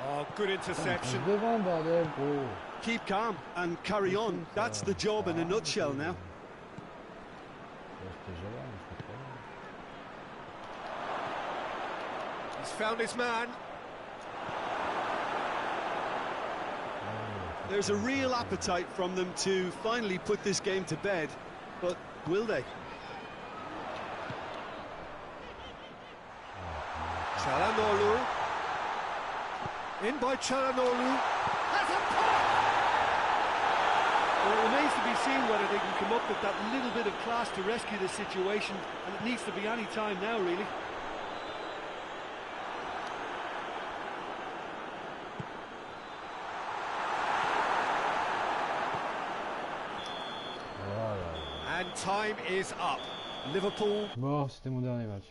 Oh, good interception. Keep calm and carry on. That's the job in a nutshell now. He's found his man. There's a real appetite from them to finally put this game to bed, but will they? Çalhanoğlu. In by Çalhanoğlu. Has a pop! Well, it remains to be seen whether they can come up with that little bit of class to rescue the situation, and it needs to be any time now, really. And time is up. Liverpool. Bon, c'était mon dernier match.